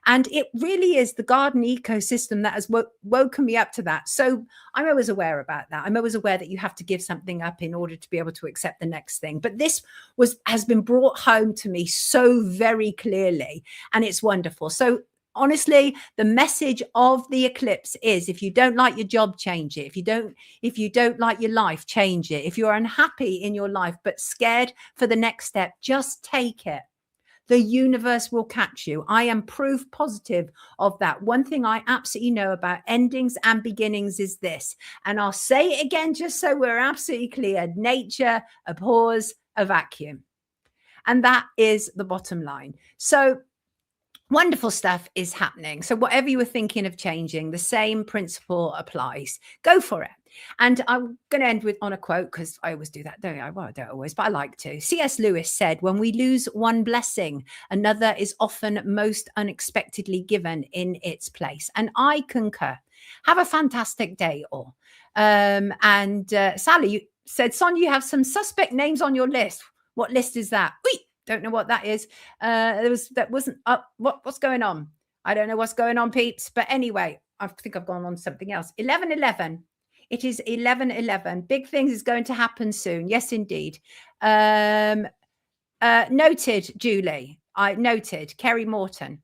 And it really is the garden ecosystem that has woken me up to that. So I'm always aware about that. I'm always aware that you have to give something up in order to be able to accept the next thing. But this has been brought home to me so very clearly, and it's wonderful. So honestly, the message of the eclipse is, if you don't like your job, change it. If you don't like your life, change it. If you're unhappy in your life but scared for the next step, just take it. The universe will catch you. I am proof positive of that. One thing I absolutely know about endings and beginnings is this, and I'll say it again just so we're absolutely clear: nature abhors a vacuum. And that is the bottom line. So wonderful stuff is happening. So whatever you were thinking of changing, the same principle applies. Go for it. And I'm going to end on a quote, because I always do that, don't I? Well, I don't always, but I like to. C.S. Lewis said, "When we lose one blessing, another is often most unexpectedly given in its place." And I concur. Have a fantastic day, all. Sally said, "Son, you have some suspect names on your list." What list is that? Wait. Don't know what that is. That wasn't up. What's going on? I don't know what's going on, peeps. But anyway, I think I've gone on to something else. 11/11. It is 11/11. Big things is going to happen soon. Yes, indeed. Noted, Julie. I noted. Kerry Morton.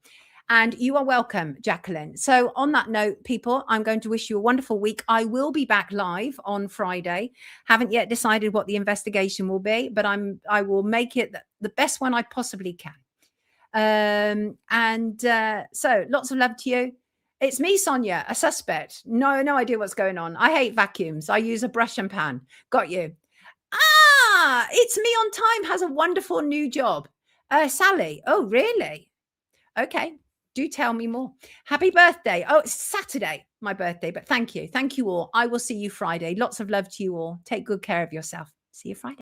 And you are welcome, Jacqueline. So on that note, people, I'm going to wish you a wonderful week. I will be back live on Friday. Haven't yet decided what the investigation will be, but I will make it the best one I possibly can. So lots of love to you. It's me, Sonia, a suspect. No idea what's going on. I hate vacuums. I use a brush and pan. Got you. It's me on time has a wonderful new job. Sally. Oh, really? Okay. Do tell me more. Happy birthday. Oh, it's Saturday, my birthday, but thank you. Thank you all. I will see you Friday. Lots of love to you all. Take good care of yourself. See you Friday.